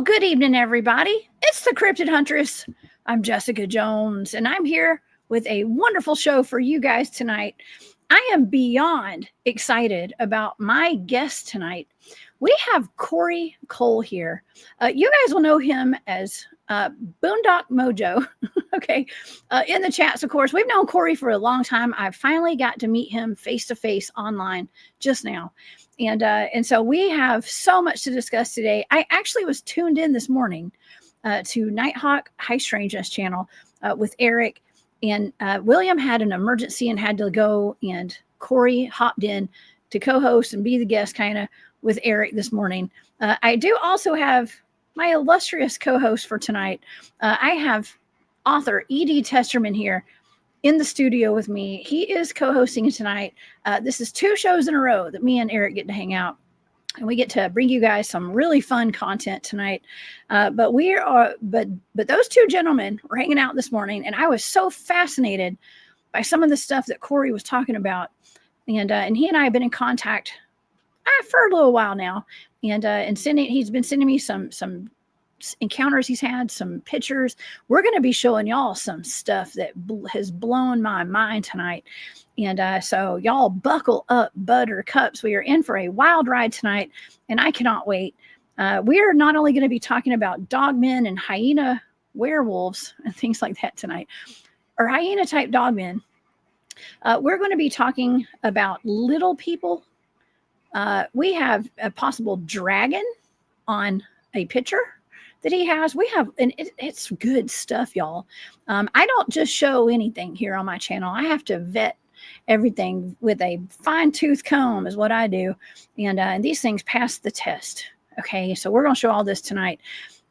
Good evening, everybody. It's the Cryptid Huntress. I'm Jessica Jones, and I'm here with a wonderful show for you guys tonight. I am beyond excited about my guest tonight. We have Cory Cole here. You guys will know him as Boondock Mojo. Okay. In the chats, of course, we've known Cory for a long time. I finally got to meet him face to face online just now. And so we have so much to discuss today. I actually was tuned in this morning to Nighthawk High Strangeness channel with Eric, and William had an emergency and had to go, and Cory hopped in to co-host and be the guest kind of with Eric this morning. I do also have my illustrious co-host for tonight. I have author E.D. Testerman here in the studio with me. He is co-hosting tonight. This is 2 shows in a row that me and Eric get to hang out, and we get to bring you guys some really fun content tonight. But those 2 gentlemen were hanging out this morning, and I was so fascinated by some of the stuff that Cory was talking about. And he and I have been in contact for a little while now, and he's been sending me some encounters he's had, some pictures. We're going to be showing y'all some stuff that has blown my mind tonight. And so y'all buckle up, buttercups. We are in for a wild ride tonight, and I cannot wait. We are not only going to be talking about dogmen and hyena werewolves and things like that tonight, or hyena-type dogmen. We're going to be talking about little people. We have a possible dragon on a picture that he has. We have, and it's good stuff, y'all. I don't just show anything here on my channel. I have to vet everything with a fine-tooth comb is what I do. And these things pass the test. Okay, so we're going to show all this tonight.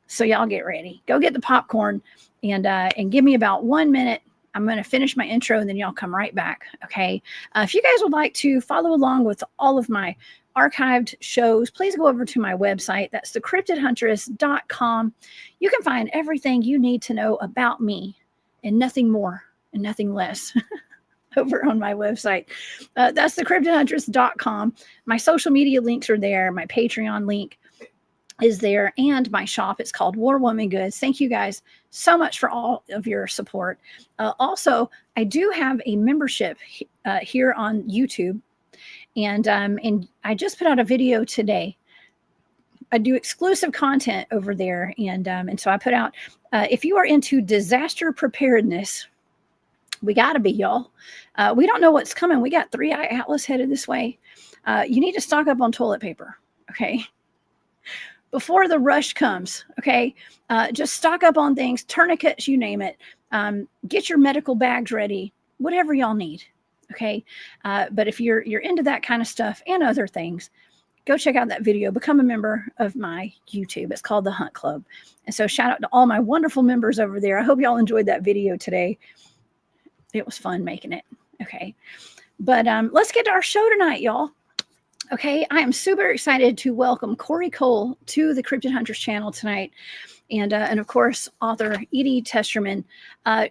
So y'all get ready. Go get the popcorn and give me about 1 minute. I'm going to finish my intro, and then y'all come right back. Okay. If you guys would like to follow along with all of my archived shows, please go over to my website. That's thecryptidhuntress.com. You can find everything you need to know about me and nothing more and nothing less over on my website. That's thecryptidhuntress.com. My social media links are there. My Patreon link is there, and my shop. It's called War Woman Goods. Thank you guys so much for all of your support. Also, I do have a membership here on YouTube, and I just put out a video today. I do exclusive content over there, and so I put out, if you are into disaster preparedness, we got to be, y'all. We don't know what's coming. We got 3-Eye Atlas headed this way. You need to stock up on toilet paper, okay? Before the rush comes, okay? Just stock up on things, tourniquets, you name it. Get your medical bags ready, whatever y'all need, okay? But if you're into that kind of stuff and other things, go check out that video. Become a member of my YouTube. It's called The Hunt Club. And so shout out to all my wonderful members over there. I hope y'all enjoyed that video today. It was fun making it, okay? But let's get to our show tonight, y'all. Okay, I am super excited to welcome Cory Cole to the Cryptid Hunters channel tonight. And of course, author E.D. Testerman.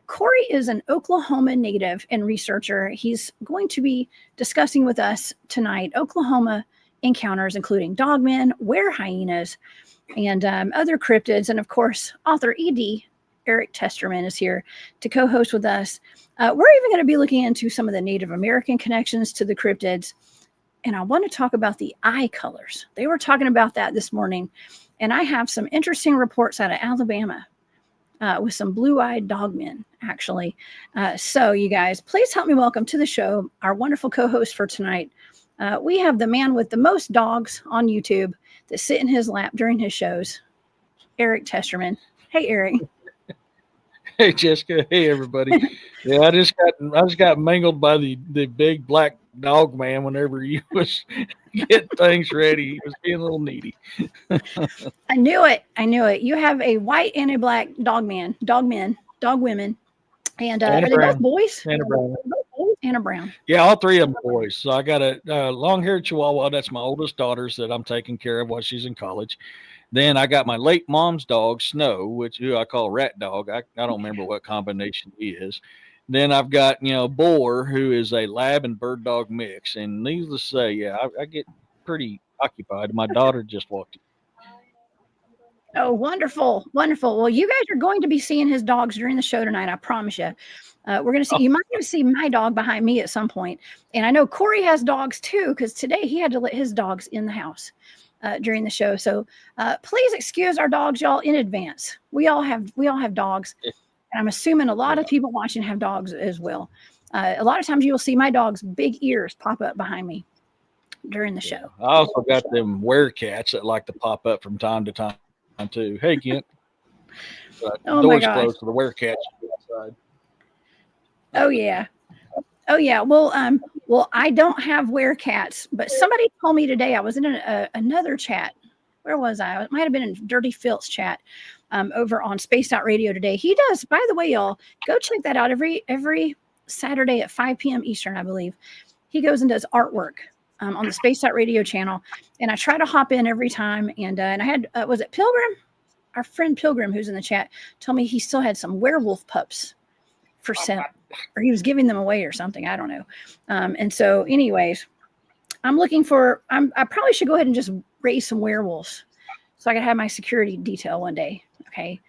Cory is an Oklahoma native and researcher. He's going to be discussing with us tonight Oklahoma encounters, including dogmen, were-hyenas, and other cryptids. And of course, author E.D. Eric Testerman is here to co-host with us. We're even going to be looking into some of the Native American connections to the cryptids. And I want to talk about the eye colors. They were talking about that this morning. And I have some interesting reports out of Alabama with some blue-eyed dogmen, actually. So, you guys, please help me welcome to the show our wonderful co-host for tonight. We have the man with the most dogs on YouTube that sit in his lap during his shows, Eric Testerman. Hey, Eric. Hey, Jessica. Hey, everybody. Yeah, I just got mangled by the big black dog man whenever he was getting things ready. He was being a little needy. I knew it. You have a white and a black dogmen, dog women. And are they both boys? And a brown. And a brown. Yeah, all three of them boys. So I got a long-haired Chihuahua. That's my oldest daughter's that I'm taking care of while she's in college. Then I got my late mom's dog, Snow, who I call Rat Dog. I don't remember what combination he is. Then I've got, Boar, who is a lab and bird dog mix. And needless to say, yeah, I get pretty occupied. My daughter just walked in. Oh, wonderful. Wonderful. Well, you guys are going to be seeing his dogs during the show tonight. I promise you. We're going to see, you might even see my dog behind me at some point. And I know Cory has dogs too, because today he had to let his dogs in the house during the show. So please excuse our dogs, y'all, in advance. We all have dogs. And I'm assuming a lot of people watching have dogs as well. A lot of times you'll see my dog's big ears pop up behind me during the show. I also got them Werecats that like to pop up from time to time too. Hey, Kent. Oh door's my gosh. closed, so the Werecats outside. Oh yeah. Well, I don't have Werecats, but somebody told me today. I was in another chat. Where was I? It might have been in Dirty Filth's chat over on Spaced Out Radio today. He does, by the way, y'all, go check that out every Saturday at 5 p.m. Eastern, I believe. He goes and does artwork on the Spaced Out Radio channel, and I try to hop in every time. And I had, was it Pilgrim? Our friend Pilgrim, who's in the chat, told me he still had some werewolf pups for sale, or he was giving them away or something. I don't know. And so anyways, I'm looking for, I probably should go ahead and just raise some werewolves so I can have my security detail one day. Okay.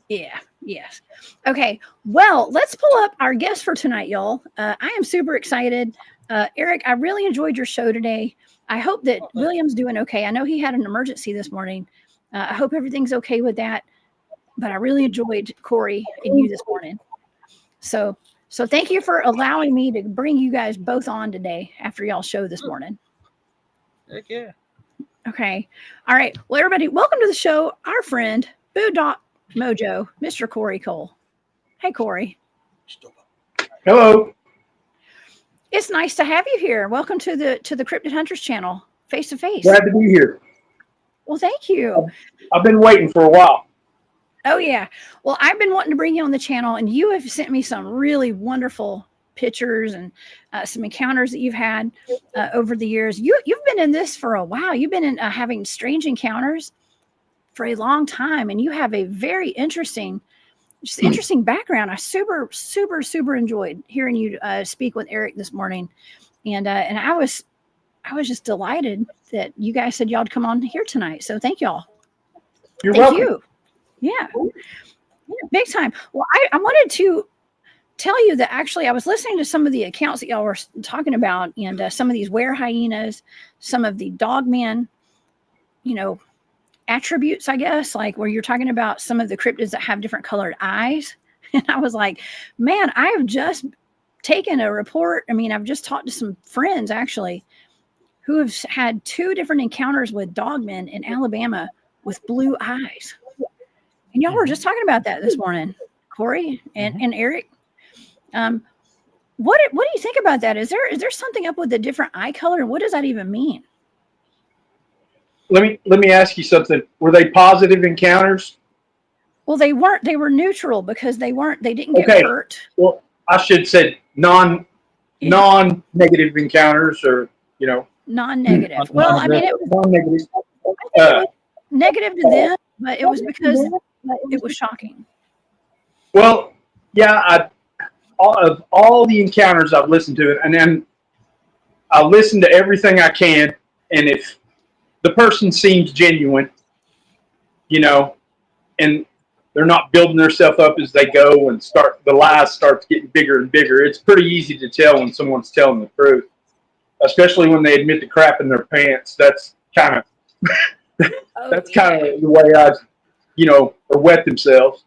Yeah. Yes. Okay. Well, let's pull up our guest for tonight, y'all. I am super excited. Eric, I really enjoyed your show today. I hope that William's doing okay. I know he had an emergency this morning. I hope everything's okay with that. But I really enjoyed Cory and you this morning. So thank you for allowing me to bring you guys both on today after y'all show this morning. Heck yeah. Okay. All right. Well, everybody, welcome to the show. Our friend, Boondock Mojo, Mr. Cory Cole. Hey, Cory. Hello. It's nice to have you here. Welcome to the Cryptid Hunters channel, face to face. Glad to be here. Well, thank you. I've been waiting for a while. Oh, yeah. Well, I've been wanting to bring you on the channel, and you have sent me some really wonderful pictures and some encounters that you've had over the years. You've been in this for a while. You've been in having strange encounters for a long time, and you have a very interesting background. I super enjoyed hearing you speak with Eric this morning, and I was just delighted that you guys said y'all'd come on here tonight. So thank y'all. You're Thank welcome. you. Yeah, big time. Well, I wanted to tell you that actually I was listening to some of the accounts that y'all were talking about, and some of these Were-hyenas, some of the dogmen, attributes, I guess, like where you're talking about some of the cryptids that have different colored eyes. And I was like, man, I have just taken a report. I mean, I've just talked to some friends actually who have had 2 different encounters with dogmen in Alabama with blue eyes. And y'all were just talking about that this morning, Cory and Eric. What do you think about that? Is there something up with the different eye color, and what does that even mean? Let me ask you something. Were they positive encounters? Well, they weren't. They were neutral because they didn't get hurt. Well, I should say non-negative encounters, or non-negative. Well, I mean, it was non-negative. it was negative to them, but it was because it was shocking. Well, yeah, all the encounters I've listened to, and then I listen to everything I can, and if the person seems genuine, and they're not building themselves up as they go, and the lies starts getting bigger and bigger. It's pretty easy to tell when someone's telling the truth, especially when they admit to crap in their pants. That's kind of the way I, or wet themselves.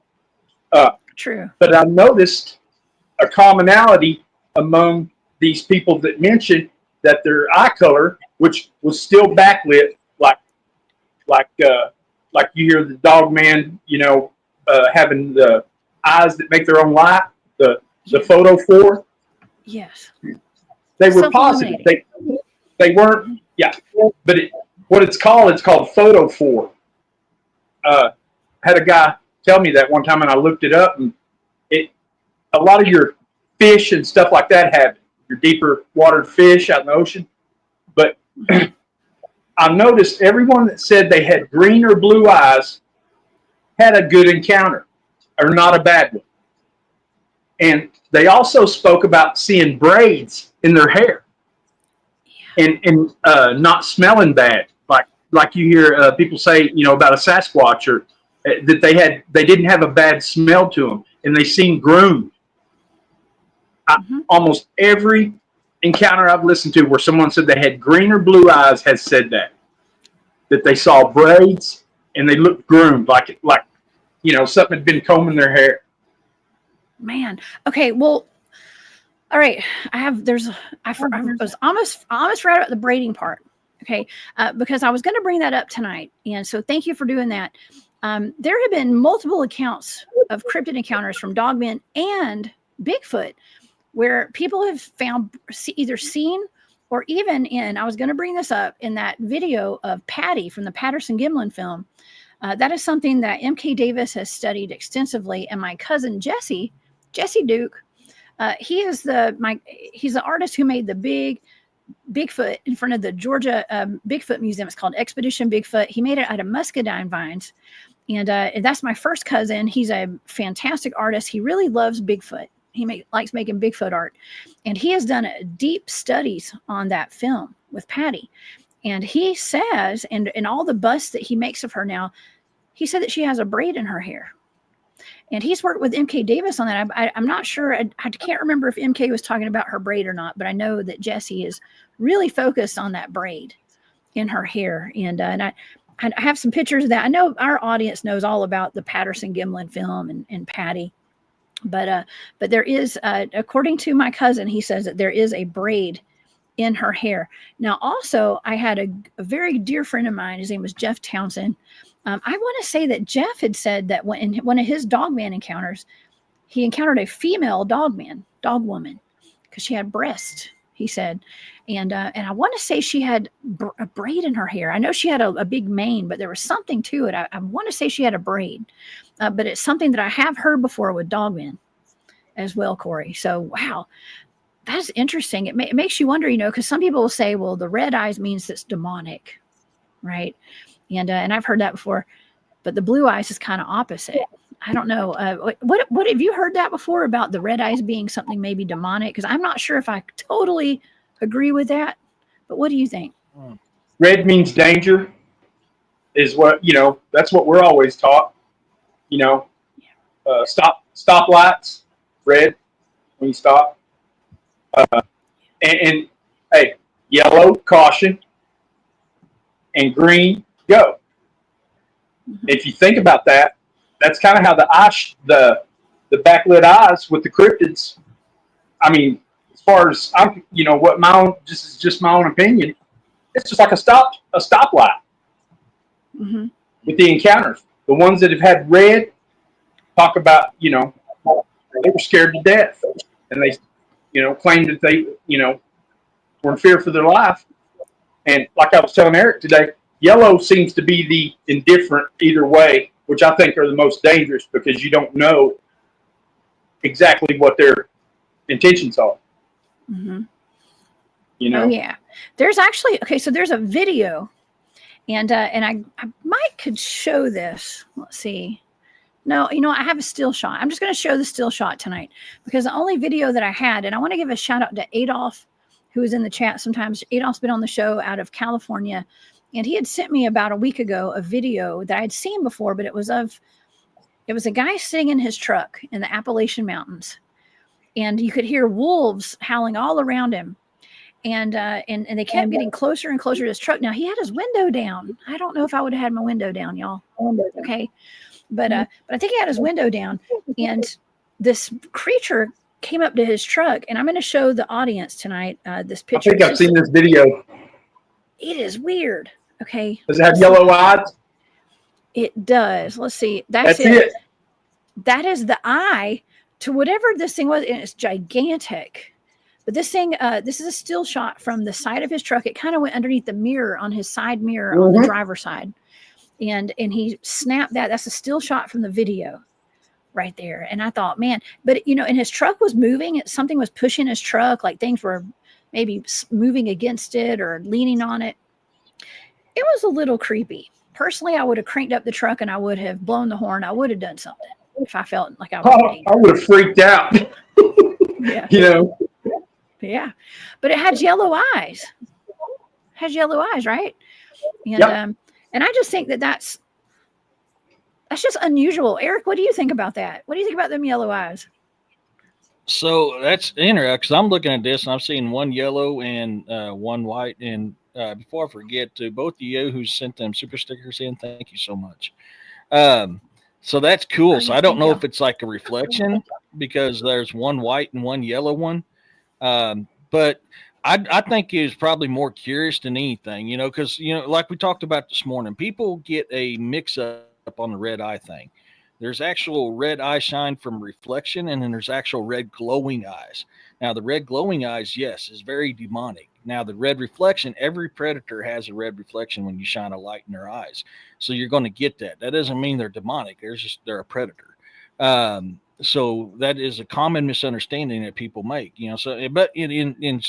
True. But I noticed a commonality among these people that mentioned that their eye color, which was still backlit, like you hear the Dogman, having the eyes that make their own light, the photo 4. Yes. They were positive. They weren't. Yeah. But it's called photo 4. Had a guy tell me that one time, and I looked it up, and a lot of your fish and stuff like that have your deeper watered fish out in the ocean. But I noticed everyone that said they had green or blue eyes had a good encounter, or not a bad one. And they also spoke about seeing braids in their hair, and not smelling bad, like you hear people say, about a Sasquatch, or that they didn't have a bad smell to them, and they seemed groomed. Almost every encounter I've listened to where someone said they had green or blue eyes has said that they saw braids and they looked groomed, like something had been combing their hair. Man. Okay. Well, all right. I was almost right about the braiding part. Okay. Because I was going to bring that up tonight. And so thank you for doing that. There have been multiple accounts of cryptid encounters from dogmen and Bigfoot where people have found either seen or even I was going to bring this up in that video of Patty from the Patterson-Gimlin film. That is something that MK Davis has studied extensively. And my cousin Jesse Duke, he's the artist who made the big Bigfoot in front of the Georgia Bigfoot Museum. It's called Expedition Bigfoot. He made it out of muscadine vines. And that's my first cousin. He's a fantastic artist. He really loves Bigfoot. He likes making Bigfoot art. And he has done deep studies on that film with Patty. And he says, and in all the busts that he makes of her now, he said that she has a braid in her hair. And he's worked with MK Davis on that. I'm not sure. I can't remember if MK was talking about her braid or not, but I know that Jesse is really focused on that braid in her hair. And I have some pictures of that. I know our audience knows all about the Patterson-Gimlin film and Patty. But there is, according to my cousin, he says that there is a braid in her hair. Now, also, I had a very dear friend of mine. His name was Jeff Townsend. I want to say that Jeff had said that in one of his dogman encounters, he encountered a female dog woman, because she had breasts, he said. And I want to say she had a braid in her hair. I know she had a big mane, but there was something to it. I want to say she had a braid. But it's something that I have heard before with dogmen as well, Cory. So, wow, that's interesting. It makes you wonder, because some people will say, well, the red eyes means it's demonic, right? And I've heard that before, but the blue eyes is kind of opposite. I don't know. What have you heard that before about the red eyes being something maybe demonic? Because I'm not sure if I totally agree with that, but what do you think? Red means danger, is what, that's what we're always taught. Stop lights, red when you stop. And hey, yellow, caution, and green, go. If you think about that, that's kind of how the backlit eyes with the cryptids. I mean, as far as I'm, what just my own opinion, it's just like a stoplight with the encounters. The ones that have had red talk about, they were scared to death, and they, claimed that they, were in fear for their life. And like I was telling Eric today, yellow seems to be the indifferent either way, which I think are the most dangerous because you don't know exactly what their intentions are. Oh yeah, there's actually so there's a video, and I could show this. Let's see. No, I have a still shot. I'm just going to show the still shot tonight because the only video that I had, and I want to give a shout out to Adolph, who is in the chat sometimes. Adolph's been on the show out of California, and he had sent me about a week ago a video that I'd seen before, but it was a guy sitting in his truck in the Appalachian Mountains, and you could hear wolves howling all around him. And they kept getting closer and closer to his truck. Now he had his window down. I don't know if I would have had my window down, y'all. Okay. but I think he had his window down, and this creature came up to his truck, and I'm going to show the audience tonight this picture. I think I've seen this video. It is weird. Okay. Does it have yellow eyes? It does. Let's see. That's it. That is the eye to whatever this thing was, and it's gigantic. But this thing, this is a still shot from the side of his truck. It kind of went underneath the mirror on his side mirror on the driver's side. And he snapped that. That's a still shot from the video right there. And I thought, man, but you know, and his truck was moving. Something was pushing his truck, like things were maybe moving against it or leaning on it. It was a little creepy. Personally, I would have cranked up the truck and I would have blown the horn. I would have done something if I felt like I was. I would have freaked out. Yeah. You know. Yeah, but it had yellow eyes. Right? And Yep. And I just think that's just unusual. Eric, what do you think about that? What do you think about them yellow eyes? So that's interesting because I'm looking at this and I'm seeing one yellow and one white. And before I forget, to both of you who sent them super stickers in, thank you so much. So that's cool. So I don't know if it's like a reflection because there's one white and one yellow one. But I think he was probably more curious than anything, you know, because, you know, like we talked about this morning, people get a mix up on the red eye thing. There's actual red eye shine from reflection, and then there's actual red glowing eyes. Now, the red glowing eyes, yes, is very demonic. Now, the red reflection, every predator has a red reflection when you shine a light in their eyes. So you're going to get that. That doesn't mean they're demonic. They're a predator. So that is a common misunderstanding that people make, you know. So, but in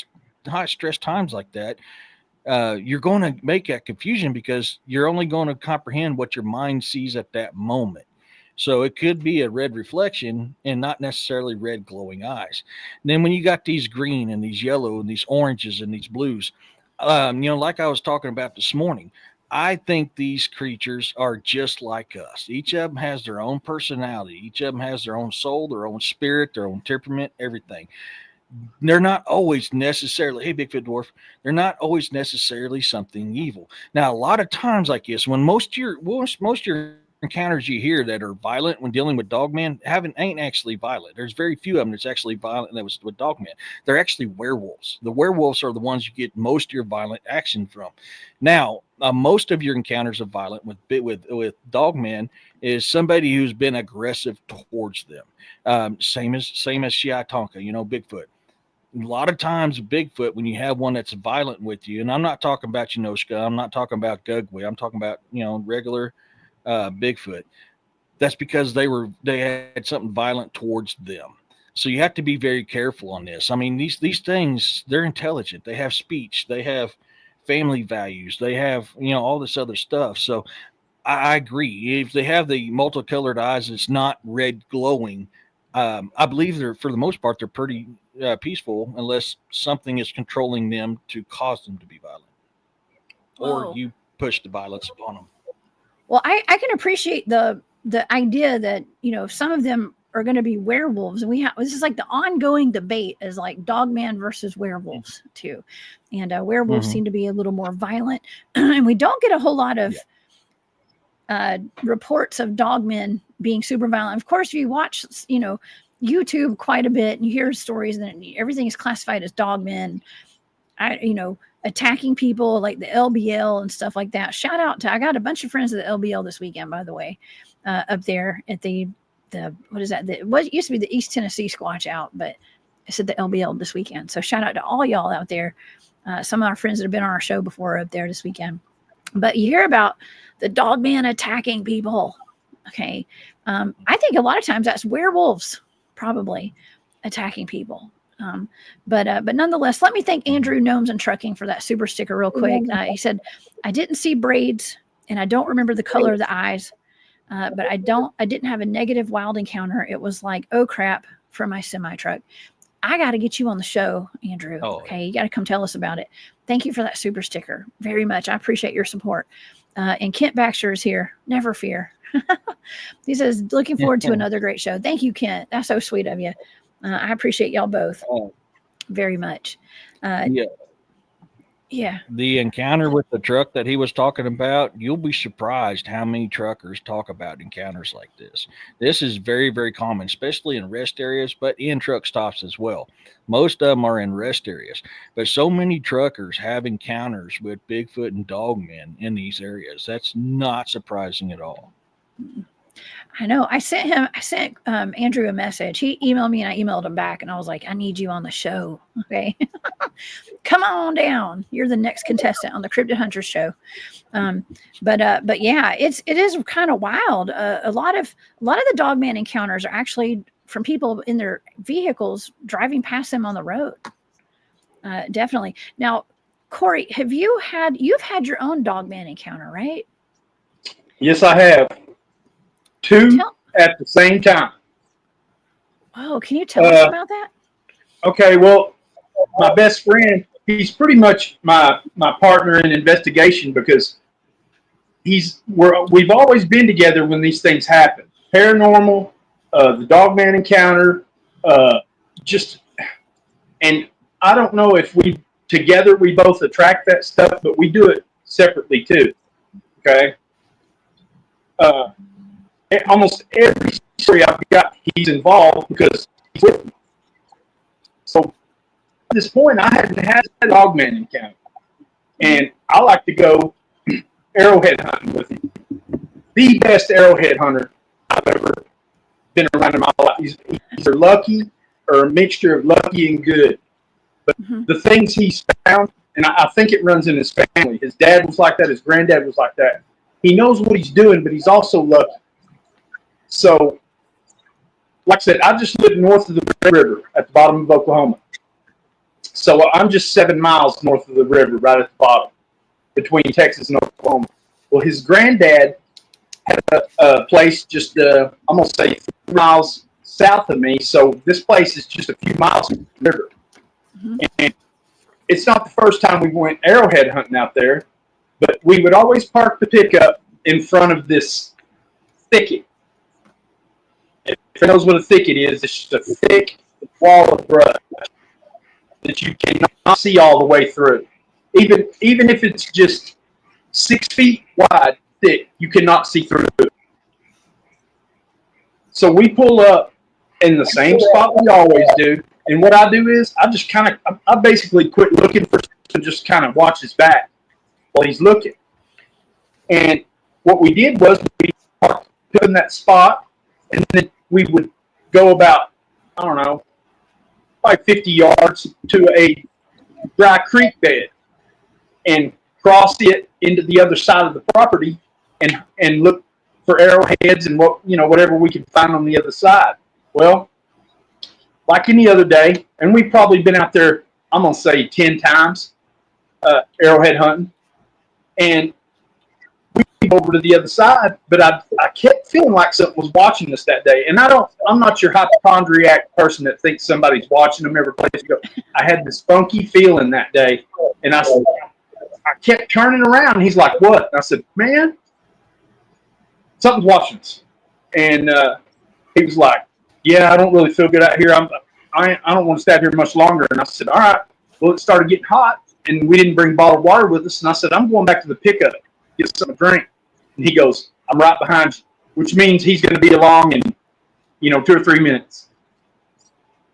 high stress times like that, you're going to make that confusion because you're only going to comprehend what your mind sees at that moment. So it could be a red reflection and not necessarily red glowing eyes. And then when you got these green and these yellow and these oranges and these blues, you know, like I was talking about this morning, I think these creatures are just like us. Each of them has their own personality. Each of them has their own soul, their own spirit, their own temperament, everything. They're not always necessarily, hey, Bigfoot dwarf, they're not always necessarily something evil. Now, a lot of times like this, when most of your encounters you hear that are violent when dealing with dogmen ain't actually violent. There's very few of them that's actually violent, and that was with dogmen. They're actually werewolves. The werewolves are the ones you get most of your violent action from. Now, most of your encounters of violent with dogmen is somebody who's been aggressive towards them. Same as Shiai Tonka, you know, Bigfoot. A lot of times Bigfoot, when you have one that's violent with you, and I'm not talking about Yanoshka, I'm not talking about Gugwe, I'm talking about, you know, regular Bigfoot, that's because they had something violent towards them. So you have to be very careful on this. I mean, these things, they're intelligent. They have speech. They have family values. They have, you know, all this other stuff. So I agree. If they have the multicolored eyes, it's not red glowing. I believe for the most part, they're pretty peaceful unless something is controlling them to cause them to be violent. Whoa. Or you push the violence upon them. Well, I can appreciate the idea that, you know, some of them are going to be werewolves, and this is like the ongoing debate is like dogman versus werewolves too, and werewolves seem to be a little more violent, and we don't get a whole lot of reports of dogmen being super violent. Of course, if you watch, you know, YouTube quite a bit, and you hear stories that everything is classified as dogmen, you know, attacking people like the LBL and stuff like that. Shout out to, I got a bunch of friends at the LBL this weekend, by the way, up there at the what is that? What used to be the East Tennessee Squatch Out, but I said the LBL this weekend. So shout out to all y'all out there. Some of our friends that have been on our show before are up there this weekend. But you hear about the dogman attacking people. Okay. I think a lot of times that's werewolves probably attacking people. But nonetheless, let me thank Andrew Gnomes and Trucking for that super sticker real quick. He said, I didn't see braids and I don't remember the color of the eyes, but I didn't have a negative wild encounter. It was like, oh crap, for my semi truck. I got to get you on the show, Andrew. Oh. Okay. You got to come tell us about it. Thank you for that super sticker very much. I appreciate your support. And Kent Baxter is here. Never fear. He says, looking forward to another great show. Thank you, Kent. That's so sweet of you. I appreciate y'all both very much. Yeah. The encounter with the truck that he was talking about, you'll be surprised how many truckers talk about encounters like this. This is very, very common, especially in rest areas, but in truck stops as well. Most of them are in rest areas, but so many truckers have encounters with Bigfoot and dogmen in these areas. That's not surprising at all. I know. I sent Andrew a message. He emailed me and I emailed him back, and I was like, I need you on the show. Okay. Come on down. You're the next contestant on the Cryptid Hunters show. But yeah, it is kind of wild. A lot of the dogman encounters are actually from people in their vehicles driving past them on the road. Definitely. Now, Cory, you've had your own dogman encounter, right? Yes, I have. Two at the same time. Oh, can you tell us about that? Okay, well, my best friend, he's pretty much my partner in investigation because we've always been together when these things happen. Paranormal, the dogman encounter, and I don't know if we both attract that stuff, but we do it separately too. Okay. Almost every story I've got, he's involved because he's with me. So at this point, I hadn't had a dogman encounter, and I like to go arrowhead hunting with him. The best arrowhead hunter I've ever been around in my life. He's either lucky or a mixture of lucky and good. But the things he's found, and I think it runs in his family. His dad was like that. His granddad was like that. He knows what he's doing, but he's also lucky. So, like I said, I just live north of the river at the bottom of Oklahoma. So I'm just 7 miles north of the river, right at the bottom, between Texas and Oklahoma. Well, his granddad had a place just, I'm going to say 3 miles south of me. So this place is just a few miles from the river. And it's not the first time we went arrowhead hunting out there, but we would always park the pickup in front of this thicket. If you knows what a thicket is, it's just a thick wall of brush that you cannot see all the way through. Even if it's just 6 feet wide, thick, you cannot see through it. So we pull up in the same spot we always do. And what I do is I basically quit looking for and just kind of watch his back while he's looking. And what we did was we parked in that spot, and then we would go about, I don't know, probably 50 yards to a dry creek bed and cross it into the other side of the property and look for arrowheads and whatever we could find on the other side. Well, like any other day, and we've probably been out there, I'm going to say 10 times, arrowhead hunting. And we came over to the other side, but I kept feeling like something was watching us that day. And I'm not your hypochondriac person that thinks somebody's watching them every place you go. I had this funky feeling that day. And I kept turning around, and he's like, "What?" And I said, "Man, something's watching us." And he was like, "Yeah, I don't really feel good out here. I don't want to stay out here much longer." And I said, "All right." Well, it started getting hot, and we didn't bring bottled water with us. And I said, "I'm going back to the pickup, get something to drink." And he goes, "I'm right behind you," which means he's going to be along in 2 or 3 minutes.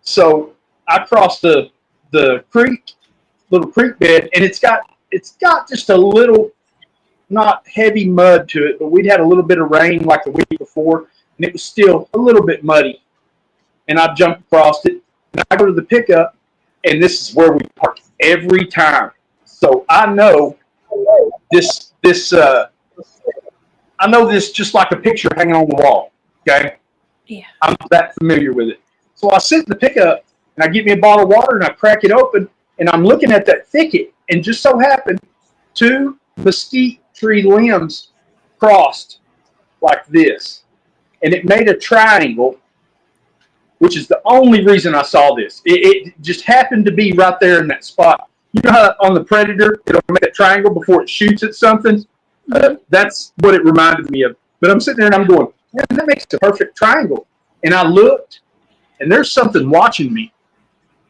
So I crossed the creek, little creek bed, and it's got just a little, not heavy mud to it, but we'd had a little bit of rain like the week before, and it was still a little bit muddy. And I jumped across it, and I go to the pickup, and this is where we park every time. So I know this I know this just like a picture hanging on the wall. Okay? Yeah. I'm that familiar with it. So I sit in the pickup, and I get me a bottle of water, and I crack it open, and I'm looking at that thicket, and just so happened 2 mesquite tree limbs crossed like this, and it made a triangle, which is the only reason I saw this. It just happened to be right there in that spot. You know how on the Predator, it'll make a triangle before it shoots at something? That's what it reminded me of. But I'm sitting there and I'm going, "Man, that makes a perfect triangle." And I looked, and there's something watching me.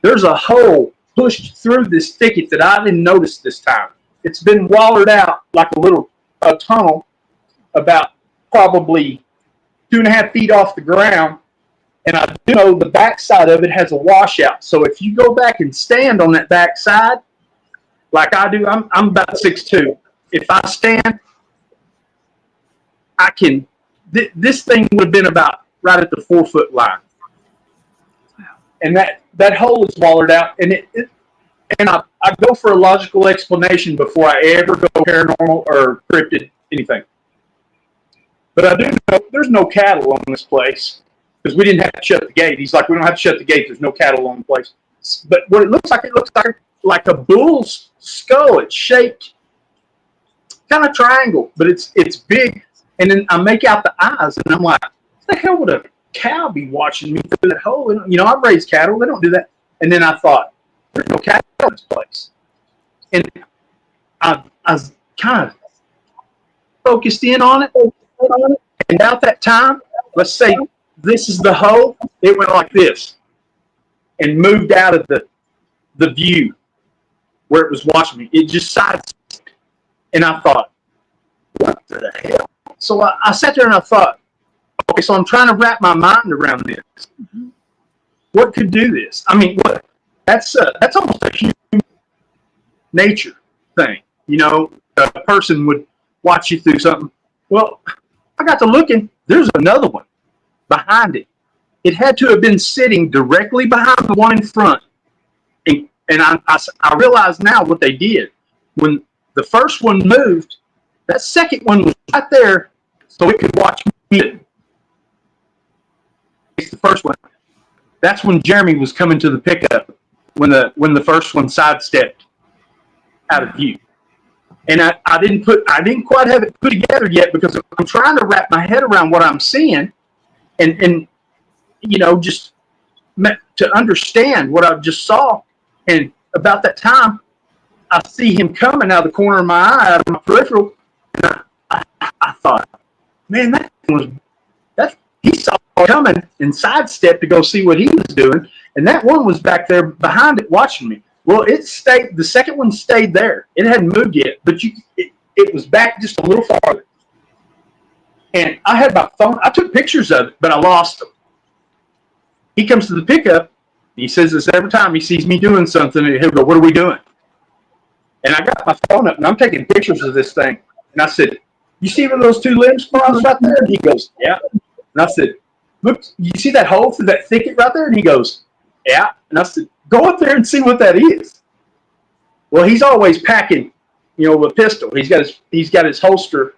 There's a hole pushed through this thicket that I didn't notice this time. It's been wallered out like a little tunnel about probably 2.5 feet off the ground. And I do know the backside of it has a washout. So if you go back and stand on that backside, like I do, I'm about 6'2". If I stand, I can. This thing would have been about right at the 4-foot line. Wow. And that hole is wallered out, and I go for a logical explanation before I ever go paranormal or cryptid anything. But I do know there's no cattle on this place because we didn't have to shut the gate. He's like, we don't have to shut the gate. There's no cattle on the place. But what it looks like a bull's skull. It's shaped kind of triangle, but it's big. And then I make out the eyes, and I'm like, what the hell would a cow be watching me through that hole? And, I've raised cattle. They don't do that. And then I thought, there's no cattle in this place. And I was kind of focused in on it. And about that time, let's say this is the hole, it went like this and moved out of the view where it was watching me. It just sidestepped. And I thought, what the hell? So I sat there and I thought, okay, so I'm trying to wrap my mind around this. Mm-hmm. What could do this? I mean, what? That's almost a human nature thing. A person would watch you through something. Well, I got to looking. There's another one behind it. It had to have been sitting directly behind the one in front. And I realize now what they did. When the first one moved, that second one was right there so it could watch me. It's the first one. That's when Jeremy was coming to the pickup when the first one sidestepped out of view. And I didn't quite have it put together yet because I'm trying to wrap my head around what I'm seeing and just to understand what I just saw. And about that time, I see him coming out of the corner of my eye, out of my peripheral, and I thought, man, he saw it coming and sidestepped to go see what he was doing, and that one was back there behind it watching me. Well, it stayed. The second one stayed there. It hadn't moved yet, but it was back just a little farther. And I had my phone. I took pictures of it, but I lost them. He comes to the pickup. He says this every time he sees me doing something, and he'll go, "What are we doing?" And I got my phone up, and I'm taking pictures of this thing. And I said, "You see where those two limbs cross right there?" And he goes, "Yeah." And I said, "Look, you see that hole through that thicket right there?" And he goes, "Yeah." And I said, "Go up there and see what that is." Well, he's always packing, a pistol. He's got his holster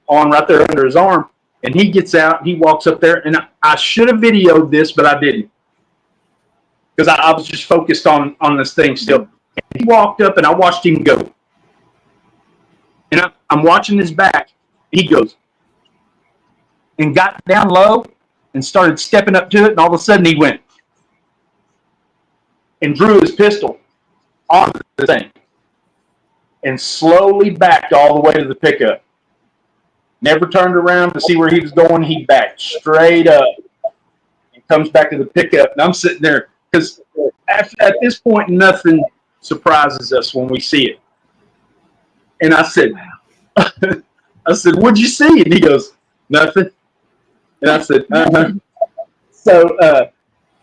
on right there under his arm, and he gets out and he walks up there. And I should have videoed this, but I didn't because I was just focused on this thing still. And he walked up, and I watched him go. And I'm watching his back. He goes and got down low and started stepping up to it, and all of a sudden he went and drew his pistol onto the thing and slowly backed all the way to the pickup. Never turned around to see where he was going. He backed straight up and comes back to the pickup. And I'm sitting there because at this point, nothing surprises us when we see it. And I said, "What'd you see?" And he goes, "Nothing." And I said, "Uh-huh." So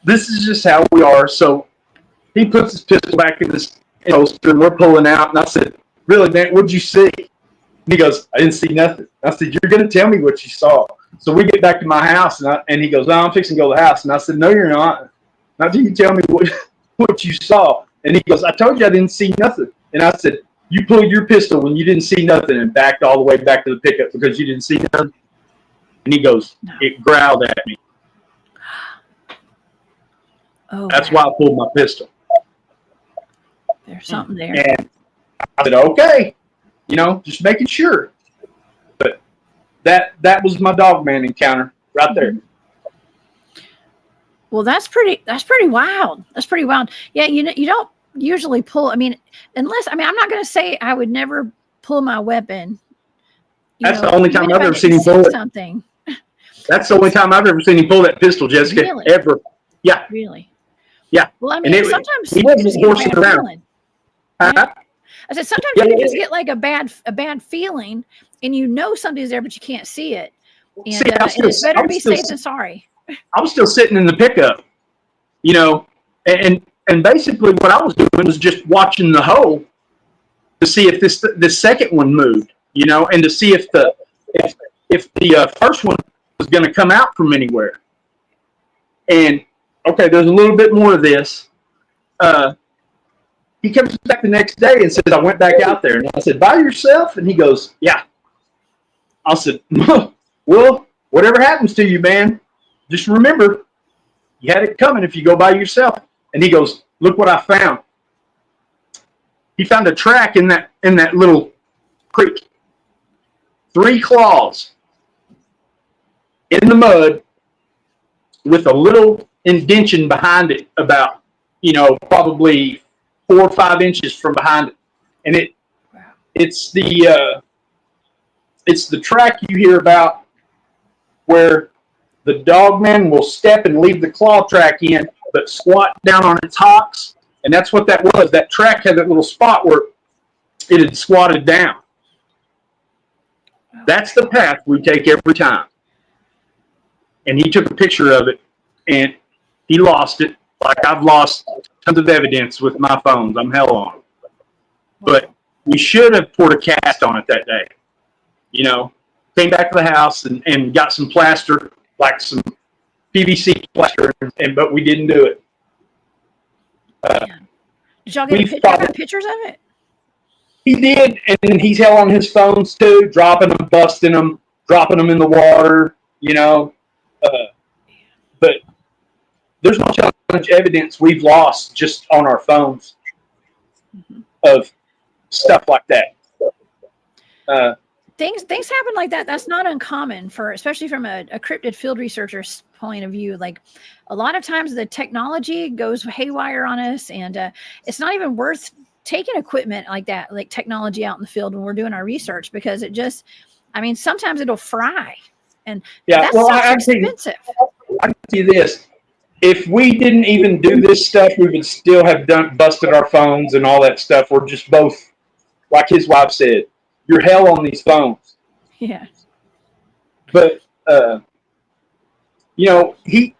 this is just how we are. So he puts his pistol back in his holster, and we're pulling out. And I said, "Really, man, what'd you see?" And he goes, "I didn't see nothing." I said, "You're going to tell me what you saw." So we get back to my house, and he goes, "No, I'm fixing to go to the house." And I said, "No, you're not. Not till you tell me what you saw." And he goes, "I told you I didn't see nothing." And I said, "You pulled your pistol when you didn't see nothing and backed all the way back to the pickup because you didn't see nothing?" And he goes, "It growled at me." Oh, that's why I pulled my pistol. There's something there. And I said, "Okay, just making sure." But that was my Dogman encounter right there. Well, that's pretty wild. That's pretty wild. Yeah, you don't usually pull. I'm not going to say I would never pull my weapon. That's the only time I've ever seen him pull it. That's the only time I've ever seen him pull that pistol, Jessica. Really? Ever. Yeah. Really? Yeah. Well, I And mean, it, sometimes he you wasn't just get a horsing bad around. feeling. Huh? Yeah. I said sometimes Yeah, you can yeah, just yeah. get like a bad feeling, and you know something's there, but you can't see it. And See, and it's better to be safe than sorry. I was still sitting in the pickup, you know, and basically what I was doing was just watching the hole to see if this second one moved, you know, and to see if the first one was going to come out from anywhere. And okay, there's a little bit more of this. He comes back the next day and says, I went back out there. And I said, by yourself? And he goes, yeah. I said, well, whatever happens to you, man, just remember, you had it coming if you go by yourself. And he goes, look what I found. He found a track in that little creek. 3 claws in the mud with a little indention behind it, about, you know, probably 4 or 5 inches from behind it. And it's the track you hear about where the dogman will step and leave the claw track in, but squat down on its hocks. And that's what that was. That track had that little spot where it had squatted down. That's the path we take every time. And he took a picture of it, and he lost it. Like I've lost tons of evidence with my phones. I'm hell on it. But we should have poured a cast on it that day. You know, came back to the house and got some plaster, like some PVC plaster, but we didn't do it. Did y'all get pictures of it? He did, and then he's held on his phones too, dropping them, busting them, dropping them in the water, you know. But there's no much evidence we've lost just on our phones of stuff like that. Things happen like that. That's not uncommon especially from a cryptid field researcher's point of view. Like a lot of times the technology goes haywire on us, and it's not even worth taking equipment like that, like technology out in the field when we're doing our research, because it just, I mean, sometimes it'll fry, and that's expensive. I can see this. If we didn't even do this stuff, we would still have busted our phones and all that stuff. We're just both, like his wife said, you're hell on these phones. Yeah. But you know, he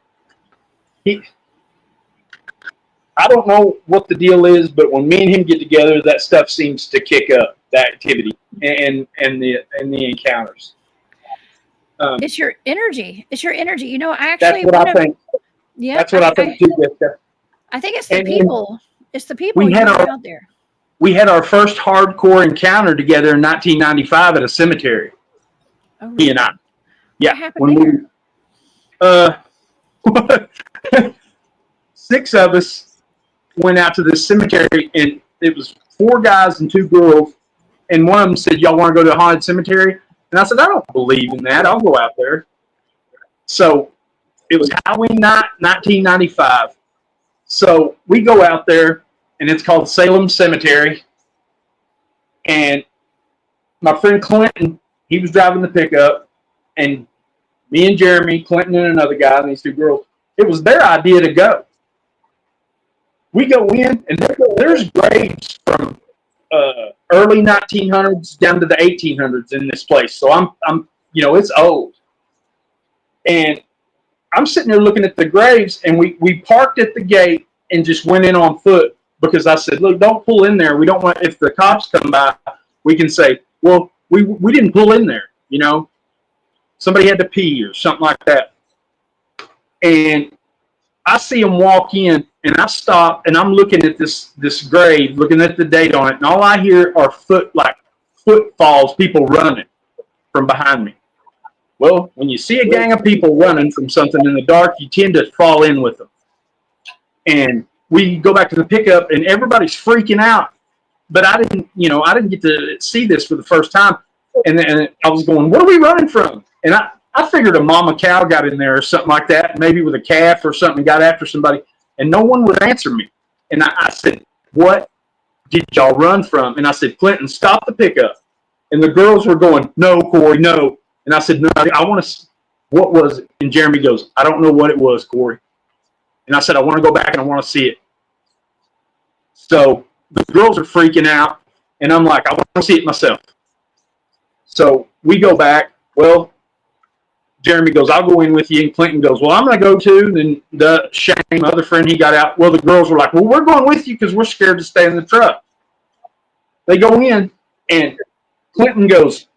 I don't know what the deal is, but when me and him get together, that stuff seems to kick up, that activity and the encounters. It's your energy. It's your energy. You know, actually, that's what I think. Yeah, that's what I think too. I think it's the people. It's the people out there. We had our first hardcore encounter together in 1995 at a cemetery. Oh, really? He and I. Yeah. What happened there? 6 of us went out to this cemetery, and it was 4 guys and 2 girls, and one of them said, y'all want to go to a haunted cemetery? And I said, I don't believe in that. I'll go out there. So it was Halloween night, 1995. So we go out there, and it's called Salem Cemetery. And my friend Clinton, he was driving the pickup, and me and Jeremy, Clinton and another guy, and these 2 girls, it was their idea to go. We go in, and there's graves from early 1900s down to the 1800s in this place. So I'm you know, it's old. And I'm sitting there looking at the graves, and we parked at the gate and just went in on foot, because I said, look, don't pull in there. We don't want, if the cops come by, we can say, well, we didn't pull in there, you know. Somebody had to pee or something like that. And I see them walk in, and I stop, and I'm looking at this grave, looking at the date on it, and all I hear are footfalls, people running from behind me. Well, when you see a gang of people running from something in the dark, you tend to fall in with them. And we go back to the pickup, and everybody's freaking out. But I didn't get to see this for the first time. And then I was going, what are we running from? And I figured a mama cow got in there or something like that, maybe with a calf or something, got after somebody. And no one would answer me. And I said, what did y'all run from? And I said, Clinton, stop the pickup. And the girls were going, no, Cory, no. And I said, no, I want to, what was it? And Jeremy goes, I don't know what it was, Cory. And I said, I want to go back and I want to see it. So the girls are freaking out, and I'm like, I want to see it myself. So we go back. Well, Jeremy goes, I'll go in with you. And Clinton goes, well, I'm going to go too. And the Shane, my other friend, he got out. Well, the girls were like, well, we're going with you because we're scared to stay in the truck. They go in, and Clinton goes,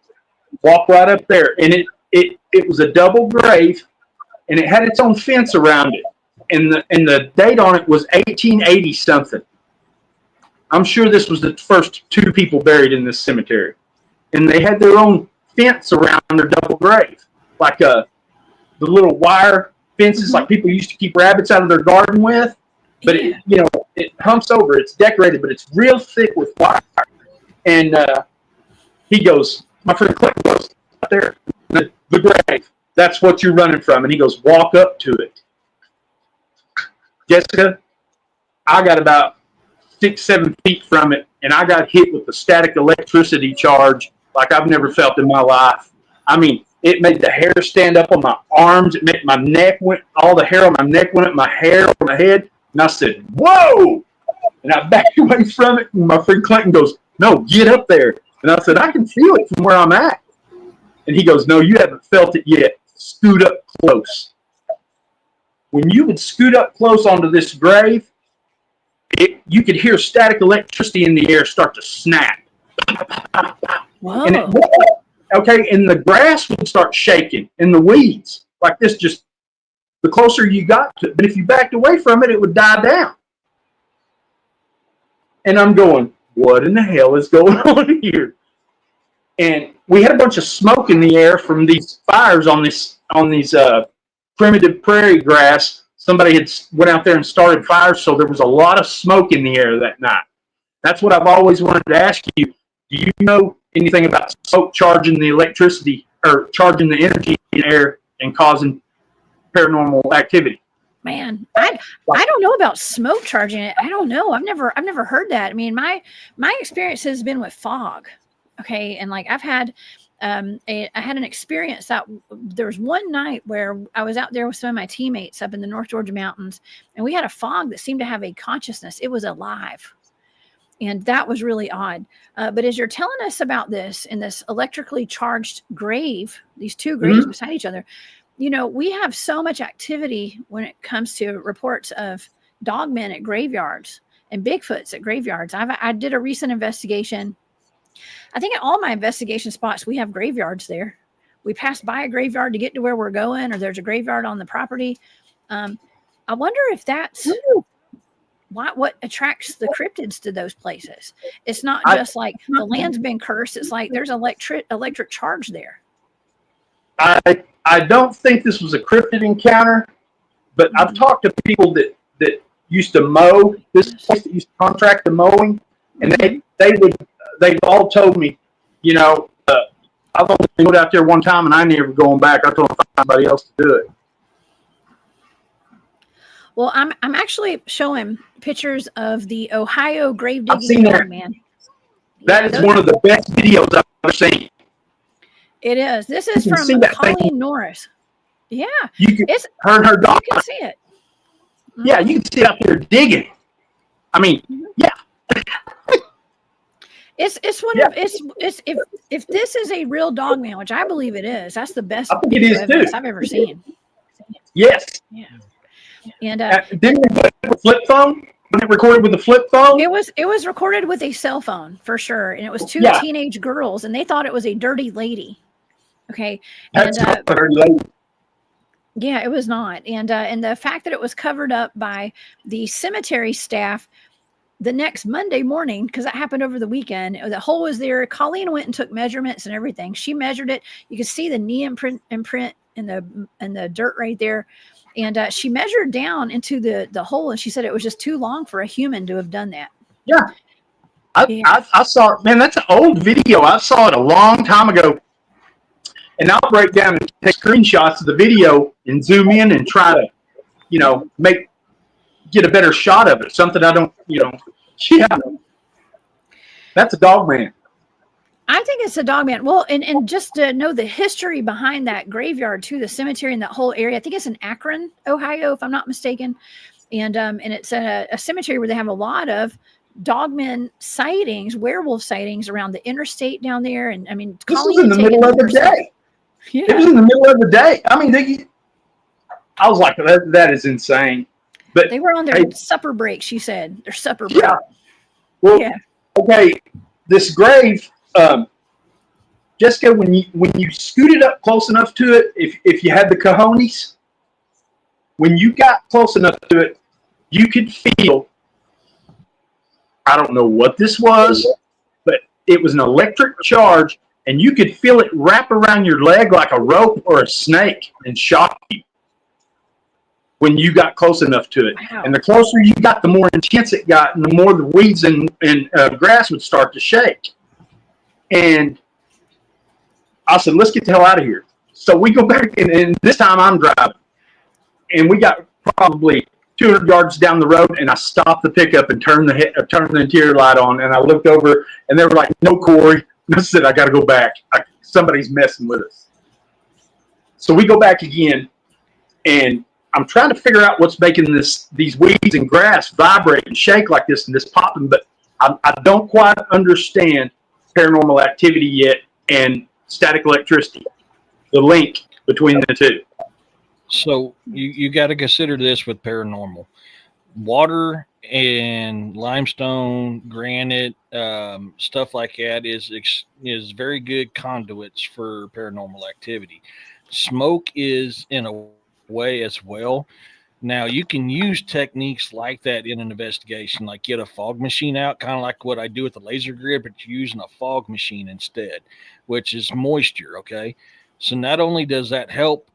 walk right up there. And it was a double grave, and it had its own fence around it. And the date on it was 1880 something. I'm sure this was the first 2 people buried in this cemetery. And they had their own fence around their double grave. Like the little wire fences like people used to keep rabbits out of their garden with. But it humps over. It's decorated, but it's real thick with wire. And he goes, my friend Clinton goes, out there, the grave. That's what you're running from. And he goes, walk up to it. Jessica, I got about 6-7 feet from it, and I got hit with the static electricity charge like I've never felt in my life. I mean, it made the hair stand up on my arms. It made my neck all the hair on my neck went up, my hair on my head. And I said, whoa! And I backed away from it, and my friend Clinton goes, no, get up there. And I said, I can feel it from where I'm at. And he goes, no, you haven't felt it yet. Scoot up close. When you would scoot up close onto this grave, you could hear static electricity in the air start to snap. Whoa. And and the grass would start shaking, and the weeds like this. Just the closer you got to it, but if you backed away from it, it would die down. And I'm going, what in the hell is going on here? And we had a bunch of smoke in the air from these fires on these primitive prairie grass. Somebody had went out there and started fires, so there was a lot of smoke in the air that night. That's what I've always wanted to ask you. Do you know anything about smoke charging the electricity or charging the energy in the air and causing paranormal activity? Man, I don't know about smoke charging it. I don't know. I've never heard that. I mean, my experience has been with fog. Okay, and like I've had I had an experience that there was one night where I was out there with some of my teammates up in the North Georgia mountains, and we had a fog that seemed to have a consciousness. It was alive. And that was really odd. But as you're telling us about this in this electrically charged grave, these 2 graves beside each other, we have so much activity when it comes to reports of dogmen at graveyards and Bigfoots at graveyards. I did a recent investigation. I think at all my investigation spots, we have graveyards there. We pass by a graveyard to get to where we're going, or there's a graveyard on the property. I wonder if that's what attracts the cryptids to those places. It's not just like the land's been cursed. It's like there's electric charge there. I don't think this was a cryptid encounter, but I've talked to people that used to mow this place, that used to contract the mowing, and they all told me, I've only mowed out there one time and I never going back. I told them to find somebody else to do it. Well, I'm actually showing pictures of the Ohio grave digging. I've seen that. Man. That is one of the best videos I've ever seen. It is. This is from Colleen Norris. Yeah, it's her and her dog. You can see it. Yeah, you can see it out there digging. I mean, yeah. It's one of it's if this is a real dog man, which I believe it is, that's the best evidence I've ever seen. Yes. Yeah. And didn't it put a flip phone? When it recorded with a flip phone? It was recorded with a cell phone for sure, and it was 2 teenage girls, and they thought it was a dirty lady. Okay, that's not a dirty lady. Yeah, it was not, and the fact that it was covered up by the cemetery staff the next Monday morning, because that happened over the weekend. The hole was there. Colleen went and took measurements and everything. She measured it. You could see the knee imprint in the dirt right there. And she measured down into the hole, and she said it was just too long for a human to have done that. Yeah. I saw it. Man, that's an old video. I saw it a long time ago. And I'll break down and take screenshots of the video and zoom in and try to, get a better shot of it. Something I don't, yeah. That's a dog man. I think it's a dog man. Well, and just to know the history behind that graveyard too, the cemetery in that whole area. I think it's in Akron, Ohio, if I'm not mistaken. and it's a cemetery where they have a lot of dogmen sightings, werewolf sightings around the interstate down there. And I mean, this was in the middle of the day. Yeah. It was in the middle of the day. I mean, I was like, that is insane. But they were on their supper break, she said. Their supper break. Yeah. Well, okay, this grave, Jessica, when you scooted up close enough to it, if you had the cojones, when you got close enough to it, you could feel, I don't know what this was, but it was an electric charge, and you could feel it wrap around your leg like a rope or a snake and shock you when you got close enough to it. Wow. And the closer you got, the more intense it got, and the more the weeds and grass would start to shake. And I said, let's get the hell out of here. So we go back, and this time I'm driving. And we got probably 200 yards down the road, and I stopped the pickup and turned the interior light on, and I looked over, and they were like, no, Cory. And I said, I got to go back. Somebody's messing with us. So we go back again, and I'm trying to figure out what's making these weeds and grass vibrate and shake like this and this popping, but I don't quite understand paranormal activity yet and static electricity, the link between the two. So you got to consider this with paranormal. Water and limestone, granite, stuff like that is very good conduits for paranormal activity. Smoke is in a way as well. Now you can use techniques like that in an investigation, like get a fog machine out, kind of like what I do with the laser grid, but you're using a fog machine instead, which is moisture. Okay, so not only does that help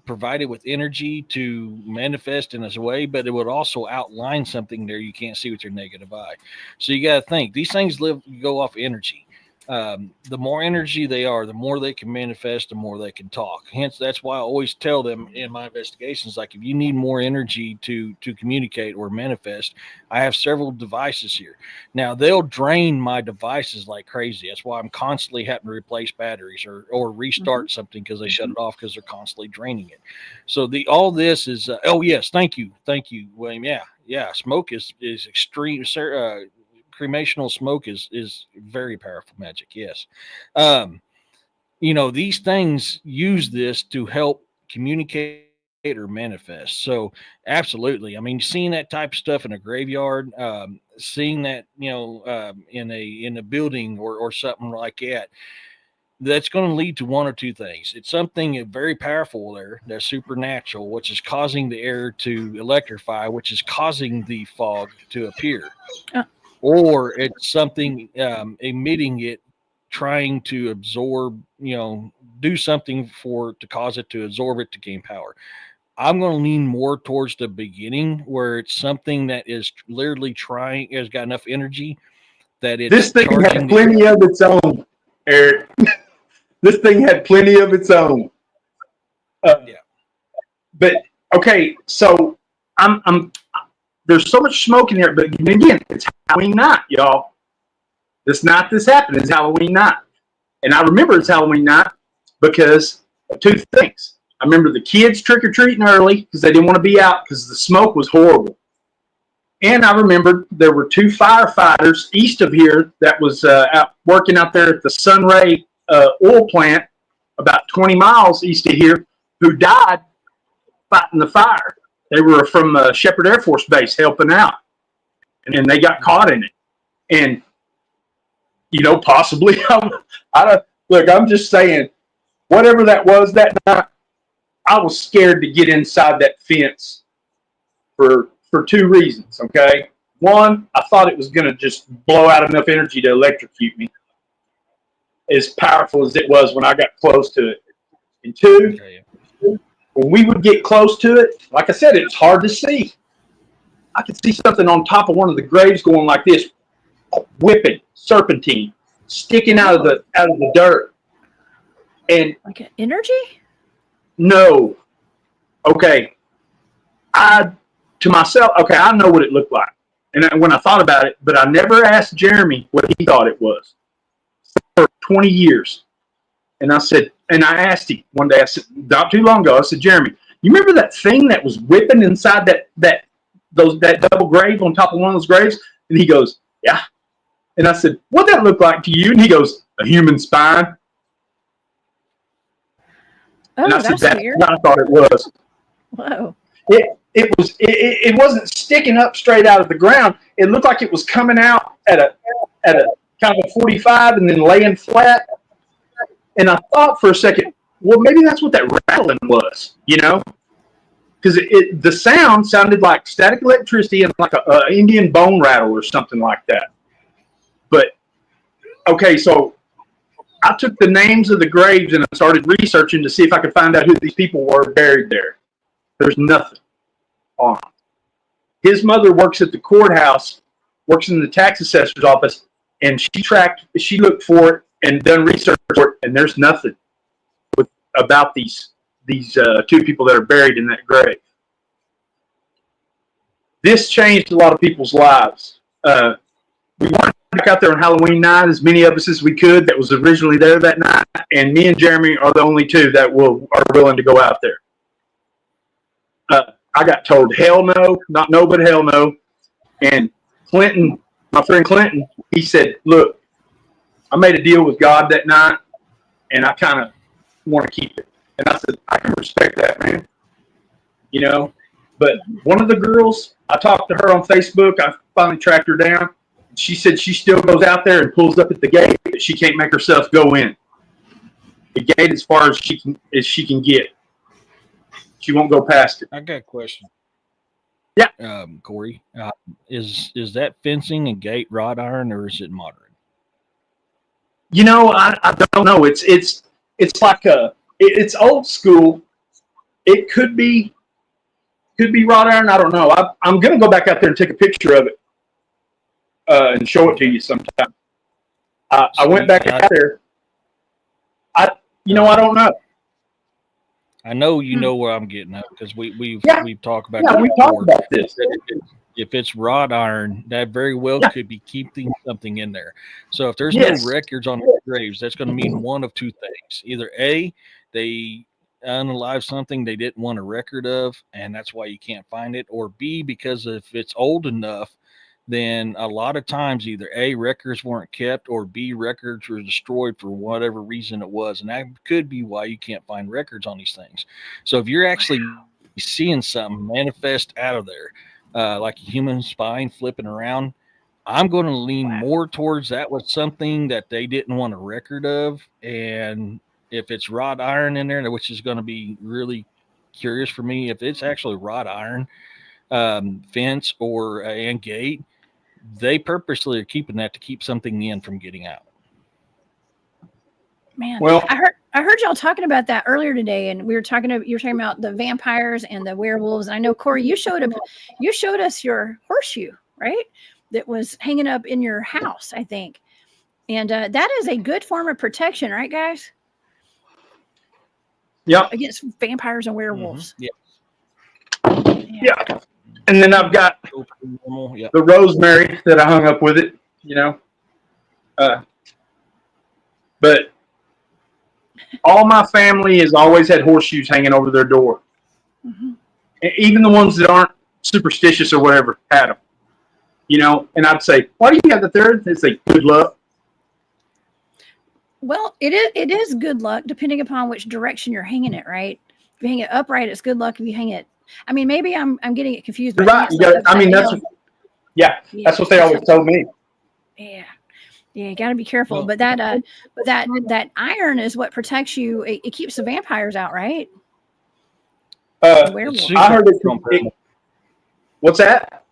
provide it with energy to manifest in this way, but it would also outline something there you can't see with your negative eye. So you got to think these things go off energy. The more energy they are, the more they can manifest, the more they can talk. Hence, that's why I always tell them in my investigations, like if you need more energy to communicate or manifest, I have several devices here. Now they'll drain my devices like crazy. That's why I'm constantly having to replace batteries or restart something because they shut it off because they're constantly draining it. So all this is. Oh yes, thank you, William. Yeah. Smoke is extreme. Cremational smoke is very powerful magic. Yes. These things use this to help communicate or manifest. So absolutely. I mean, seeing that type of stuff in a graveyard, seeing that, in a building or something like that, that's going to lead to one or two things. It's something very powerful there that's supernatural, which is causing the air to electrify, which is causing the fog to appear. Or it's something emitting it, trying to absorb, do something to cause it to absorb it to gain power. I'm going to lean more towards the beginning where it's something that is literally has got enough energy that it's. This thing had plenty of its own, Eric. This thing had plenty of its own. Yeah. But okay, so there's so much smoke in here, but again, it's Halloween night, y'all. This night this happened is Halloween night. And I remember it's Halloween night because of two things. I remember the kids trick-or-treating early because they didn't want to be out because the smoke was horrible. And I remember there were two firefighters east of here that was out working out there at the Sunray oil plant about 20 miles east of here who died fighting the fire. They were from Shepherd Air Force Base helping out, and they got caught in it. And, possibly, I'm just saying, whatever that was that night, I was scared to get inside that fence for two reasons, okay? One, I thought it was going to just blow out enough energy to electrocute me, as powerful as it was when I got close to it. And two, when we would get close to it, like I said, it was hard to see. I could see something on top of one of the graves going like this, whipping, serpentine, sticking out of the dirt. And like an energy? No. Okay. To myself, okay, I know what it looked like. And when I thought about it, but I never asked Jeremy what he thought it was for 20 years. And I asked him one day, I said, not too long ago, I said, Jeremy, you remember that thing that was whipping inside that that double grave on top of one of those graves? And he goes, yeah. And I said, what'd that look like to you? And he goes, a human spine. Oh, and I said, that's weird. What I thought it was. Whoa. It wasn't sticking up straight out of the ground. It looked like it was coming out at a kind of a 45 and then laying flat. And I thought for a second, well, maybe that's what that rattling was, you know? Because the sound sounded like static electricity and like a Indian bone rattle or something like that. But, okay, so I took the names of the graves and I started researching to see if I could find out who these people were buried there. There's nothing on them. His mother works at the courthouse, works in the tax assessor's office, and she looked for it and done research for it, and there's nothing about these two people that are buried in that grave. This changed a lot of people's lives. We wanted to back out there on Halloween night, as many of us as we could that was originally there that night, and me and Jeremy are the only two that are willing to go out there. I got told, hell no, not no, but hell no. And Clinton, my friend Clinton, he said, look, I made a deal with God that night, and I kind of want to keep it. And I said, I can respect that, man. You know? But one of the girls, I talked to her on Facebook. I finally tracked her down. She said she still goes out there and pulls up at the gate, but she can't make herself go in. The gate as far as she can get. She won't go past it. I got a question. Yeah. Cory, is that fencing and gate wrought iron or is it modern? You know, I don't know. It's like it's old school. It could be wrought iron. I don't know. I'm gonna go back out there and take a picture of it and show it to you sometime. I went back out there. I don't know. I know you know where I'm getting at because we've talked about we talked about this. If it's wrought iron, that very well could be keeping something in there. So if there's no records on the graves, that's going to mean one of two things: either A, they unalived something they didn't want a record of, and that's why you can't find it, or B, because if it's old enough, then a lot of times either A, records weren't kept, or B, records were destroyed for whatever reason it was. And that could be why you can't find records on these things. So if you're actually seeing something manifest out of there, like a human spine flipping around, I'm going to lean more towards that was something that they didn't want a record of. And if it's wrought iron in there, which is going to be really curious for me, if it's actually wrought iron, fence and gate, they purposely are keeping that to keep something in from getting out. Man, well, I heard y'all talking about that earlier today, and you were talking about the vampires and the werewolves. And I know, Cory, you showed us your horseshoe, right? That was hanging up in your house, I think. And that is a good form of protection, right, guys? Yeah. Against vampires and werewolves. Mm-hmm. Yeah. And then I've got the rosemary that I hung up with it, you know. But all my family has always had horseshoes hanging over their door. Mm-hmm. Even the ones that aren't superstitious or whatever had them. You know, and I'd say, why do you have that there? They'd say, good luck. Well, it is good luck depending upon which direction you're hanging it, right? If you hang it upright, it's good luck. If you hang it, I mean, maybe I'm getting it confused. You're right. That's what they always told me. Yeah, you got to be careful. Well, but that iron is what protects you. It keeps the vampires out, right? I heard it. What's that?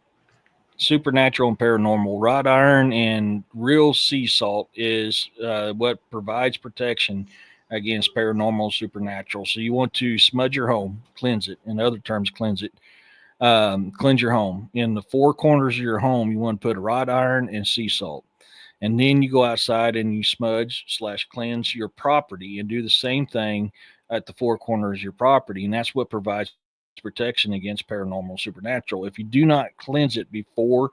Supernatural and paranormal. Wrought iron and real sea salt is what provides protection against paranormal, supernatural. So you want to smudge your home, cleanse it. In other terms, cleanse it. Cleanse your home. In the four corners of your home, you want to put wrought iron and sea salt. And then you go outside and you smudge/cleanse your property and do the same thing at the four corners of your property. And that's what provides protection against paranormal, supernatural. If you do not cleanse it before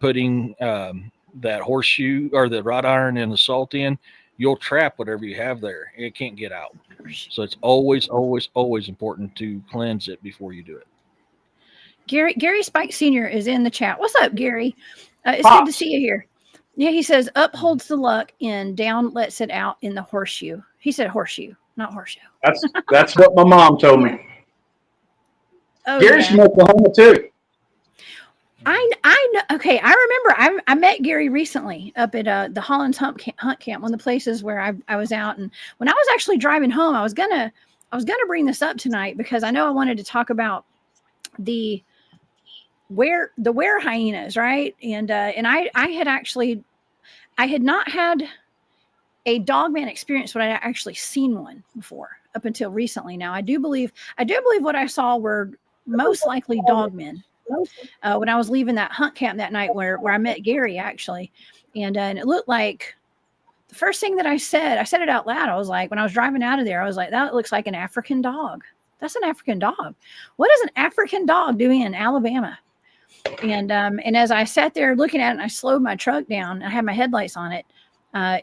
putting that horseshoe or the wrought iron and the salt in, you'll trap whatever you have there. It can't get out. So it's always, always, always important to cleanse it before you do it. Gary Spike Sr. is in the chat. What's up, Gary? It's Pops. good to see you here. Yeah, he says up holds the luck and down lets it out in the horseshoe. He said horseshoe, not horseshoe. That's what my mom told me. Oh, Gary's yeah. from Oklahoma too. I know. Okay, I remember. I met Gary recently up at the Holland's Hunt Camp, one of the places where I was out. And when I was actually driving home, I was gonna bring this up tonight because I know I wanted to talk about the Werehyenas, right? And I had not had a dogman experience, but I actually seen one before up until recently. Now I do believe what I saw were most likely dogmen. When I was leaving that hunt camp that night where I met Gary actually, and it looked like the first thing that I said it out loud. I was like, when I was driving out of there, I was like, that looks like an African dog. That's an African dog. What is an African dog doing in Alabama? And as I sat there looking at it and I slowed my truck down, I had my headlights on it.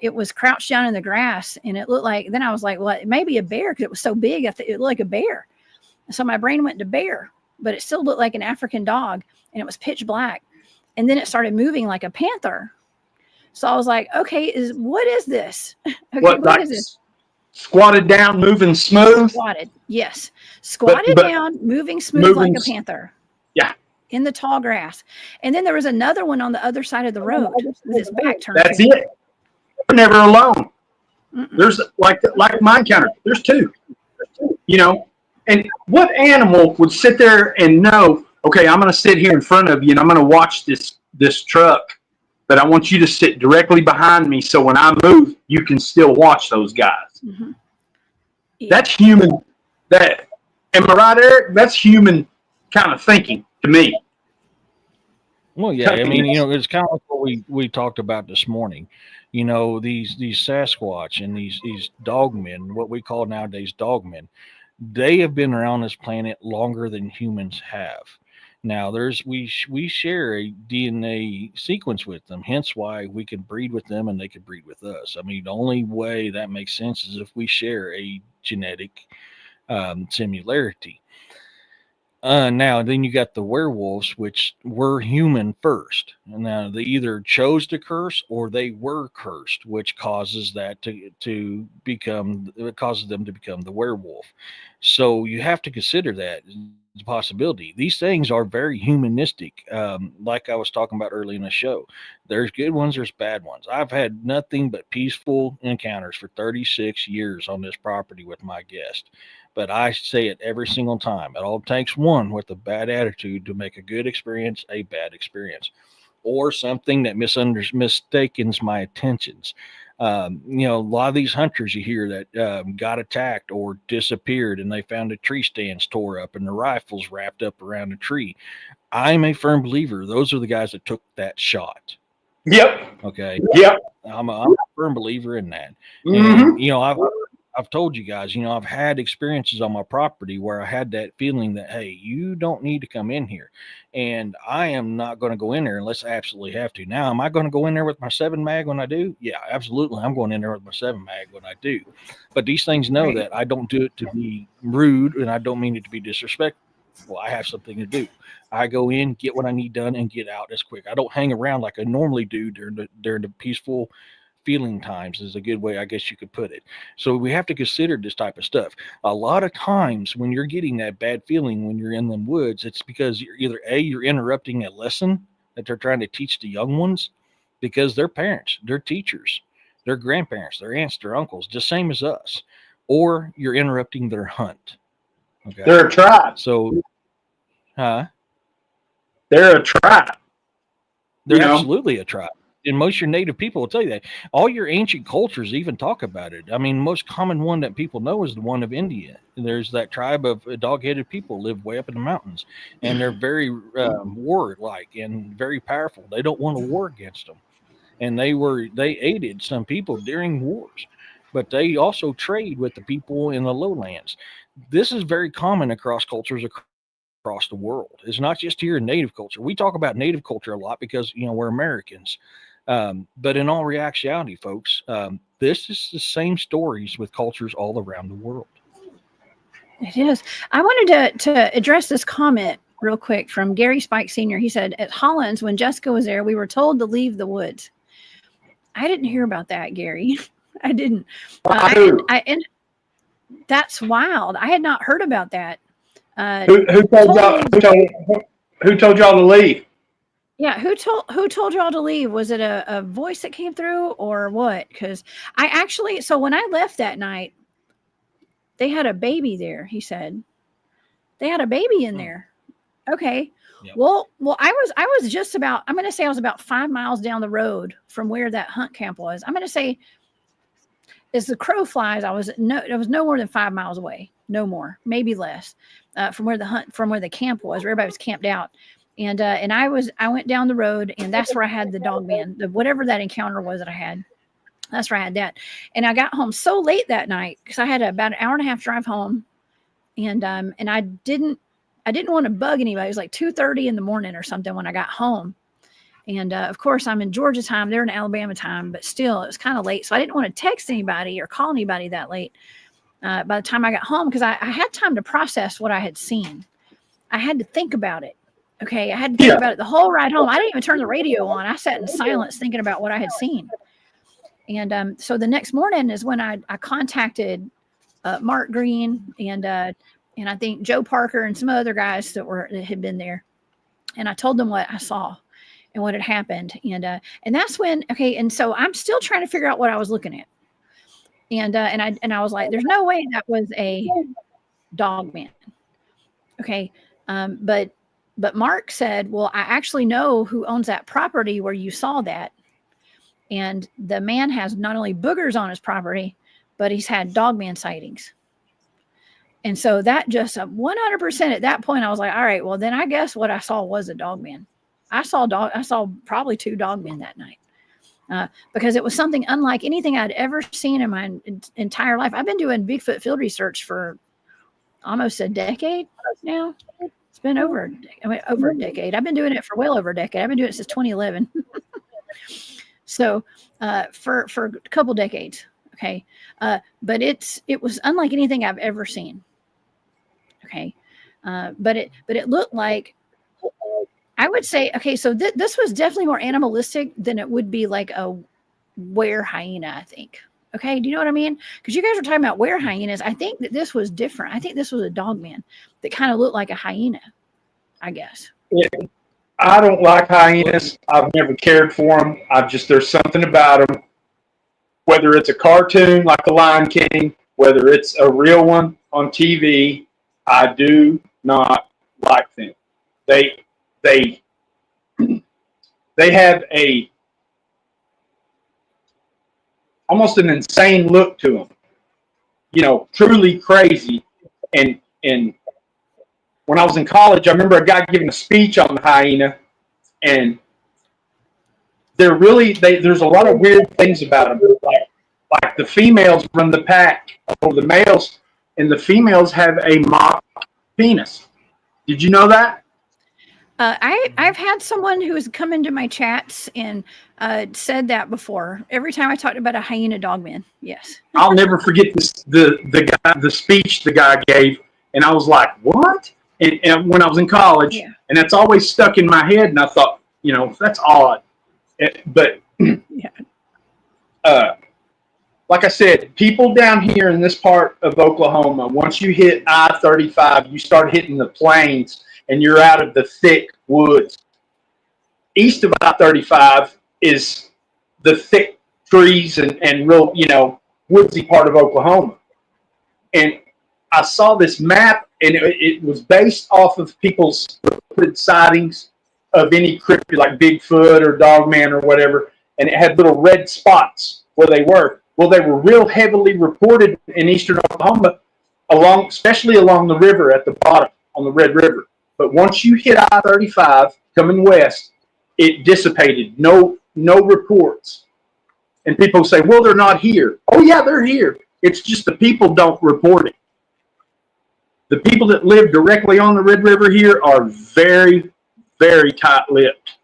It was crouched down in the grass and it looked like, then I was like, well, it may be a bear because it was so big. It looked like a bear. So my brain went to bear, but it still looked like an African dog and it was pitch black. And then it started moving like a panther. So I was like, okay, what is this? Okay, what is this? Squatted down, moving smooth. Squatted, yes. Squatted down, moving smooth like a panther. Yeah. In the tall grass. And then there was another one on the other side of the road with its back turned. That's it. We're never alone. There's like my encounter. There's two. You know, and what animal would sit there and know, okay, I'm going to sit here in front of you and I'm going to watch this truck, but I want you to sit directly behind me so when I move, you can still watch those guys. Mm-hmm. Yeah. That's human. Am I right, Eric? That's human kind of thinking to me. Well, yeah, I mean, it's kind of like what we talked about this morning. These Sasquatch and these dogmen, what we call nowadays dogmen, they have been around this planet longer than humans have. Now, we share a DNA sequence with them, hence why we can breed with them and they can breed with us. I mean, the only way that makes sense is if we share a genetic similarity. Now, then you got the werewolves, which were human first. And now they either chose to curse or they were cursed, which causes that to become, it causes them to become the werewolf. So you have to consider that as a possibility. These things are very humanistic. Like I was talking about early in the show, there's good ones, there's bad ones. I've had nothing but peaceful encounters for 36 years on this property with my guest. But I say it every single time. It all takes one with a bad attitude to make a good experience a bad experience, or something that mistakens my attentions. A lot of these hunters you hear that got attacked or disappeared, and they found the tree stands tore up and the rifles wrapped up around a tree. I'm a firm believer those are the guys that took that shot. Yep. Okay. Yep. I'm a firm believer in that. Mm-hmm. And I've told you guys, I've had experiences on my property where I had that feeling that, hey, you don't need to come in here. And I am not going to go in there unless I absolutely have to. Now, am I going to go in there with my 7 mag when I do? Yeah, absolutely. I'm going in there with my 7 mag when I do. But these things know that I don't do it to be rude and I don't mean it to be disrespectful. I have something to do. I go in, get what I need done, and get out as quick. I don't hang around like I normally do during the peaceful feeling times is a good way, I guess you could put it. So we have to consider this type of stuff. A lot of times when you're getting that bad feeling when you're in the woods, it's because you're interrupting a lesson that they're trying to teach the young ones, because their parents, their teachers, their grandparents, their aunts, their uncles, just same as us, or you're interrupting their hunt. Okay. They're a tribe. So, They're a tribe. They're absolutely a tribe. And most of your native people will tell you that. All your ancient cultures even talk about it. I mean, the most common one that people know is the one of India. There's that tribe of dog-headed people live way up in the mountains, and they're very warlike and very powerful. They don't want to war against them, and they aided some people during wars, but they also trade with the people in the lowlands. This is very common across cultures across the world. It's not just here in native culture. We talk about native culture a lot because we're Americans. But in all reality, folks, this is the same stories with cultures all around the world. It is. I wanted to address this comment real quick from Gary Spike Sr. He said, at Hollins, when Jessica was there, we were told to leave the woods. I didn't hear about that, Gary. I didn't. And that's wild. I had not heard about that. Who told y'all to leave? Yeah, who told y'all to leave? Was it a voice that came through or what? Because so when I left that night, they had a baby there, he said. They had a baby in there. Okay. Yep. Well, I was just about, I'm going to say I was about 5 miles down the road from where that hunt camp was. I'm going to say, as the crow flies, I was no more than 5 miles away, no more, maybe less, from where the camp was, where everybody was camped out. And I went down the road, and that's where I had the dogman, whatever that encounter was that I had. That's where I had that. And I got home so late that night because I had about an hour and a half drive home, and I didn't want to bug anybody. It was like 2:30 in the morning or something when I got home. And of course, I'm in Georgia time. They're in Alabama time, but still, it was kind of late. So I didn't want to text anybody or call anybody that late. By the time I got home, because I had time to process what I had seen. I had to think about it. Okay, I had to think about it the whole ride home. I didn't even turn the radio on. I sat in silence thinking about what I had seen. And so the next morning is when I contacted Mark Green and I think Joe Parker and some other guys that had been there. And I told them what I saw and what had happened. And that's when, and so I'm still trying to figure out what I was looking at. And I was like, there's no way that was a dogman. Okay. But Mark said, well, I actually know who owns that property where you saw that. And the man has not only boogers on his property, but he's had dogman sightings. And so that just 100% at that point, I was like, all right, well, then I guess what I saw was a dogman. I saw probably 2 dogmen that night because it was something unlike anything I'd ever seen in my entire life. I've been doing Bigfoot field research for almost a decade now. It's been over a decade. I've been doing it for well over a decade. I've been doing it since 2011. So for a couple decades. Okay. But it was unlike anything I've ever seen. Okay. But it looked like, I would say, okay, so this was definitely more animalistic than it would be like a were-hyena, I think. Okay, do you know what I mean? Because you guys were talking about were-hyenas. I think that this was different. I think this was a dogman that kind of looked like a hyena, I guess. Yeah. I don't like hyenas. I've never cared for them. There's something about them. Whether it's a cartoon like The Lion King, whether it's a real one on TV, I do not like them. They have almost an insane look to them. You know, truly crazy. And when I was in college, I remember a guy giving a speech on the hyena, and there's a lot of weird things about them. Like the females run the pack over the males, and the females have a mock penis. Did you know that? I've had someone who has come into my chats and said that before. Every time I talked about a hyena dogman, yes. I'll never forget the speech the guy gave, and I was like, what? And when I was in college, and that's always stuck in my head, and I thought, that's odd. But like I said, people down here in this part of Oklahoma, once you hit I-35, you start hitting the plains, and you're out of the thick woods. East of I-35 is the thick trees and real, woodsy part of Oklahoma. And I saw this map, and it was based off of people's reported sightings of any cryptid, like Bigfoot or Dogman or whatever, and it had little red spots where they were. Well, they were real heavily reported in eastern Oklahoma, especially along the river at the bottom on the Red River. But once you hit I-35 coming west, it dissipated. No reports. And people say, well, they're not here. Oh, yeah, they're here. It's just the people don't report it. The people that live directly on the Red River here are very, very tight-lipped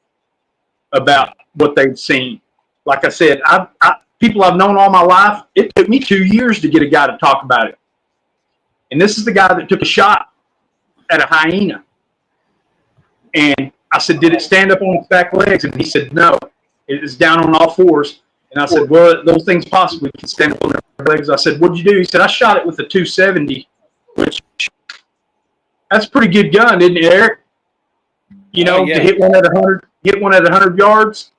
about what they've seen. Like I said, people I've known all my life, it took me 2 years to get a guy to talk about it. And this is the guy that took a shot at a hyena. And I said, did it stand up on its back legs? And he said, no, it is down on all fours. And I said, well, those things possibly can stand up on their legs. I said, what'd you do? He said, I shot it with a 270, which that's a pretty good gun, isn't it, Eric? You know, to hit one at 100 yards.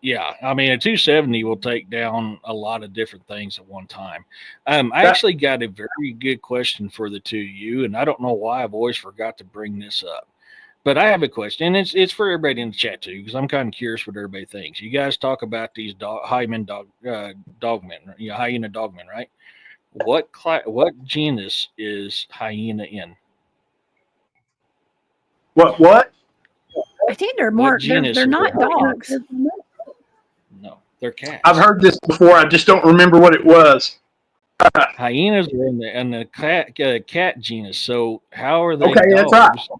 Yeah, I mean, a 270 will take down a lot of different things at one time. I actually got a very good question for the two of you, and I don't know why I've always forgot to bring this up. But I have a question, and it's for everybody in the chat too, because I'm kind of curious what everybody thinks. You guys talk about these dogmen, hyena dogmen, right? What genus is hyena in? What? I think they're more. They're not dogs. No, they're cats. I've heard this before. I just don't remember what it was. Hyenas are in the cat genus. So how are they? Okay, dogs? that's right.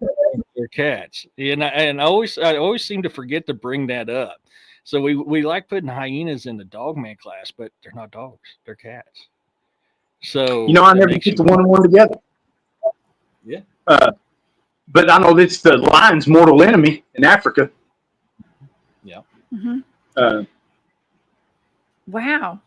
They're cats, and I always seem to forget to bring that up. So we like putting hyenas in the dogman class, but they're not dogs; they're cats. So I never put the one and one together. Yeah. But I know it's the lion's mortal enemy in Africa. Yeah. Mm-hmm. Wow.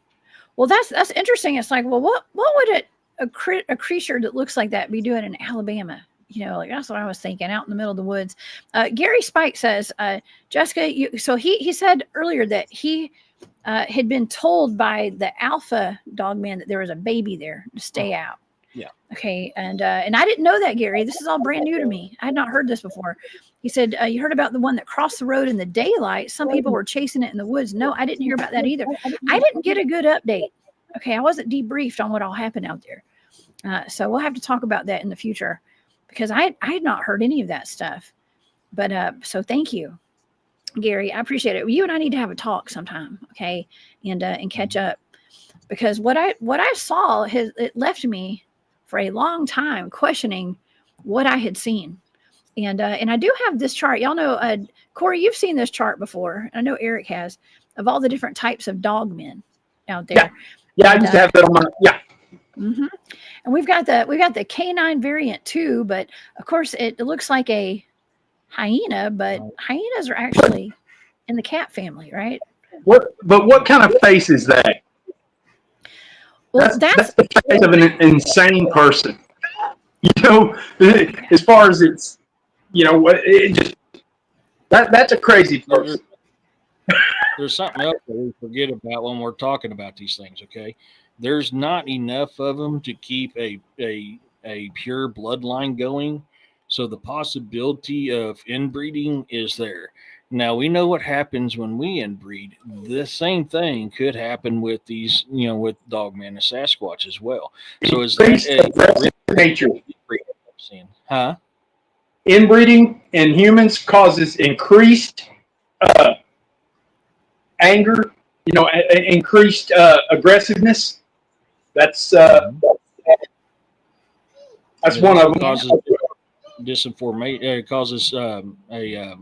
Well, that's interesting. It's like, well, what would a creature that looks like that be doing in Alabama? Like that's what I was thinking, out in the middle of the woods. Gary Spike says, Jessica, so he said earlier that he had been told by the alpha dogman that there was a baby there to stay out. Yeah. Okay. And I didn't know that, Gary. This is all brand new to me. I had not heard this before. He said, you heard about the one that crossed the road in the daylight. Some people were chasing it in the woods. No, I didn't hear about that either. I didn't get a good update. Okay. I wasn't debriefed on what all happened out there. So we'll have to talk about that in the future, because I had not heard any of that stuff. But so thank you, Gary. I appreciate it. You and I need to have a talk sometime, okay, and catch up, because what I saw it left me for a long time questioning what I had seen, and I do have this chart. Y'all know, Cory, you've seen this chart before. I know Eric has, of all the different types of dogmen out there. Yeah, I used to have that on my Mm-hmm. And we've got the canine variant too, but of course it looks like a hyena, but hyenas are actually in the cat family, right? What kind of face is that? Well, that's the face of an insane person. As far as it's, that's a crazy person. There's something else that we forget about when we're talking about these things, okay? There's not enough of them to keep a pure bloodline going. So the possibility of inbreeding is there. Now, we know what happens when we inbreed. The same thing could happen with these, with Dogman and Sasquatch as well. So is that nature? Huh? Inbreeding in humans causes increased anger, increased aggressiveness. That's one of them. Causes it causes a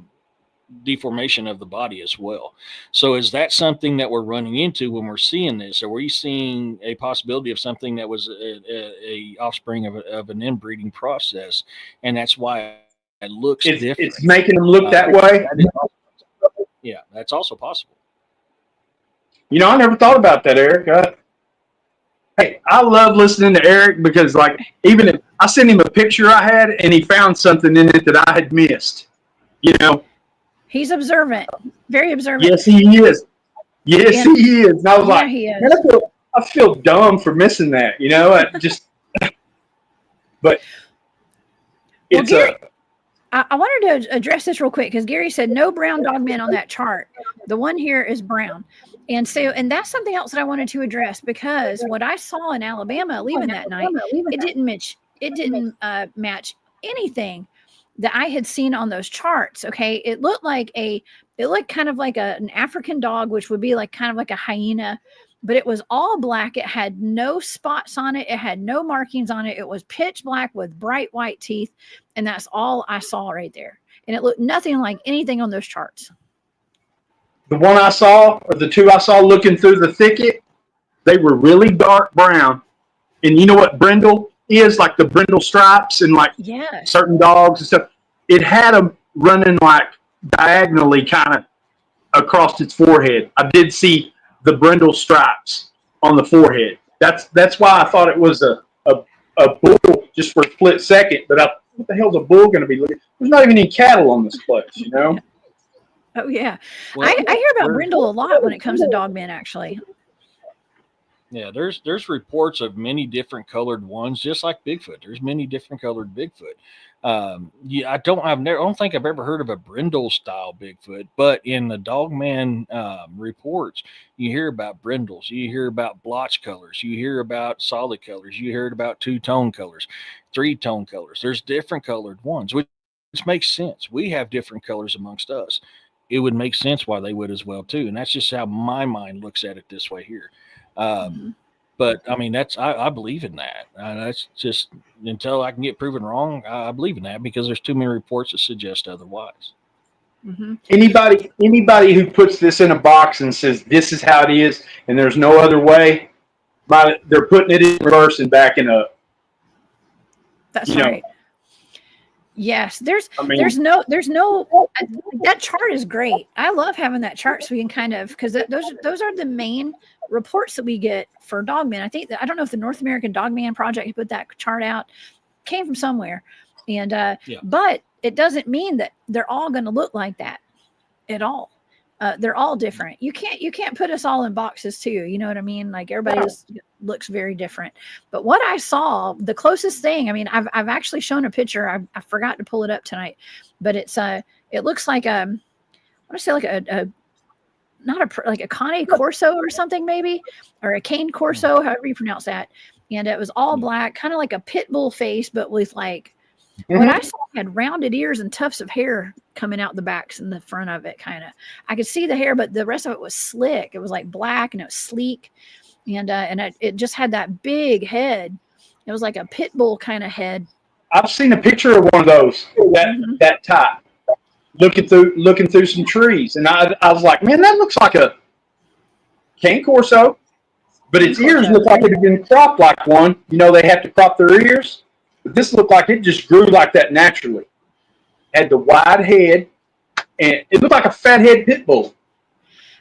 deformation of the body as well. So is that something that we're running into when we're seeing this? Or were you seeing a possibility of something that was a offspring of an inbreeding process, and that's why it looks different? It's making them look that way. Yeah, that's also possible. I never thought about that, Eric. Hey, I love listening to Eric, because, even if I sent him a picture I had and he found something in it that I had missed, He's observant, very observant. Yes, he is. Yes, he is. And I was like, he is. Man, I feel dumb for missing that, but it's Gary, I wanted to address this real quick, because Gary said no brown dogmen on that chart. The one here is brown. And that's something else that I wanted to address, because what I saw in Alabama leaving that night, it didn't match anything that I had seen on those charts. Okay. It looked kind of like an African dog, which would be kind of like a hyena, but it was all black. It had no spots on it. It had no markings on it. It was pitch black with bright white teeth. And that's all I saw right there. And it looked nothing like anything on those charts. The one I saw, or the two I saw looking through the thicket, they were really dark brown. And you know what brindle is? Like the brindle stripes and yes. certain dogs and stuff. It had them running like diagonally kind of across its forehead. I did see the brindle stripes on the forehead. That's why I thought it was a bull just for a split second. But what the hell's a bull going to be looking? There's not even any cattle on this place, you know? Oh, yeah. Well, I hear about brindle a lot when it comes to dogmen, actually. Yeah, there's reports of many different colored ones, just like Bigfoot. There's many different colored Bigfoot. Yeah, I don't think I've ever heard of a brindle style Bigfoot, but in the Dogman reports, you hear about brindles, you hear about blotch colors, you hear about solid colors, you heard about 2-tone colors, 3-tone colors. There's different colored ones, which makes sense. We have different colors amongst us. It would make sense why they would as well too, and that's just how my mind looks at it this way here. But I mean, I believe in that. That's just until I can get proven wrong. I believe in that because there's too many reports that suggest otherwise. Mm-hmm. Anybody who puts this in a box and says this is how it is and there's no other way, they're putting it in reverse and backing up. That's right. Yes, there's no that chart is great. I love having that chart so we can kind of, because those are the main reports that we get for dogmen. I think I don't know if the North American Dogman Project put that chart out, came from somewhere, and but it doesn't mean that they're all going to look like that at all. They're all different. You can't put us all in boxes too. You know what I mean? Like everybody looks very different. But what I saw, the closest thing, I mean, I've actually shown a picture. I forgot to pull it up tonight, but it looks like I want to say like like a cane corso or something maybe, or a cane corso, however you pronounce that. And it was all black, kind of like a pit bull face, but with like what I saw had rounded ears and tufts of hair coming out the backs and the front of it. Kind of, I could see the hair, but the rest of it was slick. It was like black and it was sleek, and it just had that big head. It was like a pit bull kind of head. I've seen a picture of one of those that type looking through some trees, and I was like, man, that looks like a cane corso, but its ears look like it had been cropped like one. You know, they have to crop their ears. But this looked like it just grew like that naturally. Had the wide head, and it looked like a fathead pit bull.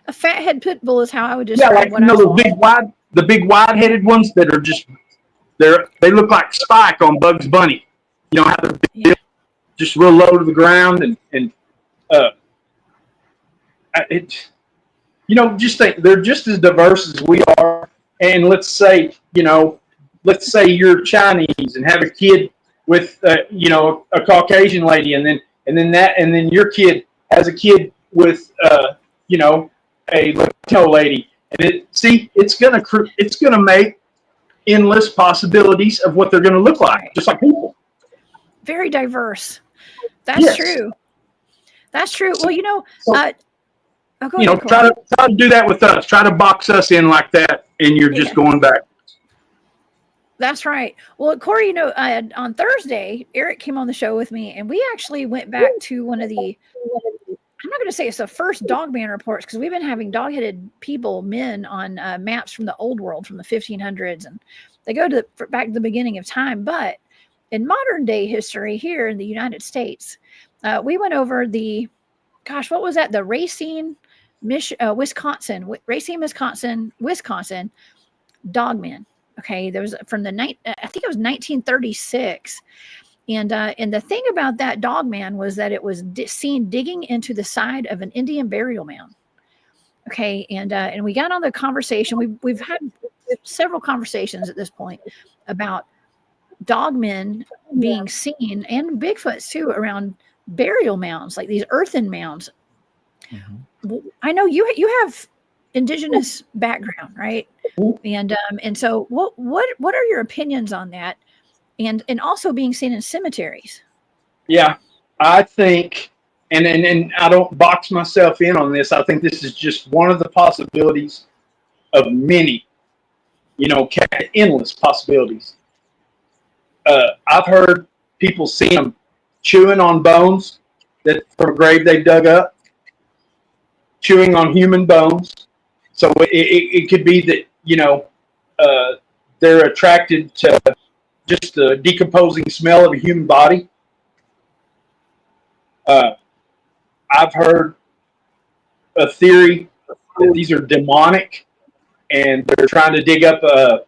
A fathead pit bull is how I would describe. Yeah, like the big wide-headed ones that are just they look like Spike on Bugs Bunny. You know how they're just real low to the ground, and just think they're just as diverse as we are. And let's say you're Chinese and have a kid with a Caucasian lady, and then your kid has a kid with a Latino lady, and it's gonna make endless possibilities of what they're gonna look like, just like people. Very diverse. That's true. That's true. Well, try to do that with us. Try to box us in like that, and you're just going back. That's right. Well, Cory, on Thursday, Eric came on the show with me, and we actually went back to one of the, I'm not going to say it's the first Dogman reports, because we've been having dog-headed men on maps from the old world, from the 1500s, and they go back to the beginning of time. But in modern day history here in the United States, we went over what was that? The Racine, Wisconsin Dogmen. Okay, there was from I think it was 1936, and the thing about that dogman was that it was seen digging into the side of an Indian burial mound. Okay, and we got on the conversation. We've had several conversations at this point about dogmen being seen, and Bigfoots too, around burial mounds, like these earthen mounds. Mm-hmm. I know you have indigenous background, right? And so what are your opinions on that, and also being seen in cemeteries? Yeah, I think, and I don't box myself in on this. I think this is just one of the possibilities of many, endless possibilities. I've heard people see them chewing on bones that from a grave they dug up, chewing on human bones. So it could be that, they're attracted to just the decomposing smell of a human body. I've heard a theory that these are demonic, and they're trying to dig up a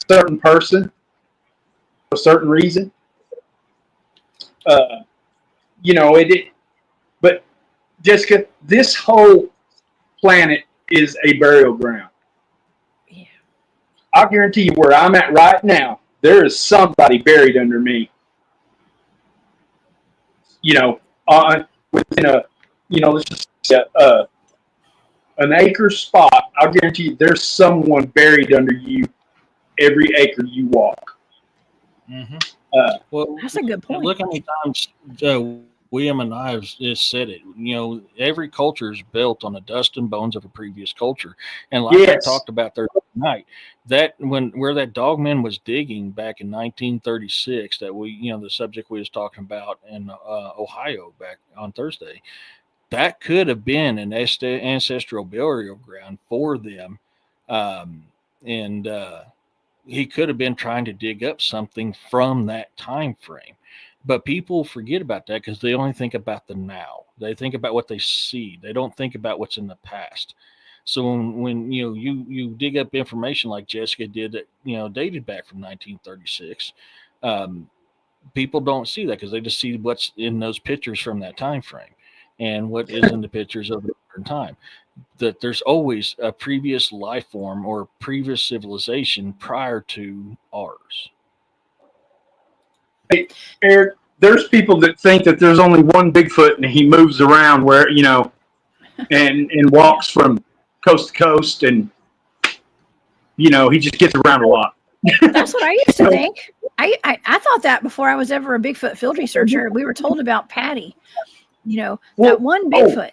certain person for a certain reason. But Jessica, this whole planet is a burial ground. Yeah. I guarantee you, where I'm at right now, there is somebody buried under me. Within let's just say an acre spot. I guarantee you, there's someone buried under you every acre you walk. Mm-hmm. Well, that's a good point. Look how many times William and I have just said it. Every culture is built on the dust and bones of a previous culture, and like I talked about Thursday night, that where that dogman was digging back in 1936, that the subject we was talking about in Ohio back on Thursday, that could have been an ancestral burial ground for them, and he could have been trying to dig up something from that time frame. But people forget about that because they only think about the now. They think about what they see. They don't think about what's in the past. So when you dig up information like Jessica did that dated back from 1936, people don't see that because they just see what's in those pictures from that time frame and what is in the pictures of a different time. That there's always a previous life form or previous civilization prior to ours. Hey, Eric, there's people that think that there's only one Bigfoot and he moves around where, and walks from coast to coast, and, he just gets around a lot. That's what I used to think. I thought that before I was ever a Bigfoot field researcher. We were told about Patty, that one Bigfoot.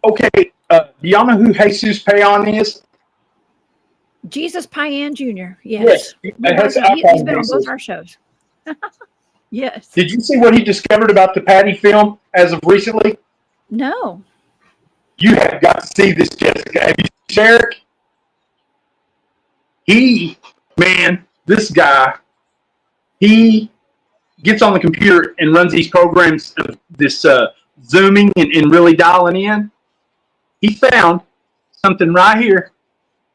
Okay. Do y'all know who Jesus Payan is? Jesus Payan Jr. Yes. He's been on both our shows. Yes. Did you see what he discovered about the Patty film as of recently? No. You have got to see this, Jessica. Have you seen Eric? This guy, he gets on the computer and runs these programs of this zooming and really dialing in. He found something right here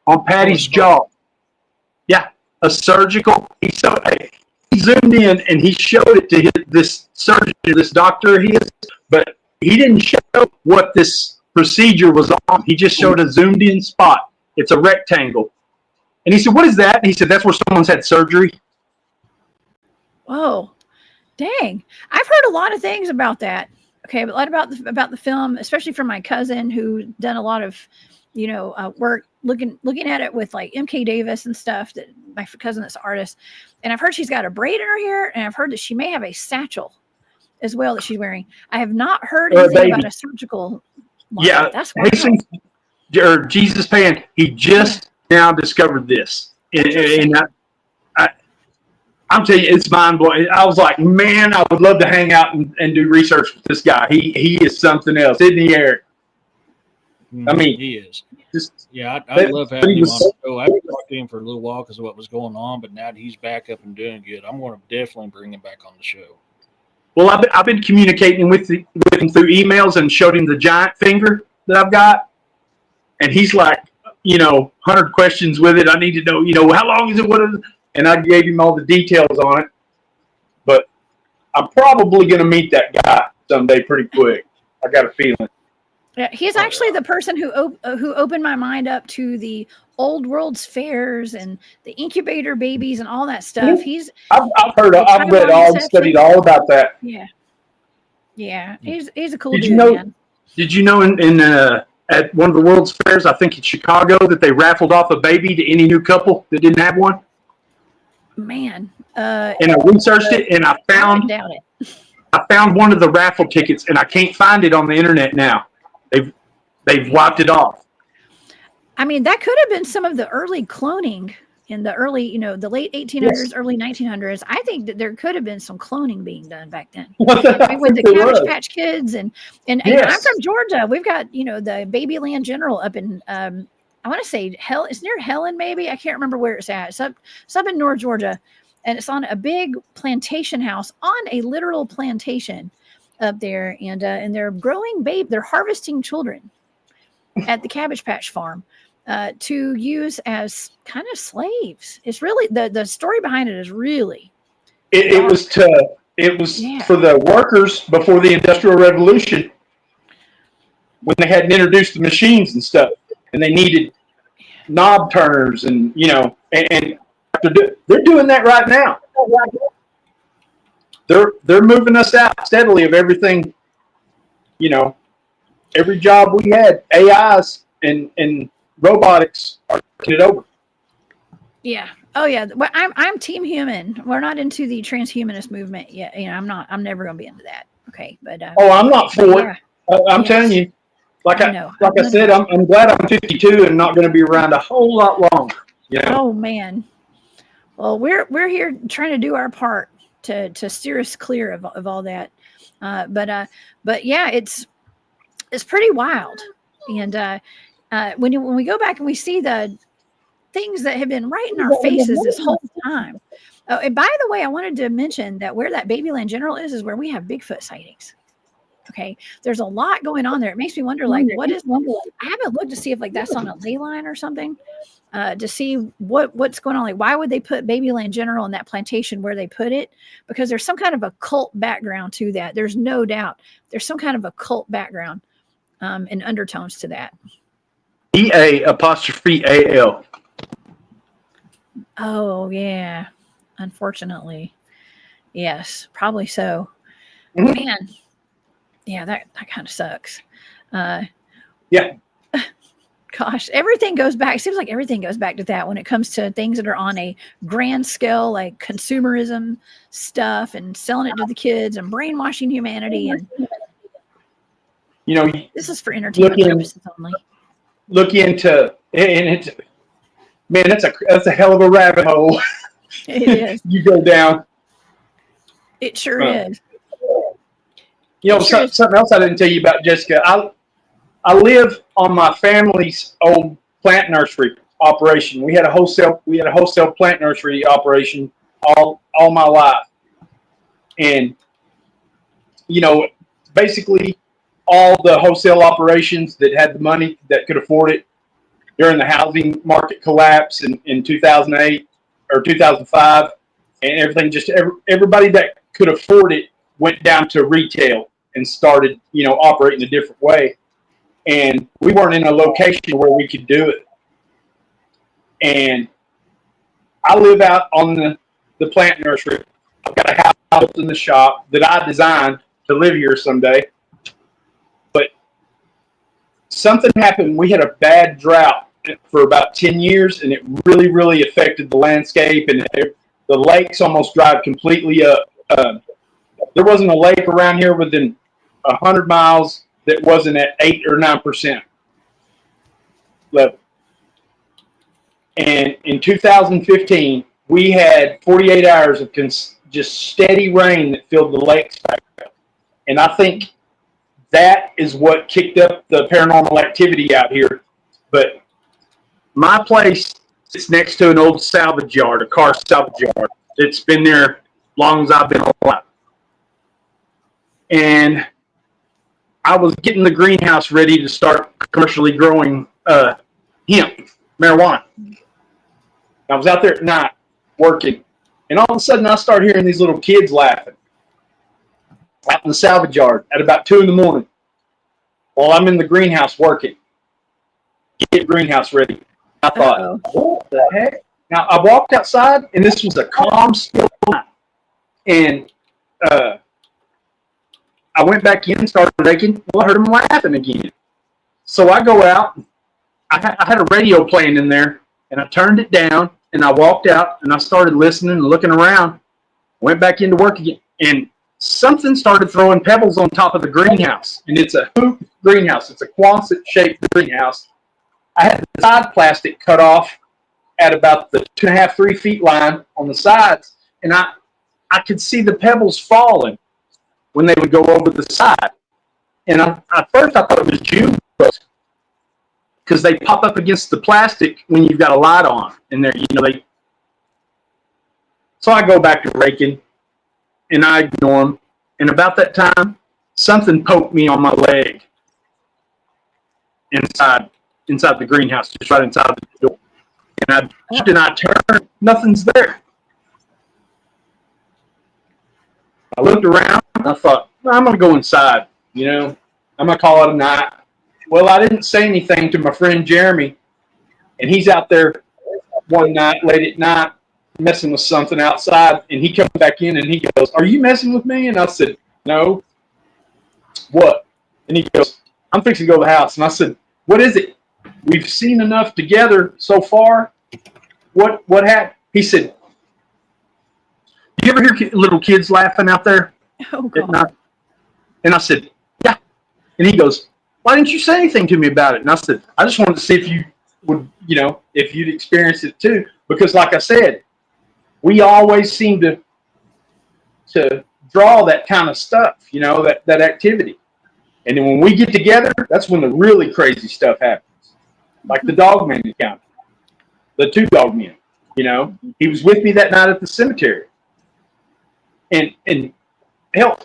on Patty's jaw. Yeah, a surgical. He zoomed in and he showed it to this surgeon, this doctor he is, but he didn't show what this procedure was on. He just showed a zoomed in spot. It's a rectangle. And he said, "What is that?" And he said, "That's where someone's had surgery." Whoa, dang. I've heard a lot of things about that. Okay, but a lot about the film, especially from my cousin who done a lot of, work looking at it with like MK Davis and stuff. That my cousin that's an artist, and I've heard she's got a braid in her hair, and I've heard that she may have a satchel as well that she's wearing. I have not heard anything about a surgical. Yeah, that's what Jesus Pan. He just now discovered this, and I'm telling you, it's mind blowing. I was like, man, I would love to hang out and do research with this guy. He is something else, isn't he, Eric? I mean, he is. I love having him on the show. I talked to him for a little while because of what was going on, but now that he's back up and doing good, I'm going to definitely bring him back on the show. Well, I've been communicating with him through emails and showed him the giant finger that I've got, and he's like, 100 questions with it. I need to know, how long is it? What is it? And I gave him all the details on it. But I'm probably going to meet that guy someday pretty quick. I got a feeling. Yeah, he's actually the person who opened my mind up to the old world's fairs and the incubator babies and all that stuff. I've read studied all about that. Yeah. He's a cool dude. Did you know at one of the world's fairs, I think in Chicago, that they raffled off a baby to any new couple that didn't have one? Man. And I researched it, and I found one of the raffle tickets, and I can't find it on the internet now. They've wiped it off. I mean, that could have been some of the early cloning in the early, the late 1800s, early 1900s. I think that there could have been some cloning being done back then. With the Cabbage Patch Kids and I'm from Georgia. We've got, the Babyland General up in, I want to say it's near Helen, maybe. I can't remember where it's at. It's up in North Georgia, and it's on a big plantation house on a literal plantation. up there, and they're growing they're harvesting children at the Cabbage Patch Farm to use as kind of slaves. It's really the story behind it is really it was for the workers before the Industrial Revolution, when they hadn't introduced the machines and stuff, and they needed knob turners, and and they're doing that right now. They're moving us out steadily of everything. Every job we had, AIs and robotics are taking it over. Yeah. Oh yeah. Well, I'm team human. We're not into the transhumanist movement yet. I'm never going to be into that. Okay. But I'm not for it. I'm telling you. Like I said, I'm glad I'm 52 and not going to be around a whole lot longer. Oh man. Well, we're here trying to do our part to steer us clear of all that. But yeah, it's pretty wild. And when we go back and we see the things that have been right in our faces this whole time. Oh, and by the way, I wanted to mention that where that Babyland General is where we have Bigfoot sightings. Okay, there's a lot going on there. It makes me wonder, like, I haven't looked to see if that's on a ley line or something, to see what's going on. Like, why would they put Babyland General in that plantation where they put it? Because there's some kind of occult background to that. There's no doubt. There's some kind of occult background and undertones to that. EA''AL. Oh yeah, unfortunately, yes, probably so. Man, yeah, that kind of sucks. Yeah. Gosh, everything goes back. It seems like everything goes back to that when it comes to things that are on a grand scale, like consumerism stuff and selling it to the kids and brainwashing humanity. And this is for entertainment purposes only. Look into, and it's, man, that's a hell of a rabbit hole. It is. You go down. It sure is. Something else I didn't tell you about, Jessica. I live on my family's old plant nursery operation. We had a wholesale plant nursery operation all my life, and basically all the wholesale operations that had the money that could afford it during the housing market collapse in 2008 or 2005, and everything, just everybody that could afford it went down to retail and started, operating a different way. And we weren't in a location where we could do it. And I live out on the plant nursery. I've got a house in the shop that I designed to live here someday. But something happened. We had a bad drought for about 10 years, and it really, really affected the landscape. And the lakes almost dried completely up. There wasn't a lake around here within 100 miles that wasn't at 8 or 9% level. And in 2015, we had 48 hours of just steady rain that filled the lakes back up. And I think that is what kicked up the paranormal activity out here. But my place is next to an old salvage yard, a car salvage yard. It's been there as long as I've been alive. And I was getting the greenhouse ready to start commercially growing hemp, marijuana. I was out there at night working, and all of a sudden I start hearing these little kids laughing out in the salvage yard at about 2 a.m. while I'm in the greenhouse working. Get the greenhouse ready. I thought, what the heck? Now, I walked outside, and this was a calm, still night. And I went back in and started raking. Well, I heard them laughing again. So I go out. I had a radio playing in there, and I turned it down, and I walked out, and I started listening and looking around. Went back into work again, and something started throwing pebbles on top of the greenhouse. And it's a hoop greenhouse. It's a Quonset-shaped greenhouse. I had the side plastic cut off at about the 2.5, 3 feet line on the sides, and I could see the pebbles falling when they would go over the side. And at first I thought it was June bugs, because they pop up against the plastic when you've got a light on. And they're, So I go back to raking, and I ignore them. And about that time, something poked me on my leg inside the greenhouse, just right inside the door. And I turned, nothing's there. I looked around and I thought, well, I'm going to go inside, you know. I'm going to call it a night. Well, I didn't say anything to my friend Jeremy, and he's out there one night, late at night, messing with something outside, and he comes back in and he goes, are you messing with me? And I said, no. What? And he goes, I'm fixing to go to the house. And I said, what is it? We've seen enough together so far. What happened? He said, do you ever hear little kids laughing out there at night? And I said, yeah. And he goes, why didn't you say anything to me about it? And I said, I just wanted to see if you would, you know, if you'd experienced it too. Because like I said, we always seem to draw that kind of stuff, you know, that activity. And then when we get together, that's when the really crazy stuff happens. Like the Dogman encounter. The 2 dogmen, you know. He was with me that night at the cemetery. And hell,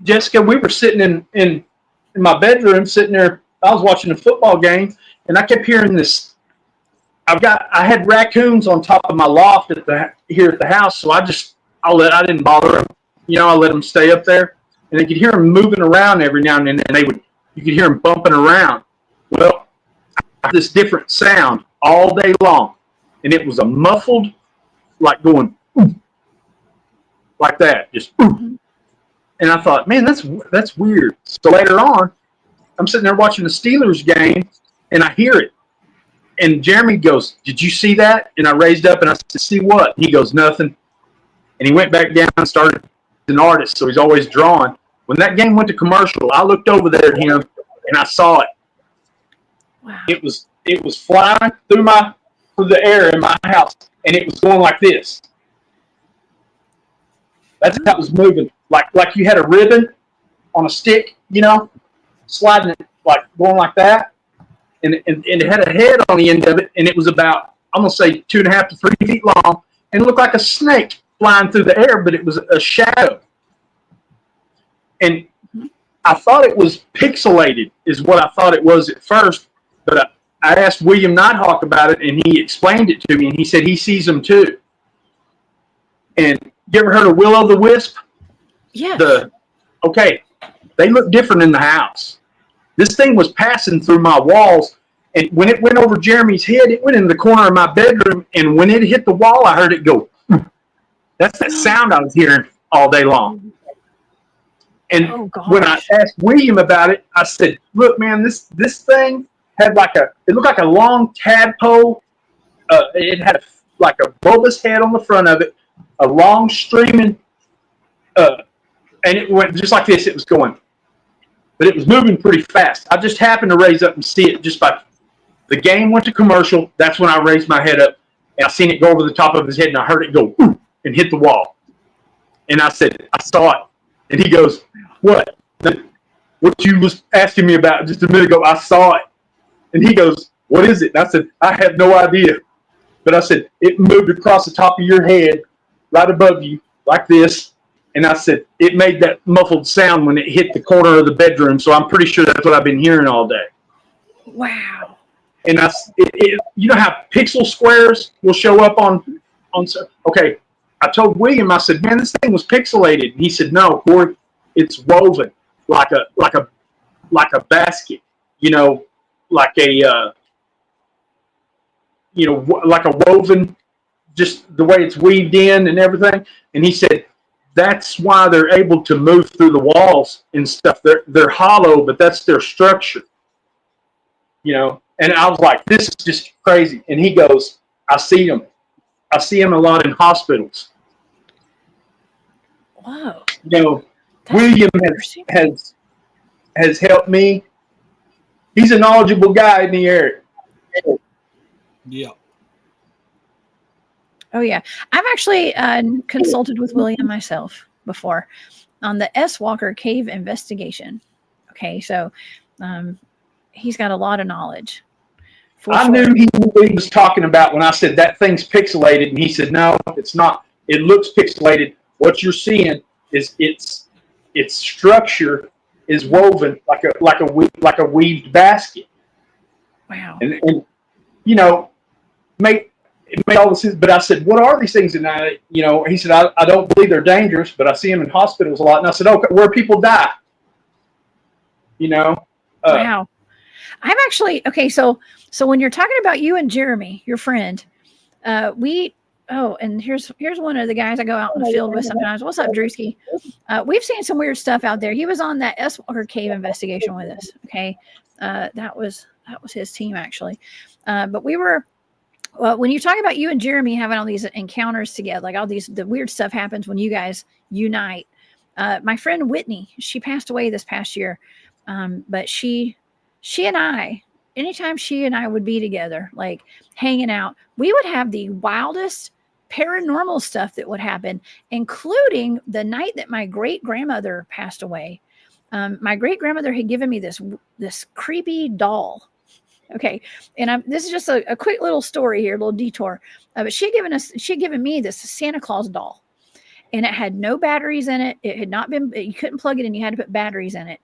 Jessica, we were sitting in my bedroom, sitting there. I was watching a football game, and I kept hearing this. I had raccoons on top of my loft here at the house, so I didn't bother them. You know, I let them stay up there, and I could hear them moving around every now and then, and you could hear them bumping around. Well, I heard this different sound all day long, and it was a muffled, like going like that, just. And I thought, man, that's weird. So later on, I'm sitting there watching the Steelers game, and I hear it. And Jeremy goes, did you see that? And I raised up, and I said, see what? And he goes, nothing. And he went back down and started. He's an artist, so he's always drawing. When that game went to commercial, I looked over there at him, and I saw it. Wow. It was flying through the air in my house, and it was going like this. That's how it was moving. Like you had a ribbon on a stick, you know, sliding it, like going like that. And it had a head on the end of it, and it was about, I'm going to say 2.5 to 3 feet long, and it looked like a snake flying through the air, but it was a shadow. And I thought it was pixelated, is what I thought it was at first, but I asked William Nighthawk about it, and he explained it to me, and he said he sees them too. And you ever heard of Will-o'-the-Wisp? Yes. Okay, they look different in the house. This thing was passing through my walls, and when it went over Jeremy's head, it went in the corner of my bedroom, and when it hit the wall, I heard it go. That's that sound I was hearing all day long. And when I asked William about it, I said, look, man, this thing had it looked like a long tadpole. It had like a bulbous head on the front of it, a long streaming, and it went just like this. It was going, but it was moving pretty fast. I just happened to raise up and see it just by the game went to commercial. That's when I raised my head up, and I seen it go over the top of his head, and I heard it go and hit the wall. And I said, I saw it. And he goes, what? What you was asking me about just a minute ago, I saw it. And he goes, what is it? And I said, I have no idea. But I said, it moved across the top of your head, right above you, like this. And I said, it made that muffled sound when it hit the corner of the bedroom. So I'm pretty sure that's what I've been hearing all day. Wow. And you know how pixel squares will show up on. Okay, I told William, I said, man, this thing was pixelated. And he said, no, Cory, it's woven like a basket, you know, like a like a woven, just the way it's weaved in and everything. And he said, that's why they're able to move through the walls and stuff. They're hollow, but that's their structure, you know. And I was like, this is just crazy. And he goes, I see them. I see them a lot in hospitals. Wow. You know, William has helped me. He's a knowledgeable guy in the area. Yeah. Oh, yeah. I've actually consulted with William myself before on the S. Walker Cave investigation. Okay, so he's got a lot of knowledge. I knew he knew what he was talking about when I said that thing's pixelated, and he said, no, it's not. It looks pixelated. What you're seeing is its structure is woven like a weaved basket. Wow. And you know, it made all this sense. But I said, what are these things? And he said, I don't believe they're dangerous, but I see them in hospitals a lot. And I said, okay, where people die. Wow. I'm actually okay. So when you're talking about you and Jeremy, your friend, and here's one of the guys I go out in the field with sometimes. What's up, Drewski? We've seen some weird stuff out there. He was on that S Walker cave investigation with us. Okay, that was his team actually. But we were. Well, when you talk about you and Jeremy having all these encounters together, like the weird stuff happens when you guys unite. My friend Whitney, she passed away this past year, but she and I, anytime she and I would be together, like hanging out, we would have the wildest paranormal stuff that would happen, including the night that my great grandmother passed away. My great grandmother had given me this creepy doll. Okay. And this is just a quick little story here, a little detour. But she had given me this Santa Claus doll, and it had no batteries in it. It had not been, you couldn't plug it in. You had to put batteries in it.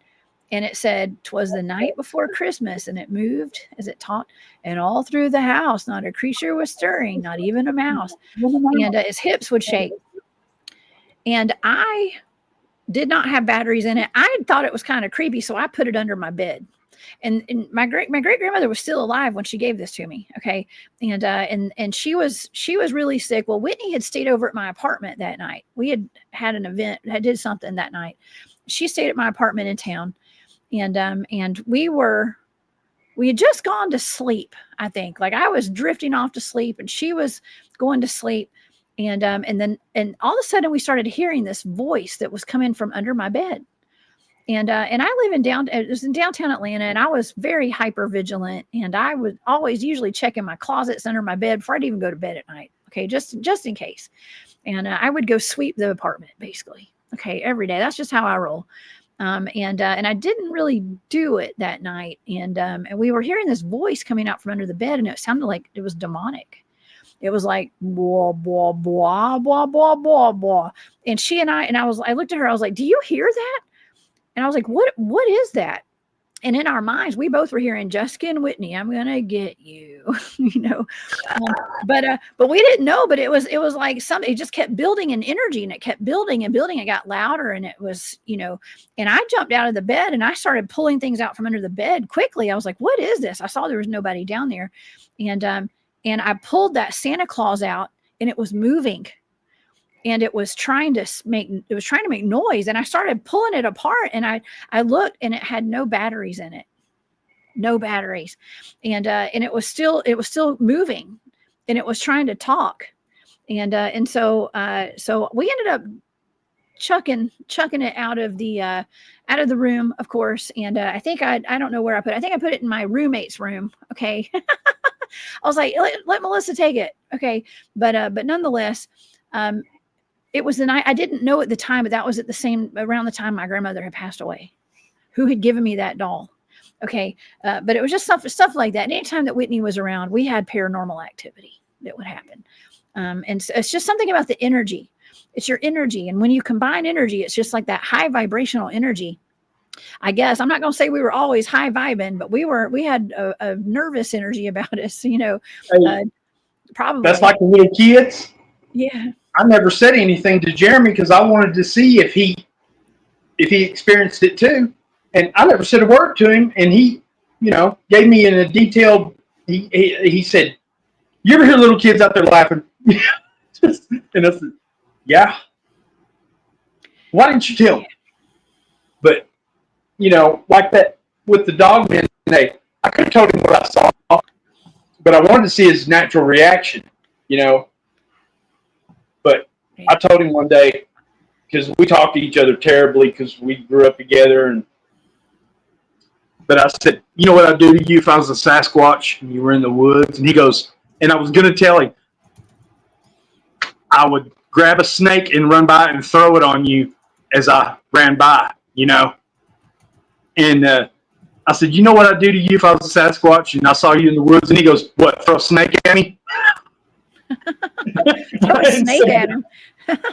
And it said, "'Twas the night before Christmas, and it moved as it talked, and all through the house, not a creature was stirring, not even a mouse. And his hips would shake." And I did not have batteries in it. I thought it was kind of creepy, so I put it under my bed. And my great grandmother was still alive when she gave this to me. Okay. And she was really sick. Well, Whitney had stayed over at my apartment that night. We had an event, did something that night. She stayed at my apartment in town, and we had just gone to sleep. I think, like, I was drifting off to sleep and she was going to sleep. And then all of a sudden we started hearing this voice that was coming from under my bed. And I live in downtown Atlanta, and I was very hyper vigilant, and I would always usually check in my closets under my bed before I'd even go to bed at night. Okay. Just in case. And I would go sweep the apartment basically. Okay. Every day. That's just how I roll. And I didn't really do it that night. And we were hearing this voice coming out from under the bed, and it sounded like it was demonic. It was like, blah, blah, blah, blah, blah, blah, blah. And I looked at her, I was like, "Do you hear that?" And I was like, what is that? And in our minds, we both were hearing, "Jessica and Whitney, I'm going to get you," but we didn't know, but it was like something, it just kept building in energy, and it kept building and building. It got louder, and it was, and I jumped out of the bed and I started pulling things out from under the bed quickly. I was like, "What is this?" I saw there was nobody down there. And I pulled that Santa Claus out, and it was moving. And it was trying to make noise. And I started pulling it apart, and I looked, and it had no batteries in it. No batteries. And it was still moving, and it was trying to talk. And so we ended up chucking it out of the room, of course. And I think I don't know where I put it. I think I put it in my roommate's room. Okay. I was like, let Melissa take it. Okay. But nonetheless, it was the night, I didn't know at the time, but that was around the time my grandmother had passed away, who had given me that doll. Okay. But it was just stuff like that. And anytime that Whitney was around, we had paranormal activity that would happen. And so it's just something about the energy. It's your energy. And when you combine energy, it's just like that high vibrational energy. I guess I'm not going to say we were always high vibing, but we had a nervous energy about us, probably. That's like the little kids. Yeah. I never said anything to Jeremy because I wanted to see if he experienced it too. And I never said a word to him. And he, gave me in a detailed, he said, "You ever hear little kids out there laughing?" And I said, "Yeah." "Why didn't you tell me?" But, like that with the dogmen, I could have told him what I saw, but I wanted to see his natural reaction, But I told him one day, because we talked to each other terribly because we grew up together. But I said, "You know what I'd do to you if I was a Sasquatch and you were in the woods?" And he goes, and I was going to tell him, "I would grab a snake and run by and throw it on you as I ran by, And I said, "You know what I'd do to you if I was a Sasquatch and I saw you in the woods?" And he goes, "What, throw a snake at me?" Throw a snake at him.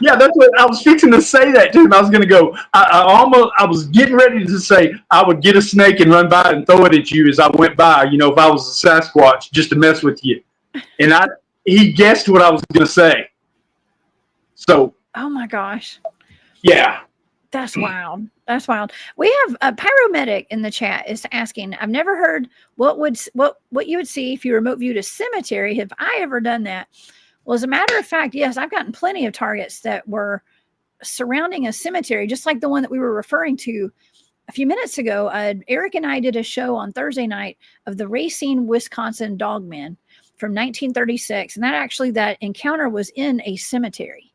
Yeah, that's what I was fixing to say that to him. I was going to go. I was getting ready to say I would get a snake and run by and throw it at you as I went by. You know, if I was a Sasquatch, just to mess with you. And he guessed what I was going to say. So. Oh my gosh. Yeah. That's wild. That's wild. We have a pyromedic in the chat is asking, I've never heard what you would see if you remote viewed a cemetery. Have I ever done that? Well, as a matter of fact, yes, I've gotten plenty of targets that were surrounding a cemetery, just like the one that we were referring to a few minutes ago. Eric and I did a show on Thursday night of the Racine, Wisconsin dogmen from 1936. And that encounter was in a cemetery.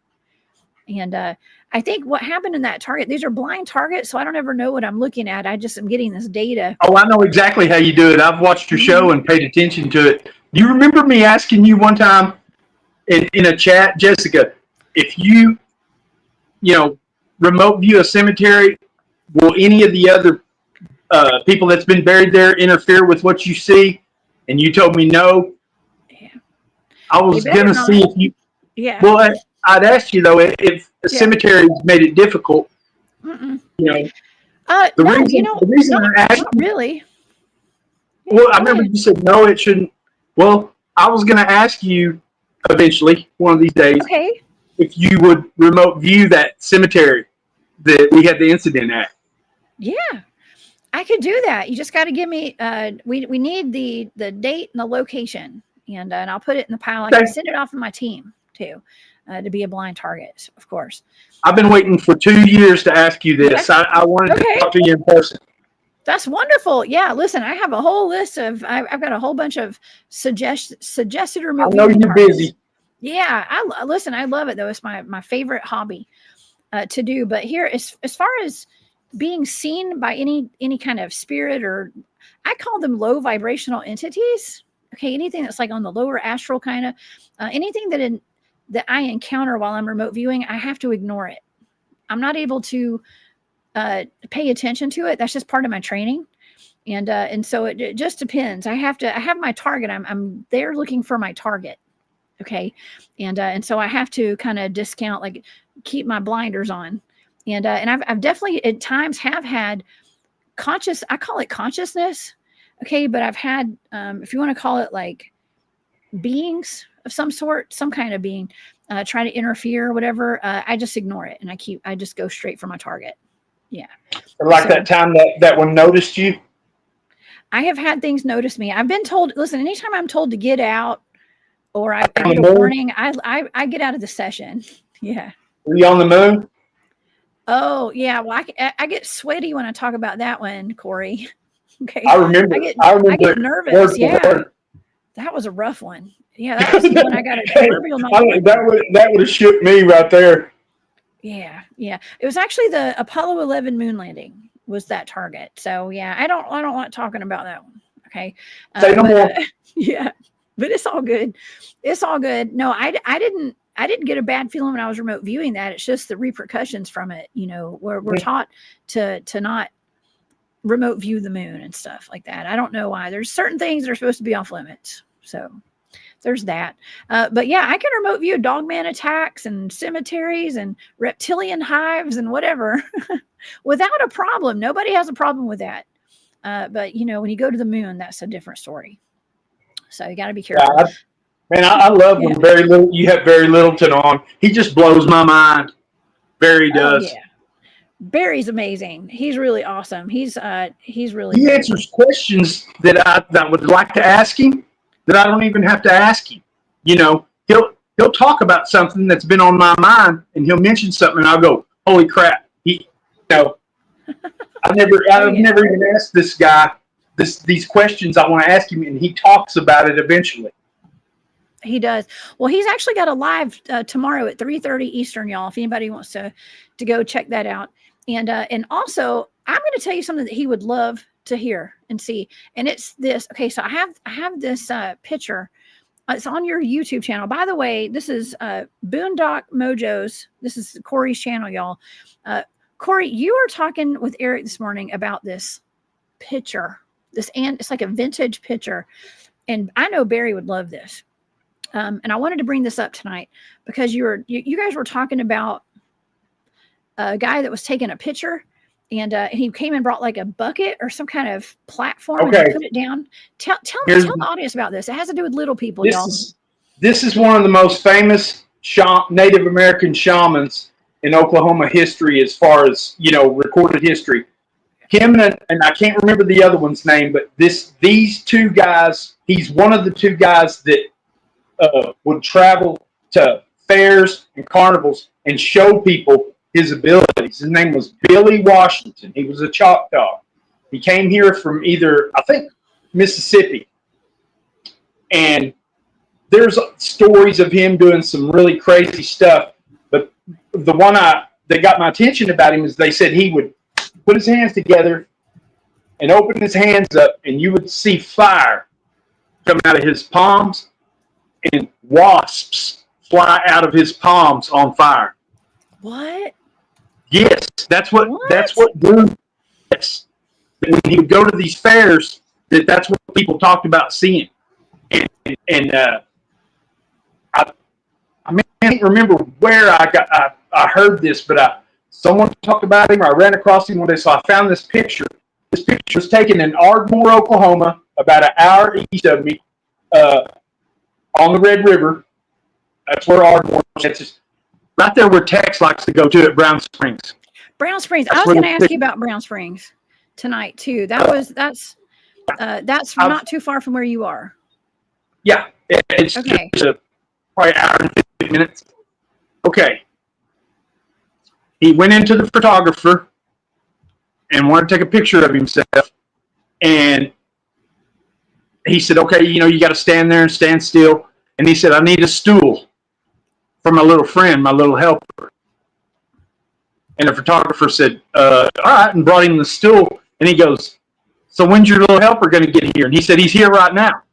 And I think what happened in that target, these are blind targets, so I don't ever know what I'm looking at. I just am getting this data. Oh, I know exactly how you do it. I've watched your show and paid attention to it. Do you remember me asking you one time in a chat, Jessica, if you remote view a cemetery, will any of the other people that's been buried there interfere with what you see? And you told me no. Yeah. I was going to see if you. Yeah. Well, I'd ask you, though, if a cemetery made it difficult. Mm-mm. You know. The reason I asked not really. Well, I remember you said no, it shouldn't. Well, I was going to ask you eventually, one of these days, if you would remote view that cemetery that we had the incident at. Yeah, I could do that. You just got to give me. We need the date and the location, and I'll put it in the pile. I can send it off to my team too, to be a blind target, of course. I've been waiting for 2 years to ask you this. I wanted to talk to you in person. That's wonderful. Yeah, listen, I have a whole list of. I've got a whole bunch of suggested remote. I know you're busy. Yeah, listen. I love it though. It's my favorite hobby to do. But here, as far as being seen by any kind of spirit, or I call them low vibrational entities. Okay, anything that's like on the lower astral kind of anything that I encounter while I'm remote viewing, I have to ignore it. I'm not able to pay attention to it. That's just part of my training. And so it just depends. I have my target. I'm there looking for my target. Okay. And so I have to kind of discount, like keep my blinders on. And I've definitely at times have had I call it consciousness. Okay. But I've had, if you want to call it like beings of some sort, some kind of being, try to interfere or whatever. I just ignore it and I just go straight for my target. Yeah. Like that time that one noticed you? I have had things notice me. I've been told, listen, anytime I'm told to get out or I get a warning, I get out of the session. Yeah. Were you on the moon? Oh, yeah. Well, I get sweaty when I talk about that one, Corey. Okay. I remember. I get nervous. Yeah. That was a rough one. Yeah. That was the one I got a proverbial that would have shook me right there. Yeah, yeah. It was actually the Apollo 11 moon landing was that target. So yeah, I don't like talking about that one. Okay. Say no more. Yeah, but it's all good. It's all good. No, I didn't get a bad feeling when I was remote viewing that. It's just the repercussions from it. You know, we're taught to not remote view the moon and stuff like that. I don't know why. There's certain things that are supposed to be off limits. So there's that. But yeah, I can remote view dogman attacks and cemeteries and reptilian hives and whatever without a problem. Nobody has a problem with that. But you know, when you go to the moon, that's a different story. So you got to be careful. Man, I love when you have Barry Littleton on. He just blows my mind. Barry does. Yeah. Barry's amazing. He's really awesome. He's really. He answers questions that I would like to ask him that I don't even have to ask him. You know, he'll talk about something that's been on my mind, and he'll mention something, and I'll go, "Holy crap!" I've never even asked this guy these questions I want to ask him, and he talks about it eventually. He does. Well, he's actually got a live tomorrow at 3:30 Eastern, y'all. If anybody wants to go check that out, and also I'm going to tell you something that he would love to hear and see, and it's this. Okay, so I have this picture. It's on your YouTube channel. By the way, this is Boondock Mojo's. This is Corey's channel, y'all. Cory, you were talking with Eric this morning about this picture. It's like a vintage picture, and I know Barry would love this. And I wanted to bring this up tonight because you guys were talking about a guy that was taking a picture, and he came and brought like a bucket or some kind of platform and he put it down. Tell the audience about this. It has to do with little people, y'all. This is one of the most famous Native American shamans in Oklahoma history, as far as recorded history. Him and I can't remember the other one's name, but these two guys. He's one of the two guys that would travel to fairs and carnivals and show people his abilities. His name was Billy Washington. He was a Choctaw. He came here from either, I think, Mississippi. And there's stories of him doing some really crazy stuff. But the one that got my attention about him is they said he would put his hands together and open his hands up, and you would see fire come out of his palms and wasps fly out of his palms on fire. What? Yes, that's what Boone. Yes, when he would go to these fairs, that's what people talked about seeing. And I can't remember where I heard this, but someone talked about him. Or I ran across him one day, so I found this picture. This picture was taken in Ardmore, Oklahoma, about an hour east of me, on the Red River. That's where Ardmore is. It's just right there where Tex likes to go to at Brown Springs. Brown Springs. I was going to ask you about Brown Springs tonight too. That's not too far from where you are. Yeah, it's okay. Just probably an hour and 50 minutes. Okay. He went into the photographer and wanted to take a picture of himself, and he said, "Okay, you got to stand there and stand still." And he said, "I need a stool for my little friend, my little helper." And the photographer said, "All right," and brought him the stool. And he goes, "So when's your little helper going to get here?" And he said, "He's here right now."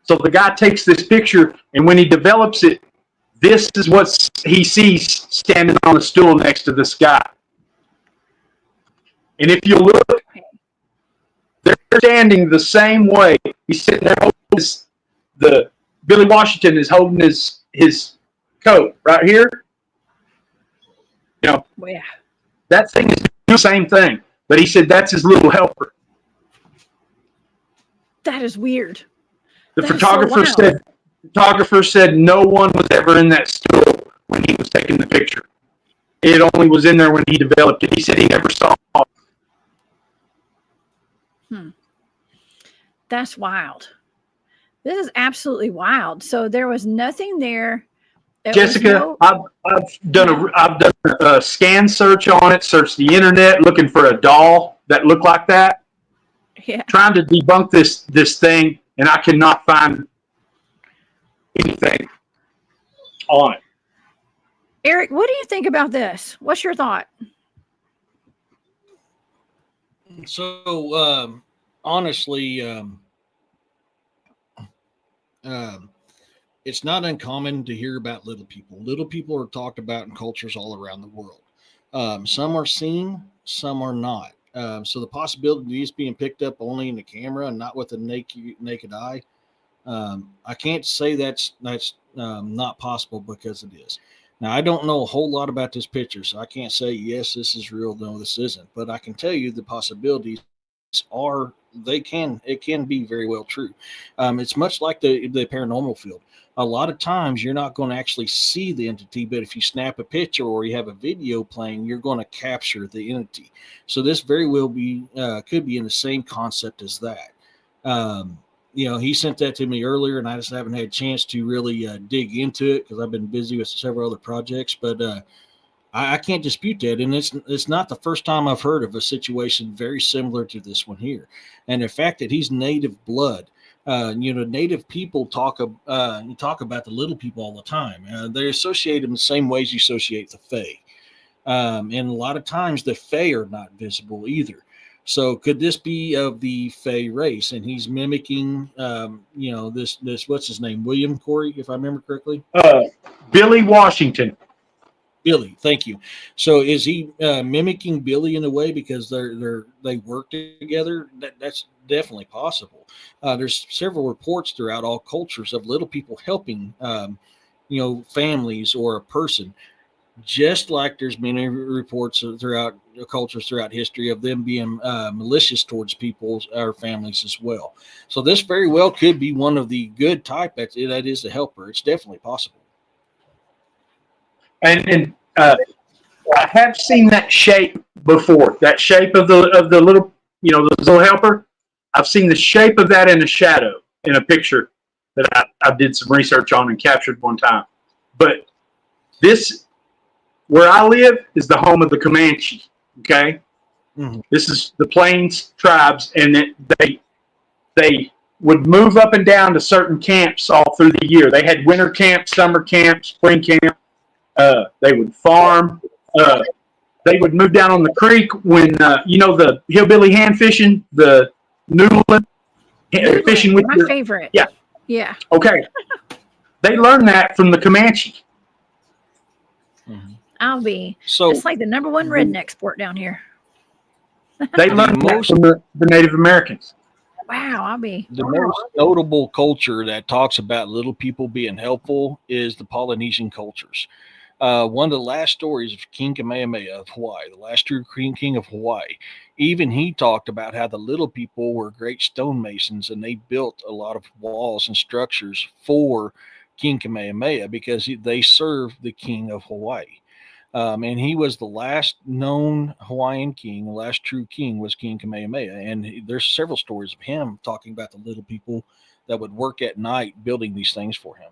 So the guy takes this picture, and when he develops it, this is what he sees standing on the stool next to this guy. And if you look, they're standing the same way. He's sitting there holding Billy Washington is holding his coat right here. Yeah. That thing is doing the same thing. But he said that's his little helper. That is weird. The photographer said no one was ever in that stool when he was taking the picture. It only was in there when he developed it. He said he never saw it. That's wild. This is absolutely wild. So there was nothing there. Jessica, I've done a scan search on it, searched the internet looking for a doll that looked like that. Yeah. Trying to debunk this thing, and I cannot find anything on it. Eric, what do you think about this? What's your thought? So, honestly, it's not uncommon to hear about little people. Little people are talked about in cultures all around the world. Some are seen, some are not. So the possibility of these being picked up only in the camera and not with a naked eye, I can't say that's not possible, because it is. Now, I don't know a whole lot about this picture, so I can't say, yes, this is real, no, this isn't. But I can tell you the possibilities it can be very well true. It's much like the paranormal field. A lot of times you're not going to actually see the entity, but if you snap a picture or you have a video playing, you're going to capture the entity. So this very well could be in the same concept as that. He sent that to me earlier, and I just haven't had a chance to really dig into it because I've been busy with several other projects. But I can't dispute that, and it's not the first time I've heard of a situation very similar to this one here. And the fact that he's native blood, native people talk about the little people all the time. They associate them the same ways you associate the Fae, and a lot of times the Fae are not visible either. So could this be of the Fae race? And he's mimicking, this what's his name, William, Cory, if I remember correctly. Billy Washington. Billy, thank you. So is he mimicking Billy in a way because they work together? That's definitely possible. There's several reports throughout all cultures of little people helping, families or a person. Just like there's many reports throughout cultures throughout history of them being malicious towards people or families as well. So this very well could be one of the good type that is a helper. It's definitely possible. And I have seen that shape before. That shape of the little, the little helper. I've seen the shape of that in a shadow in a picture that I did some research on and captured one time. But this, where I live, is the home of the Comanche. Okay, This is the Plains tribes, and they would move up and down to certain camps all through the year. They had winter camp, summer camp, spring camp. They would farm. They would move down on the creek when the hillbilly hand fishing, the noodling, fishing with my favorite. Yeah. Okay. They learned that from the Comanche. I'll be. So it's like the number one redneck sport down here. They learned that from the Native Americans. Wow, I'll be. the most notable culture that talks about little people being helpful is the Polynesian cultures. One of the last stories of King Kamehameha of Hawaii, the last true king of Hawaii, even he talked about how the little people were great stonemasons and they built a lot of walls and structures for King Kamehameha because they served the king of Hawaii. And he was the last known Hawaiian king, the last true king was King Kamehameha. And there's several stories of him talking about the little people that would work at night building these things for him.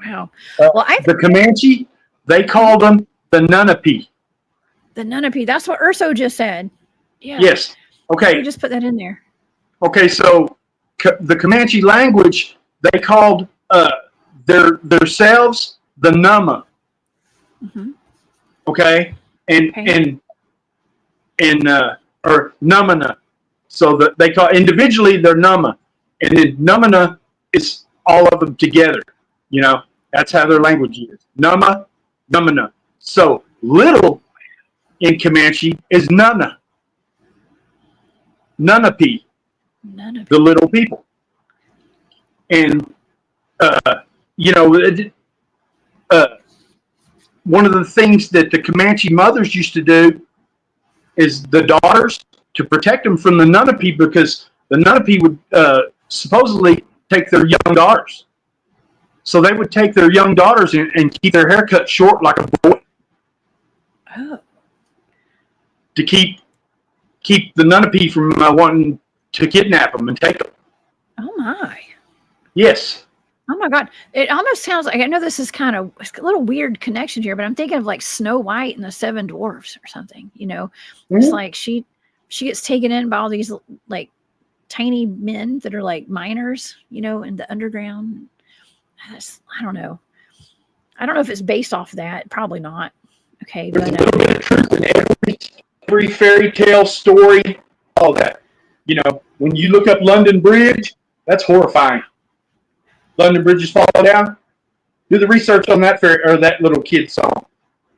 Wow. Well, the Comanche, they called them the Nunapi. The Nunapi. That's what Urso just said. Yeah. Yes. Okay. We just put that in there. Okay. So the Comanche language, they called themselves the Nama. Okay. And or Numana. So that they call individually they're Nama, and then Numana is all of them together. That's how their language is. Nama, Numana. So little in Comanche is Nuna. Nunapi. The little people. And, one of the things that the Comanche mothers used to do is the daughters, to protect them from the Nunapi, because the Nunapi would supposedly take their young daughters. So they would take their young daughters and keep their hair cut short like a boy. Oh. To keep the Nunapi from wanting to kidnap them and take them. Oh my. Yes. Oh my God. It almost sounds like, I know this is kind of it's a little weird connection here, but I'm thinking of like Snow White and the Seven Dwarfs or something, It's like she gets taken in by all these like tiny men that are like miners, in the underground. I don't know. I don't know if it's based off that. Probably not. Okay. There's a little bit of truth in every fairy tale story, all that. When you look up London Bridge, that's horrifying. London Bridge is falling down. Do the research on that that little kid song.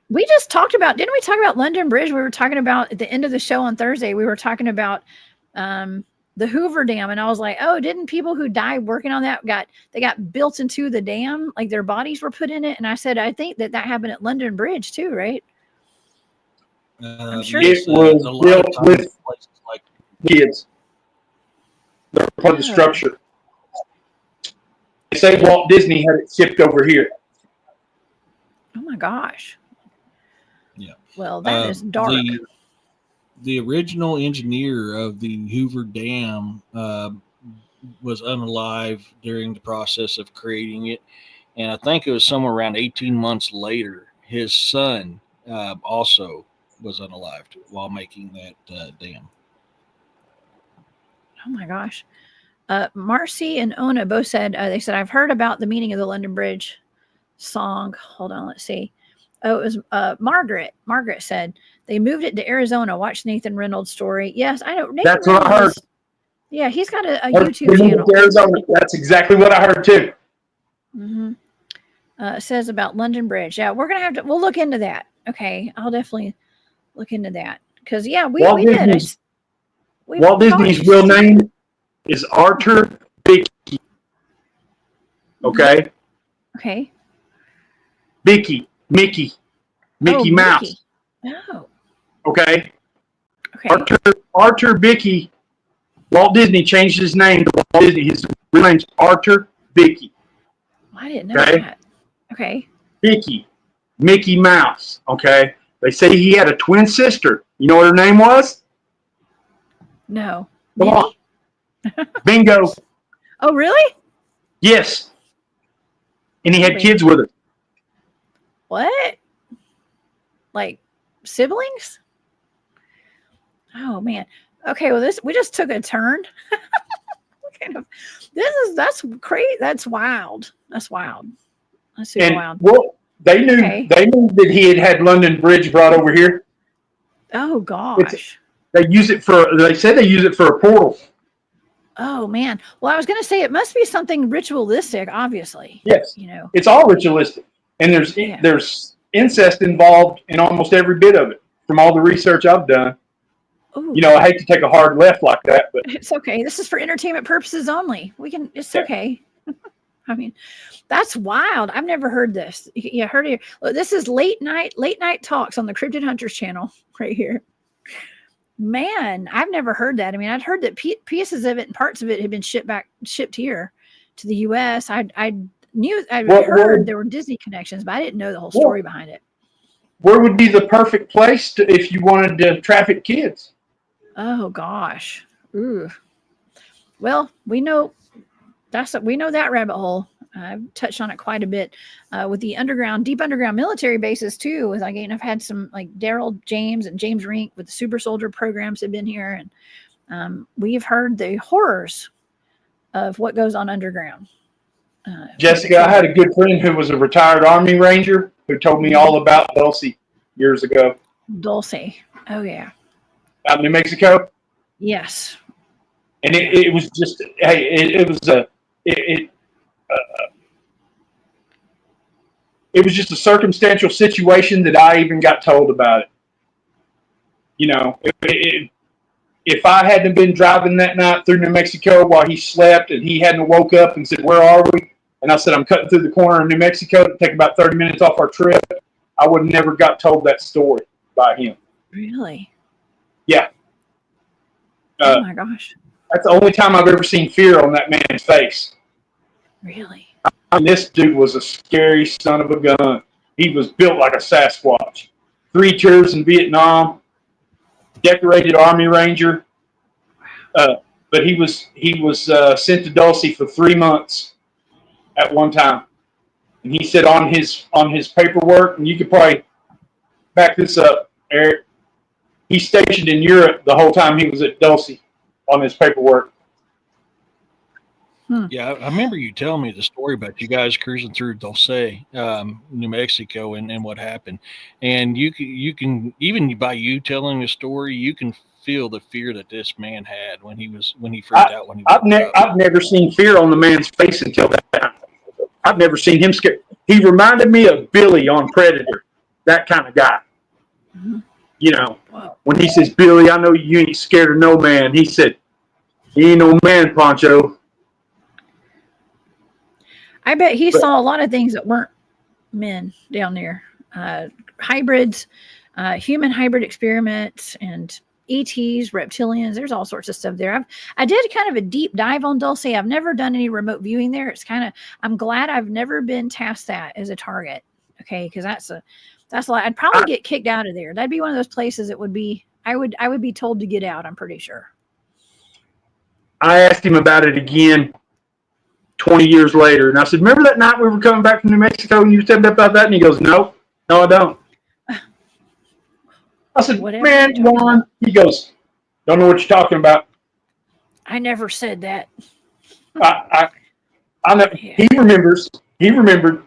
We just talked about, didn't we talk about London Bridge? We were talking about at the end of the show on Thursday, we were talking about the Hoover Dam, and I was like, oh, didn't people who died working on that got built into the dam, like their bodies were put in it? And I said, I think that happened at London Bridge too, right? I'm sure it was built with like kids. They're part of the structure. They say Walt Disney had it shipped over here. Oh my gosh. Yeah. Well, that is dark. The original engineer of the Hoover Dam was unalive during the process of creating it. And I think it was somewhere around 18 months later, his son also was unalived while making that dam. Oh my gosh. Marcy and Ona both said, they said, I've heard about the meaning of the London Bridge song. Hold on, let's see. Oh, it was Margaret. Margaret said they moved it to Arizona. Watch Nathan Reynolds' story. Yes, I know. Nathan That's what I heard. Yeah, he's got a YouTube channel. Arizona. That's exactly what I heard too. says about London Bridge. Yeah, we're gonna have to. We'll look into that. Okay, I'll definitely look into that because we did. Walt Disney's real name is Arthur Bicky. Okay. Okay. Mickey Mouse. Mickey. Oh. Okay. Okay. Arthur Bicky. Walt Disney changed his name to Walt Disney. His real name's Arthur Bicky. I didn't know that. Okay. Mickey Mouse. Okay. They say he had a twin sister. You know what her name was? No. Come on. Bingo. Oh, really? Yes. And he had kids with her. What? Like siblings? Oh man. Okay, well we just took a turn. That's crazy. That's wild. That's wild. That's super wild. Well, they knew that he had London Bridge brought over here. Oh gosh. They said they use it for a portal. Oh man. Well, I was gonna say it must be something ritualistic, obviously. Yes. You know. It's all ritualistic. And there's incest involved in almost every bit of it, from all the research I've done. Ooh. You know, I hate to take a hard left like that, but it's okay. This is for entertainment purposes only. It's okay. I mean, that's wild. I've never heard this. You heard it. Look, this is late night talks on the Cryptid Hunters channel right here. Man, I've never heard that. I mean, I'd heard that pieces of it and parts of it had been shipped here to the U.S. I heard there were Disney connections, but I didn't know the whole story behind it. Where would be the perfect place if you wanted to traffic kids? Oh gosh. Ooh. Well, we know that rabbit hole. I've touched on it quite a bit with the deep underground military bases too. I've had some like Daryl James and James Rink with the Super Soldier programs have been here, and we've heard the horrors of what goes on underground. Jessica, I had a good friend who was a retired Army Ranger who told me all about Dulce years ago. Dulce. Oh yeah. Out in New Mexico? Yes. And it was just, hey, it was just a circumstantial situation that I even got told about it. You know, if I hadn't been driving that night through New Mexico while he slept and he hadn't woke up and said, "Where are we?" And I said, "I'm cutting through the corner of New Mexico to take about 30 minutes off our trip," I would have never got told that story by him. Really? Yeah. Oh my gosh. That's the only time I've ever seen fear on that man's face. Really? I mean, this dude was a scary son of a gun. He was built like a Sasquatch. 3 tours in Vietnam, decorated Army Ranger. But he was sent to Dulce for 3 months at one time. And he said on his paperwork, and you could probably back this up, Eric, he's stationed in Europe the whole time he was at Dulce on his paperwork. Yeah, I remember you telling me the story about you guys cruising through Dulce, New Mexico, and what happened. And you can even by you telling the story, you can feel the fear that this man had when he freaked out when he I've never seen fear on the man's face until that time. I've never seen him scared. He reminded me of Billy on Predator, that kind of guy. Mm-hmm. You know, when he says, "Billy, I know you ain't scared of no man," he said, "He ain't no man, Pancho." I bet he saw a lot of things that weren't men down there. Hybrids, human hybrid experiments, and ETs, reptilians. There's all sorts of stuff there. I did kind of a deep dive on Dulce. I've never done any remote viewing there. I'm glad I've never been tasked that as a target. Okay, because that's a lot. I'd probably get kicked out of there. That'd be one of those places that would be. I would be told to get out. I'm pretty sure. I asked him about it again 20 years later, and I said, "Remember that night we were coming back from New Mexico and you said about that?" And he goes, No, I don't. I said, "Man, Juan," he goes, "Don't know what you're talking about." I never said that. I know. Yeah. He remembers. He remembered.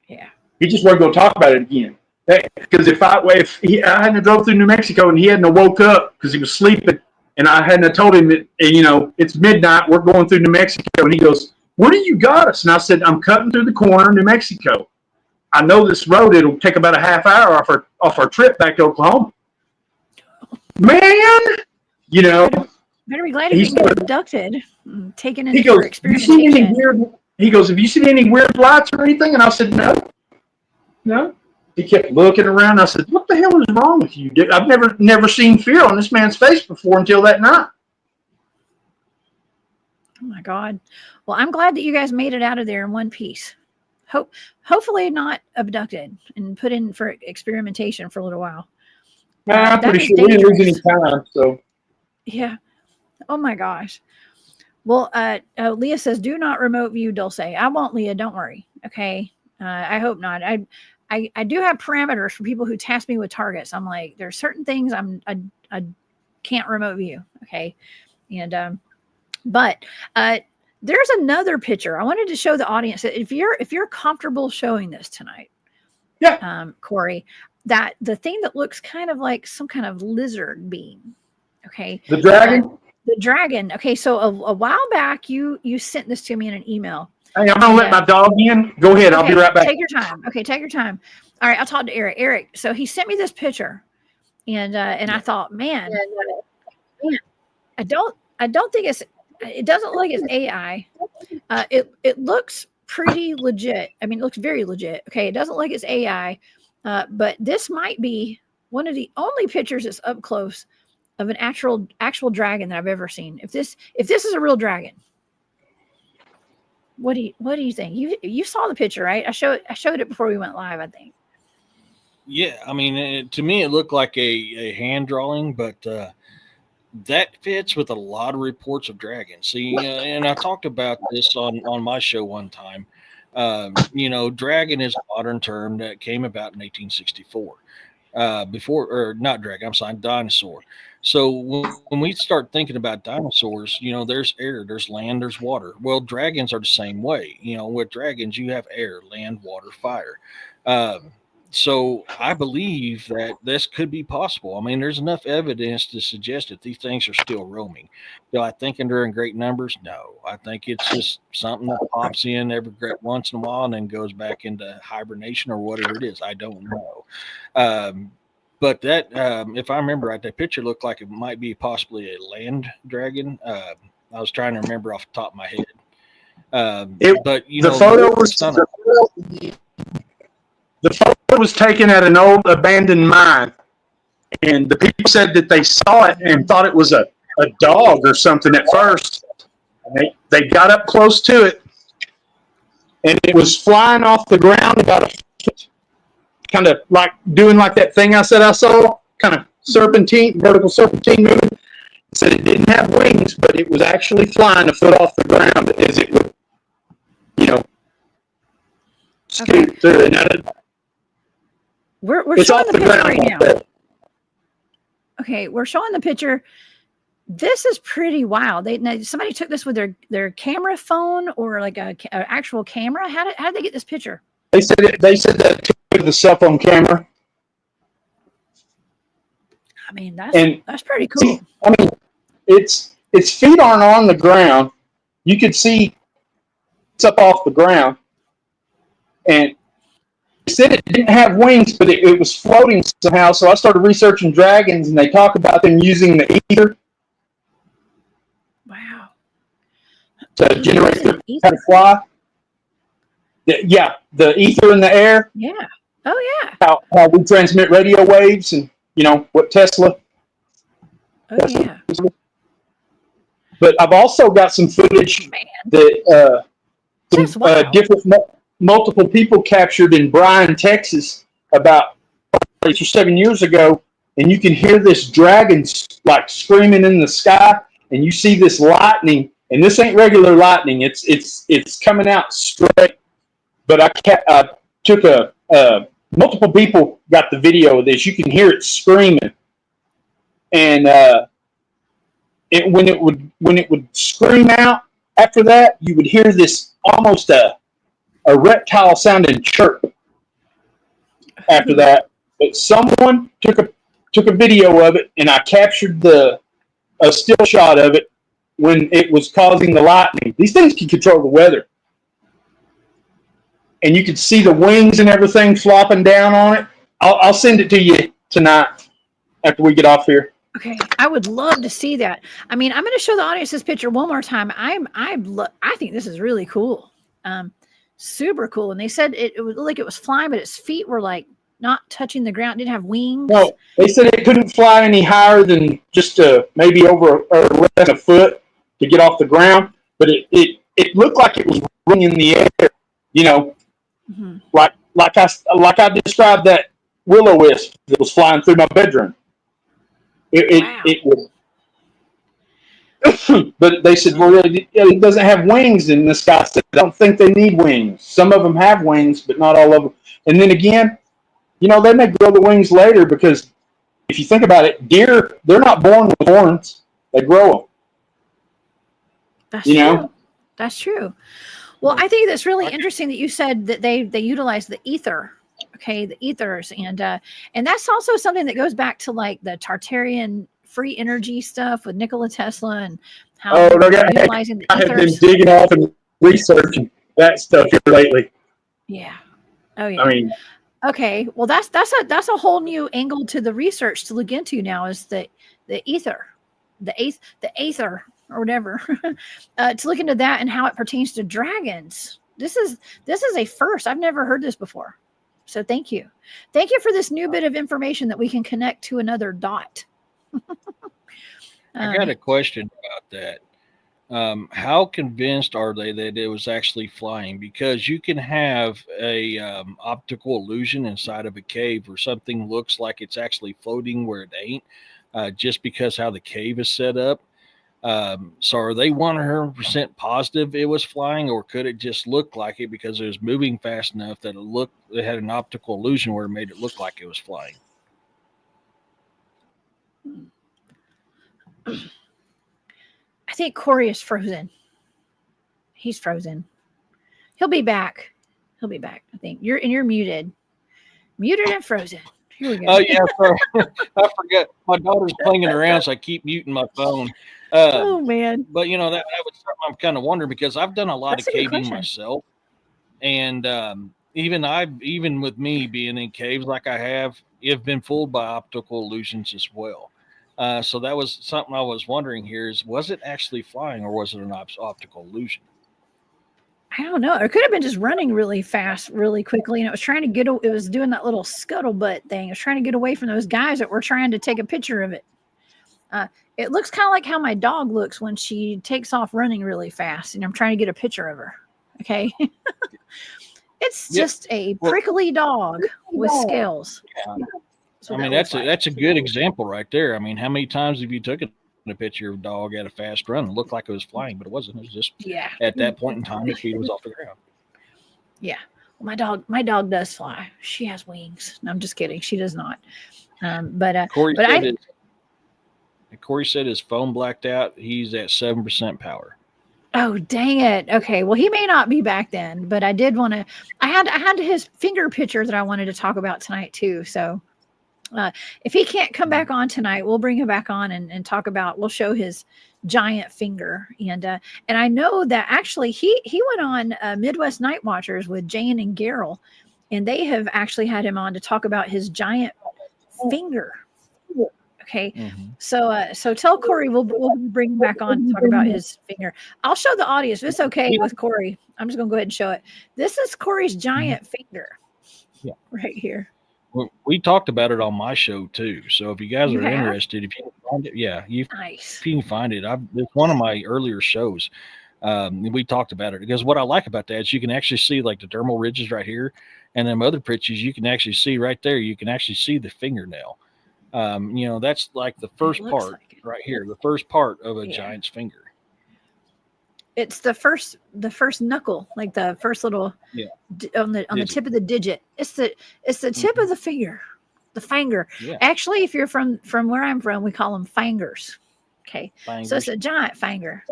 Yeah. He just wasn't going to talk about it again. Because if I hadn't drove through New Mexico and he hadn't woke up because he was sleeping, and I hadn't told him that, it's midnight, we're going through New Mexico, and he goes, "Where do you got us?" And I said, "I'm cutting through the corner of New Mexico." I know this road, it'll take about a half hour off our trip back to Oklahoma. Man, you know, Better be glad he didn't get abducted, taken in he for goes, "Have you seen any experimentation. weird?" He goes, "Have you seen any weird lights or anything?" And I said, "No, no." He kept looking around. I said, "What the hell is wrong with you, dude? I've never seen fear on this man's face before until that night." Oh my God. Well, I'm glad that you guys made it out of there in one piece. Hopefully not abducted and put in for experimentation for a little while. I'm That pretty is sure we didn't lose dangerous. any time. So Yeah. Oh my gosh. Well, Leah says, "Do not remote view Dulce." I won't, Leah. Don't worry. Okay. I hope not. I do have parameters for people who task me with targets. I'm like, there's certain things I can't remote view. Okay. And but there's another picture I wanted to show the audience. If you're comfortable showing this tonight, yeah, Cory, that the thing that looks kind of like some kind of lizard being. Okay. the dragon. The dragon. Okay, so a while back, you sent this to me in an email. Hey, I'm gonna let my dog in. Go ahead. I'll be right back. Take your time. Okay, take your time. All right, I'll talk to Eric. Eric, so he sent me this picture, and I thought, man, I don't think it doesn't look like it's AI. It looks pretty legit. I mean, it looks very legit. Okay, it doesn't look like it's AI, but this might be one of the only pictures that's up close of an actual dragon that I've ever seen. If this is a real dragon, what do you think? You saw the picture, right? I showed it before we went live, I think. Yeah, I mean, to me, it looked like a hand drawing, but that fits with a lot of reports of dragons. See, and I talked about this on my show one time. Dragon is a modern term that came about in 1864. Not dragon, I'm sorry, dinosaur. So when we start thinking about dinosaurs, there's air, there's land, there's water. Well, dragons are the same way. With dragons, you have air, land, water, fire. So I believe that this could be possible. I mean, there's enough evidence to suggest that these things are still roaming. Do I think they're in great numbers? No. I think it's just something that pops in every once in a while and then goes back into hibernation or whatever it is. I don't know. But that, if I remember right, that picture looked like it might be possibly a land dragon. I was trying to remember off the top of my head. The photo was taken at an old abandoned mine, and the people said that they saw it and thought it was a dog or something at first. And they got up close to it, and it was flying off the ground about a foot, kind of like doing like that thing I said I saw, kind of vertical serpentine movement. It said it didn't have wings, but it was actually flying a foot off the ground as it would, scoot through it. We're showing the picture right now. Okay, we're showing the picture. This is pretty wild. Somebody took this with their camera phone or like an actual camera. How did they get this picture? They said that took the cell phone camera. I mean, that's pretty cool. See, I mean, its feet aren't on the ground. You could see it's up off the ground, and they said it didn't have wings, but it was floating somehow. So I started researching dragons, and they talk about them using the ether. Wow. To generate how to fly. Yeah, the ether in the air. Yeah. Oh yeah. How we transmit radio waves, and what Tesla. Oh yeah. But I've also got some footage that multiple people captured in Bryan, Texas, about 6 or 7 years ago, and you can hear this dragon like screaming in the sky, and you see this lightning, and this ain't regular lightning; it's coming out straight. But I took multiple people got the video of this. You can hear it screaming, and when it would scream out after that, you would hear this almost a reptile sounding chirp after that. But someone took a video of it, and I captured a still shot of it when it was causing the lightning. These things can control the weather. and you could see the wings and everything flopping down on it. I'll send it to you tonight after we get off here. Okay, I would love to see that. I mean, I'm going to show the audience this picture one more time. I think this is really cool, super cool. And they said it was like it was flying, but its feet were like not touching the ground. It didn't have wings. No, they said it couldn't fly any higher than just maybe over or less than a foot to get off the ground. But it looked like it was running in the air, you know, like I described that will-o-wisp that was flying through my bedroom. It was, but they said, well, it doesn't have wings. And this guy said, I don't think they need wings. Some of them have wings, but not all of them. And then again, you know, they may grow the wings later because if you think about it, deer, they're not born with horns. They grow them. That's true. That's true. Well, I think that's really interesting that you said that they utilize the ether. Okay, the ethers, and that's also something that goes back to like the Tartarian free energy stuff with Nikola Tesla and how they're utilizing the ethers. I have been digging off and researching that stuff here lately. Yeah. Oh yeah. I mean, okay. Well, that's a whole new angle to the research to look into now is the ether, the aether or whatever, to look into that and how it pertains to dragons. This is a first. I've never heard this before. So thank you. Thank you for this new bit of information that we can connect to another dot. I got a question about that. How convinced are they that it was actually flying? Because you can have a optical illusion inside of a cave where something looks like it's actually floating where it ain't, just because how the cave is set up. So are they 100% positive it was flying, or could it just look like it because it was moving fast enough that it had an optical illusion where it made it look like it was flying? I think Cory is frozen. He's frozen. He'll be back. I think you're muted and frozen. Here we go. Oh yeah, sorry. I forgot. My daughter's playing around, so I keep muting my phone. Oh man! But you know that was something I'm kind of wondering because I've done a lot of caving myself, and even with me being in caves like I have been fooled by optical illusions as well. So that was something I was wondering here: was it actually flying or was it an optical illusion? I don't know. It could have been just running really fast, really quickly, and it was trying to it was doing that little scuttlebutt thing. It was trying to get away from those guys that were trying to take a picture of it. It looks kind of like how my dog looks when she takes off running really fast, and I'm trying to get a picture of her. Okay. It's just a prickly dog with scales. Yeah. I mean, that's a good example right there. I mean, how many times have you taken a picture of a dog at a fast run and looked like it was flying, but it wasn't. It was just at that point in time, its feet was off the ground. Yeah. Well, my dog does fly. She has wings. No, I'm just kidding. She does not. Cory said his phone blacked out. He's at 7% power. Oh, dang it. Okay. Well, he may not be back then, but I did want to, I had his finger picture that I wanted to talk about tonight too. So if he can't come back on tonight, we'll bring him back on and talk about, we'll show his giant finger. And I know that actually he went on Midwest Night Watchers with Jane and Garrel, and they have actually had him on to talk about his giant finger. Okay. Mm-hmm. So tell Cory we'll bring him back on to talk about his finger. I'll show the audience. If it's okay with Cory, I'm just gonna go ahead and show it. This is Cory's giant finger. Yeah. Right here. We talked about it on my show too. So if you guys are interested, if you can find it, if you can find it, it's one of my earlier shows. We talked about it because what I like about that is you can actually see like the dermal ridges right here, and then other pictures you can actually see right there. You can actually see the fingernail. That's like the first part right here, the first part of a giant's finger. It's the first knuckle, like the first little on the tip of the digit. It's the tip of the finger, the finger. Yeah. Actually, if you're from where I'm from, we call them fingers. Okay, fingers. So it's a giant finger,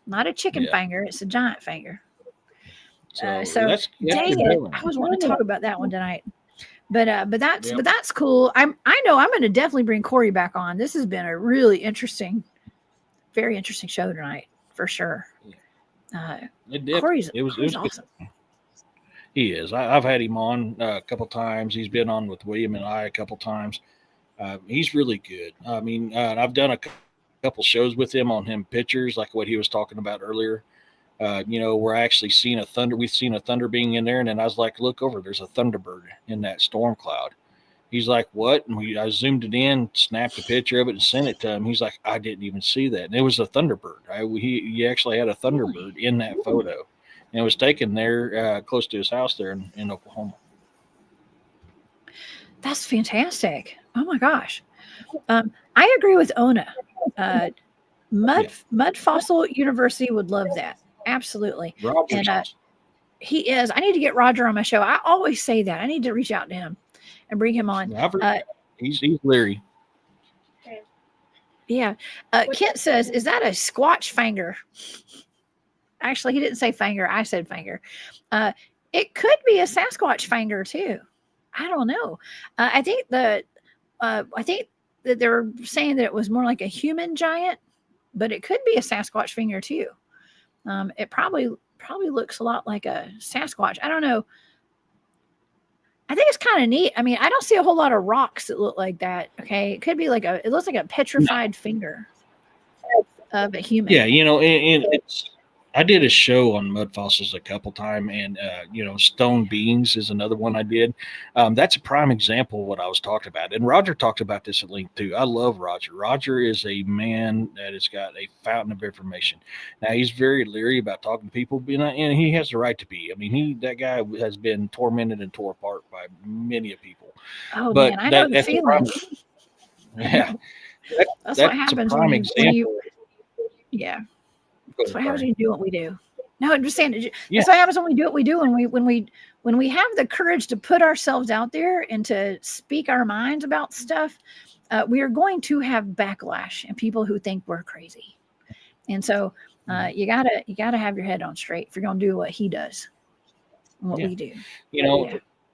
not a chicken finger. It's a giant finger. So that's dang it! I was wanting to talk about that one tonight. But that's cool. I know I'm going to definitely bring Cory back on. This has been a really interesting, very interesting show tonight for sure. It did. Cory's awesome. He is. I've had him on a couple times. He's been on with William and I a couple times. He's really good. I mean, I've done a couple shows with him on him pictures, like what he was talking about earlier. We're actually seeing we've seen a thunder being in there, and then I was like, look over, there's a thunderbird in that storm cloud. He's like, what? And I zoomed it in, snapped a picture of it, and sent it to him. He's like, I didn't even see that. And it was a thunderbird. He actually had a thunderbird in that photo, and it was taken there close to his house there in Oklahoma. That's fantastic. Oh my gosh. I agree with Ona. Mud Fossil University would love that. Absolutely. Roger's And he is. I need to get Roger on my show. I always say that. I need to reach out to him and bring him on. He's leery. Yeah. Kent says, is that a squatch finger? Actually, he didn't say finger. I said finger. It could be a Sasquatch finger too. I don't know. I think that they're saying that it was more like a human giant, but it could be a Sasquatch finger too. It probably looks a lot like a Sasquatch. I don't know. I think it's kind of neat. I mean, I don't see a whole lot of rocks that look like that. Okay. It could be it looks like a petrified finger of a human. Yeah. And I did a show on mud fossils a couple times, and stone beings is another one I did. That's a prime example of what I was talking about. And Roger talked about this at length too. I love Roger. Roger is a man that has got a fountain of information. Now he's very leery about talking to people, and he has the right to be. I mean, that guy has been tormented and tore apart by many people. Oh man, I know the feeling. Yeah, that's what happens when you. Yeah. That's what happens when you do what we do. No, I'm just saying. That's what happens when we do what we do. When we have the courage to put ourselves out there and to speak our minds about stuff, we are going to have backlash and people who think we're crazy. And so you gotta have your head on straight if you're gonna do what he does, and what we do.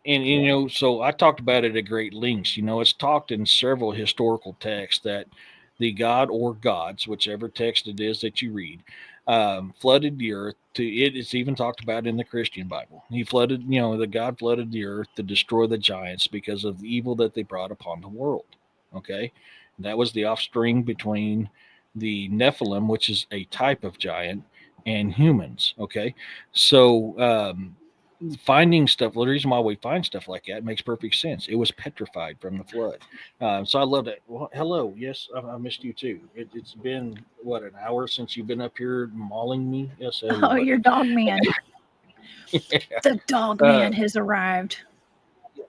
And so I talked about it at great lengths. It's talked in several historical texts that the god or gods, whichever text it is that you read, flooded the earth. It's even talked about in the Christian Bible. He flooded, the God flooded the earth to destroy the giants because of the evil that they brought upon the world. Okay, that was the offspring between the Nephilim, which is a type of giant, and humans. Okay, so finding stuff, the reason why we find stuff like that makes perfect sense. It was petrified from the flood. So I love that. Well, hello. Yes, I missed you too. It's been, an hour since you've been up here mauling me? Yes. Oh, your dog man. Yeah. The dog man has arrived.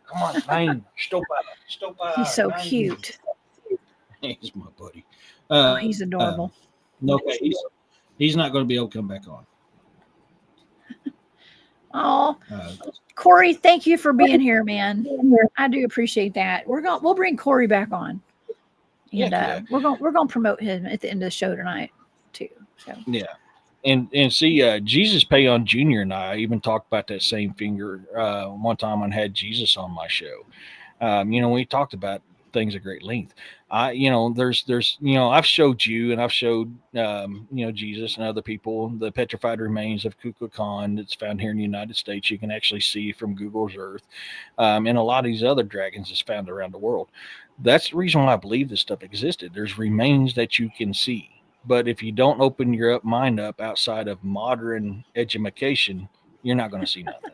Come on, man. Stop by. He's so cute. He's my buddy. He's adorable. Okay, he's not going to be able to come back on. Oh, Cory, thank you for being here, man. I do appreciate that. We'll bring Cory back on, and we're gonna promote him at the end of the show tonight too. So yeah, and see, Jesus Payon Jr. and I even talked about that same finger one time. I had Jesus on my show. We talked about things at great length. There's I've showed you, and I've showed Jesus and other people the petrified remains of Kukulkan that's found here in the United States. You can actually see from Google's Earth, and a lot of these other dragons is found around the world. That's the reason why I believe this stuff existed. There's remains that you can see, but if you don't open your mind up outside of modern education, you're not going to see nothing.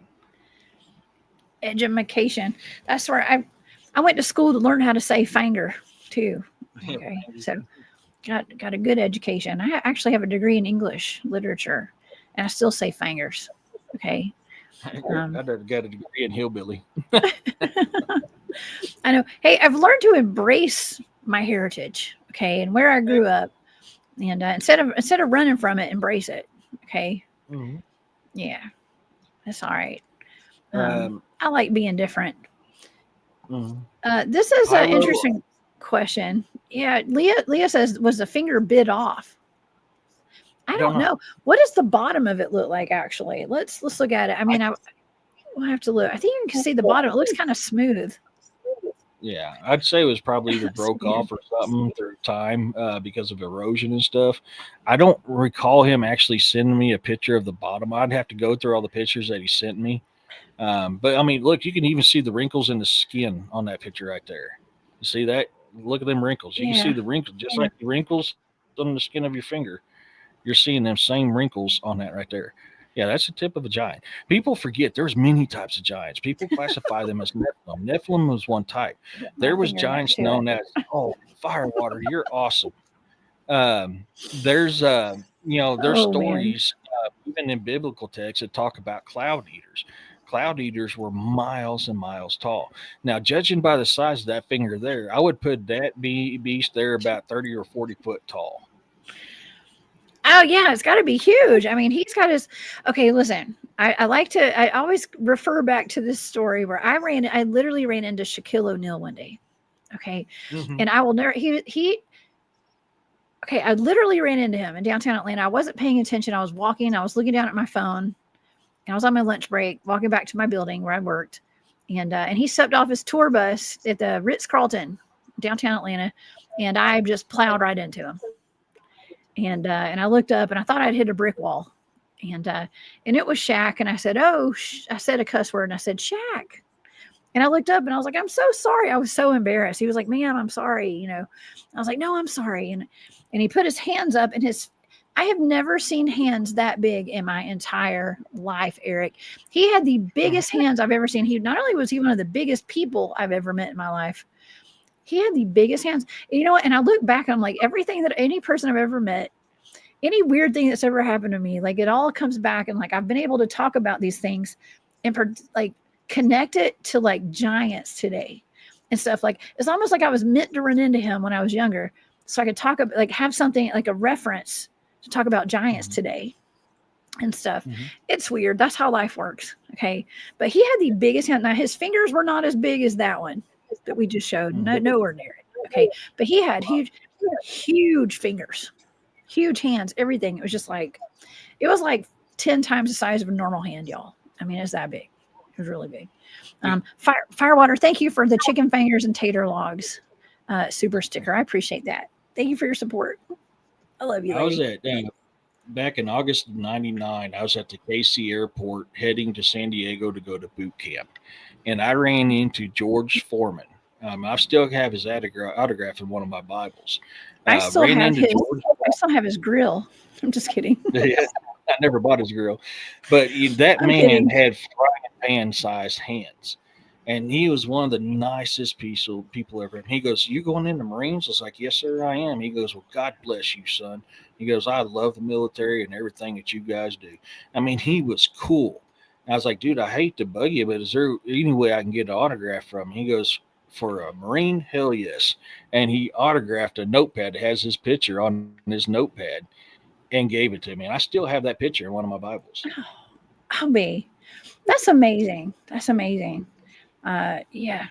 Education. That's where I went to school to learn how to say finger too. Okay, so got a good education. I actually have a degree in English literature, and I still say fingers. Okay. I got a degree in hillbilly. I know. Hey, I've learned to embrace my heritage. Okay, and where I grew up, and instead of running from it, embrace it. Okay. Mm-hmm. Yeah, that's all right. I like being different. Mm-hmm. This is an interesting question. Yeah, Leah says, was the finger bit off? I don't know. What does the bottom of it look like? Actually, let's look at it. I mean, we'll have to look. I think you can see the bottom. It looks kind of smooth. Yeah, I'd say it was probably either broke off or something through time because of erosion and stuff. I don't recall him actually sending me a picture of the bottom. I'd have to go through all the pictures that he sent me But I mean, look, you can even see the wrinkles in the skin on that picture right there. You see that? Look at them wrinkles. You can see the wrinkles, just like the wrinkles on the skin of your finger. You're seeing them same wrinkles on that right there. Yeah, that's the tip of a giant. People forget there's many types of giants. People classify them as Nephilim. Nephilim was one type. There was giants known as, oh, Firewater, you're awesome. There's there's stories even in biblical texts that talk about cloud eaters. Cloud eaters were miles and miles tall. Now, judging by the size of that finger there, I would put that beast there about 30 or 40 foot tall. Oh yeah, it's got to be huge. I mean, he's got his. Okay, listen. I always refer back to this story where I literally ran into Shaquille O'Neal one day. Okay, and I will never. Okay, I literally ran into him in downtown Atlanta. I wasn't paying attention. I was walking. I was looking down at my phone. And I was on my lunch break, walking back to my building where I worked, and he stepped off his tour bus at the Ritz-Carlton, downtown Atlanta, and I just plowed right into him. And I looked up and I thought I'd hit a brick wall, and it was Shaq. And I said, "Oh," I said a cuss word, and I said, "Shaq." And I looked up and I was like, "I'm so sorry." I was so embarrassed. He was like, "Man, I'm sorry." I was like, "No, I'm sorry." And he put his hands up, and I have never seen hands that big in my entire life, Eric. He had the biggest hands I've ever seen. Not only was he one of the biggest people I've ever met in my life, he had the biggest hands. And you know what? And I look back and I'm like, everything that any person I've ever met, any weird thing that's ever happened to me, like it all comes back, and like I've been able to talk about these things and like connect it to like giants today and stuff. Like it's almost like I was meant to run into him when I was younger, so I could talk about, like, have something like a reference to talk about giants today and stuff. It's weird. That's how life works. Okay. But he had the biggest hand. Now his fingers were not as big as that one that we just showed. Nowhere near it. Okay. But he had huge fingers, huge hands, everything. It was like 10 times the size of a normal hand, y'all. I mean, it's that big. It was really big. Firewater, thank you for the chicken fingers and tater logs super sticker. I appreciate that. Thank you for your support. I love you. I was at back in August of '99. I was at the KC airport heading to San Diego to go to boot camp, and I ran into George Foreman. I still have his autograph in one of my Bibles. I still have his grill. I'm just kidding. Yeah, I never bought his grill, but that man had frying pan sized hands. And he was one of the nicest people ever. He goes, "You going in the Marines?" I was like, "Yes, sir, I am." He goes, "Well, God bless you, son." He goes, "I love the military and everything that you guys do." I mean, he was cool. I was like, "Dude, I hate to bug you, but is there any way I can get an autograph from him?" He goes, "For a Marine, hell yes." And he autographed a notepad that has his picture on his notepad and gave it to me. And I still have that picture in one of my Bibles. That's amazing. That's amazing. Yeah.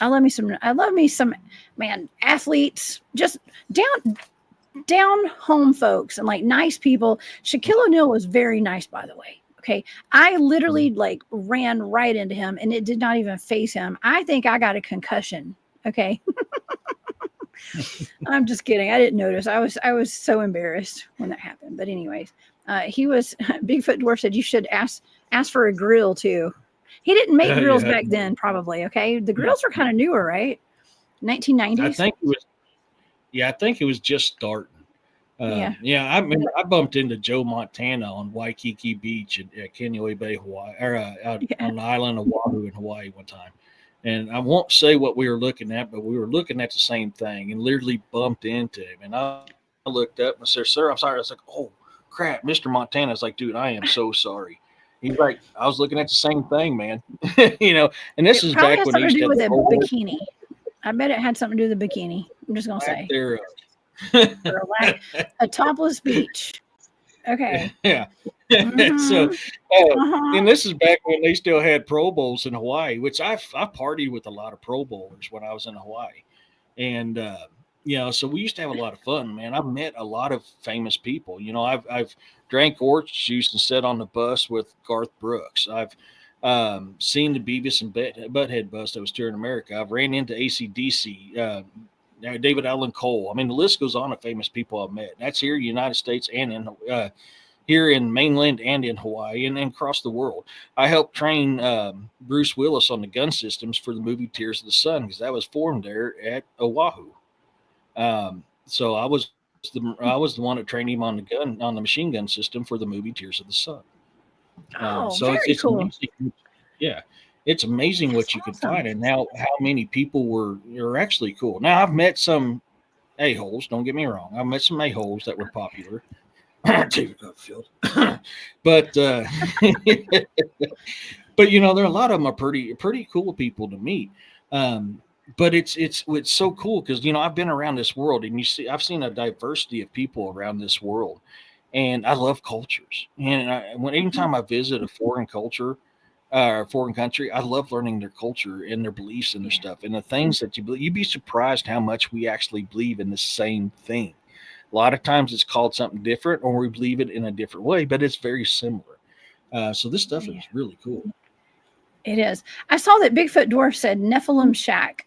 I love me some man, athletes, just down home folks and like nice people. Shaquille O'Neal was very nice, by the way. Okay. I literally like ran right into him and it did not even face him. I think I got a concussion. Okay. I'm just kidding. I didn't notice. I was so embarrassed when that happened. But anyways, Bigfoot Dwarf said you should ask for a grill too. He didn't make grills back then, probably. Okay, the grills were kind of newer, right? 1990s. I think it was just starting. I remember I bumped into Joe Montana on Waikiki Beach at Kaneohe Bay, Hawaii, or on the island of Oahu in Hawaii one time. And I won't say what we were looking at, but we were looking at the same thing and literally bumped into him. And I looked up and said, "Sir, I'm sorry." I was like, "Oh crap, Mr. Montana." I was like, "Dude, I am so sorry." He's like, "I was looking at the same thing, man." And this is back when he used to with a bikini. I bet it had something to do with the bikini. I'm just gonna say a topless beach. Okay. Yeah. So, and this is back when they still had Pro Bowls in Hawaii, which I partied with a lot of Pro Bowlers when I was in Hawaii, and so we used to have a lot of fun, man. I've met a lot of famous people. I've drank orange juice and sat on the bus with Garth Brooks. I've seen the Beavis and Butthead bus that was touring America. I've ran into AC/DC, David Allen Cole. I mean, the list goes on of famous people I've met. That's here in the United States and in here in mainland and in Hawaii and across the world. I helped train Bruce Willis on the gun systems for the movie Tears of the Sun because that was formed there at Oahu. So I was the one that trained him on the machine gun system for the movie Tears of the Sun. So very it's cool. amazing. Yeah, it's amazing what That's you can awesome. find and how many people were actually cool. Now I've met some a-holes. Don't get me wrong. I've met some a-holes that were popular. David Copperfield. but but there are a lot of them are pretty cool people to meet. But it's so cool because I've been around this world and I've seen a diversity of people around this world, and I love cultures. And anytime I visit a foreign culture, foreign country, I love learning their culture and their beliefs and their stuff and the things that you believe. You'd be surprised how much we actually believe in the same thing. A lot of times it's called something different or we believe it in a different way, but it's very similar. So this stuff is really cool. It is. I saw that Bigfoot Dwarf said Nephilim Shack.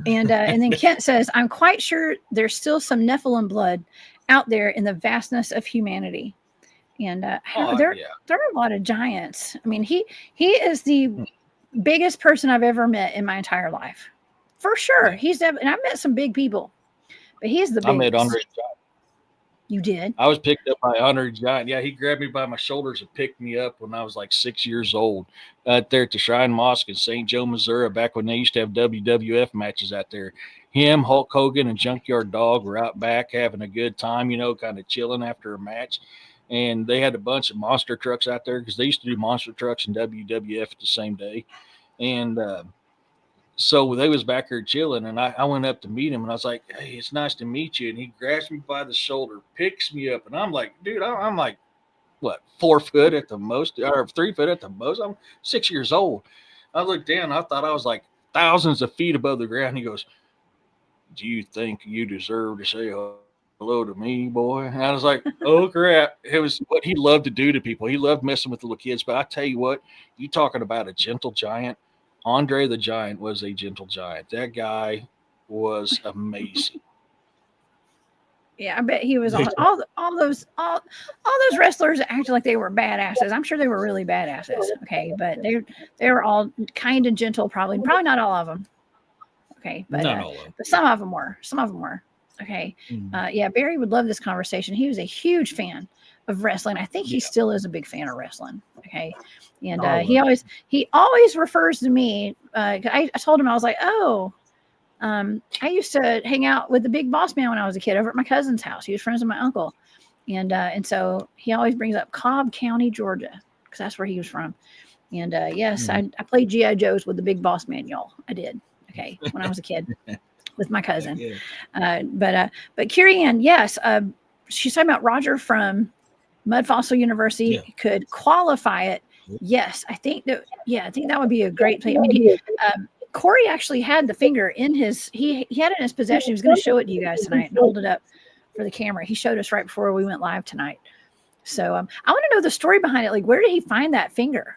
And then Kent says, I'm quite sure there's still some Nephilim blood out there in the vastness of humanity. And there are a lot of giants. I mean, he is the biggest person I've ever met in my entire life. For sure. And I've met some big people. But he's the biggest. I met Andre Giant. You did? I was picked up by Andre Giant. Yeah, he grabbed me by my shoulders and picked me up when I was like 6 years old out there at the Shrine Mosque in St. Joe, Missouri, back when they used to have WWF matches out there. Him, Hulk Hogan, and Junkyard Dog were out back having a good time, kind of chilling after a match. And they had a bunch of monster trucks out there because they used to do monster trucks and WWF the same day. And so they was back here chilling, and I went up to meet him, and I was like, hey, it's nice to meet you. And he grabs me by the shoulder, picks me up, and I'm like, dude, I'm like, what, 4 foot at the most, or 3 foot at the most? I'm 6 years old. I looked down, I thought I was like thousands of feet above the ground. He goes, do you think you deserve to say hello to me, boy? And I was like, oh, crap. It was what he loved to do to people. He loved messing with the little kids. But I tell you what, you talking about a gentle giant. Andre the Giant was a gentle giant. That guy was amazing. Yeah, I bet he was all those wrestlers that acted like they were badasses. I'm sure they were really badasses. Okay, but they were all kind and gentle. Probably not all of them. Okay, but not all of them. But some of them were. Okay, yeah, Barry would love this conversation. He was a huge fan of wrestling. I think he still is a big fan of wrestling. Okay. And he always refers to me. I told him, I was like, I used to hang out with the big boss man when I was a kid over at my cousin's house. He was friends with my uncle. And so he always brings up Cobb County, Georgia, because that's where he was from. And yes, I played G.I. Joes with the big boss man, y'all. I did. Okay. When I was a kid with my cousin. But Carrie Ann, yes, she's talking about Roger from Mud Fossil University could qualify it. Yes, I think that would be a great play. I mean, Cory actually had the finger in he had it in his possession. He was going to show it to you guys tonight and hold it up for the camera. He showed us right before we went live tonight. So I want to know the story behind it. Like, where did he find that finger?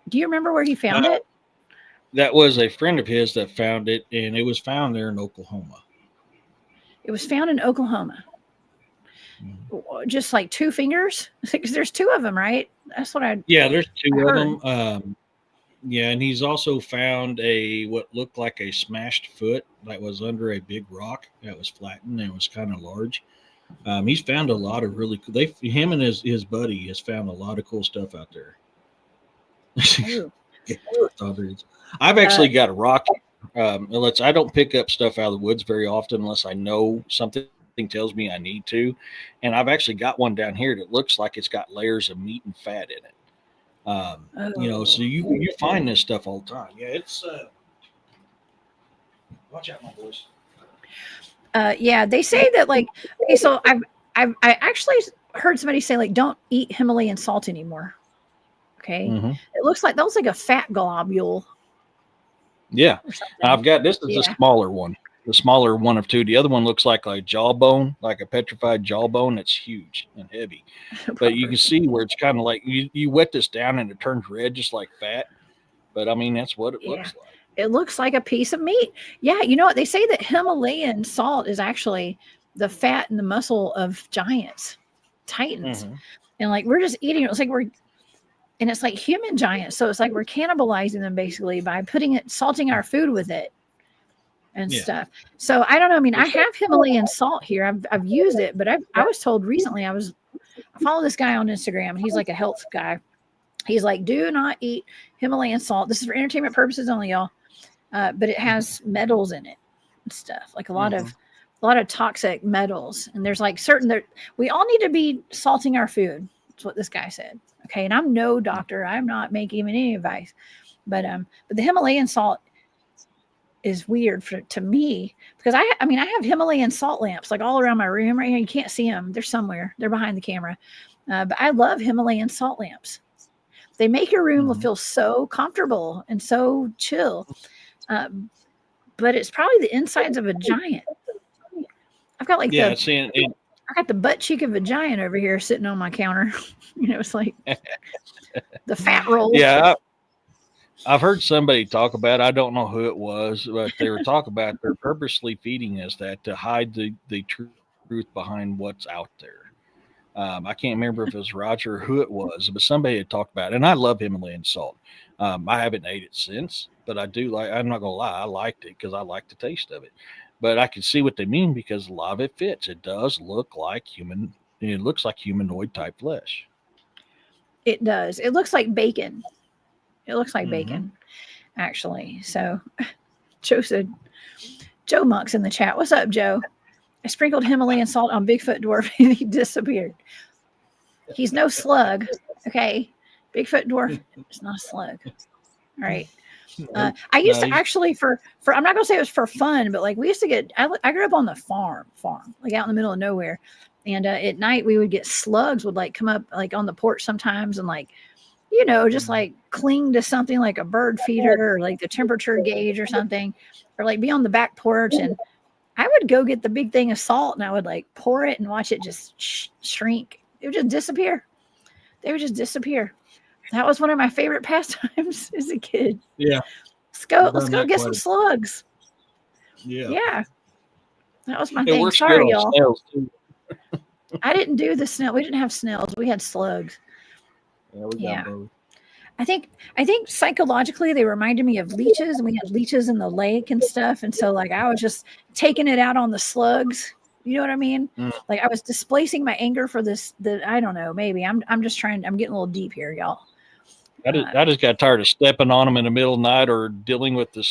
Do you remember where he found it? That was a friend of his that found it, and it was found there in Oklahoma. It was found in Oklahoma. Just like 2 fingers? Because there's 2 of them, right? That's what I there's 2 of them. And he's also found what looked like a smashed foot that was under a big rock that was flattened and was kind of large. He's found a lot of really cool. Him and his buddy has found a lot of cool stuff out there. I've actually got a rock. I don't pick up stuff out of the woods very often unless I know something tells me I need to, and I've actually got one down here that looks like it's got layers of meat and fat in it. So you find this stuff all the time. Yeah, it's watch out, my boys. They say that, like, okay, so I actually heard somebody say, like, don't eat Himalayan salt anymore. Okay, It looks like that was like a fat globule. Yeah, I've got this is a smaller one. The smaller one of 2. The other one looks like a jawbone, like a petrified jawbone that's huge and heavy. But you can see where it's kind of like you wet this down and it turns red just like fat. But I mean, that's what it looks like. It looks like a piece of meat. Yeah, you know what? They say that Himalayan salt is actually the fat and the muscle of giants. titans. Mhm. And like we're just eating it. It's like and it's like human giants. So it's like we're cannibalizing them basically by salting our food with it and stuff. So I don't know. I mean, I have Himalayan salt here. I've used it, but I was told recently, I follow this guy on Instagram and he's like a health guy. He's like, do not eat Himalayan salt. This is for entertainment purposes only, y'all. But it has metals in it and stuff, like a lot of toxic metals. And there's like we all need to be salting our food. That's what this guy said. Okay. And I'm no doctor. I'm not making any advice, but the Himalayan salt is weird to me because I have Himalayan salt lamps like all around my room right here. You can't see them. They're somewhere. They're behind the camera. But I love Himalayan salt lamps. They make your room feel so comfortable and so chill. But it's probably the insides of a giant. I've got like I got the butt cheek of a giant over here sitting on my counter. It's like the fat roll. Yeah, I've heard somebody talk about, I don't know who it was, but they were talking about they're purposely feeding us that to hide the truth behind what's out there. I can't remember if it was Roger or who it was, but somebody had talked about it. And I love Himalayan salt. I haven't ate it since, but I do I'm not going to lie, I liked it because I like the taste of it. But I can see what they mean because a lot of it fits. It does look like it looks like humanoid type flesh. It does. It looks like bacon. It looks like bacon, actually. So Joe Monk's in the chat. What's up, Joe? I sprinkled Himalayan salt on Bigfoot dwarf and he disappeared. He's no slug. Okay. Bigfoot dwarf is not a slug. All right. I used to actually for I'm not going to say it was for fun, but like we used to I grew up on the farm, like out in the middle of nowhere. And at night we would get slugs would like come up like on the porch sometimes and like, just like cling to something like a bird feeder or like the temperature gauge or something, or like be on the back porch. And I would go get the big thing of salt and I would like pour it and watch it just shrink. It would just disappear. They would just disappear. That was one of my favorite pastimes as a kid. Yeah. Let's go get some slugs. Yeah. Yeah. That was my thing. Sorry, y'all. Too. I didn't do the snail. We didn't have snails. We had slugs. Yeah, we got both. I think psychologically they reminded me of leeches, and we had leeches in the lake and stuff. And so like I was just taking it out on the slugs. You know what I mean? Like I was displacing my anger for I don't know, maybe I'm getting a little deep here, y'all. I just got tired of stepping on them in the middle of the night or dealing with the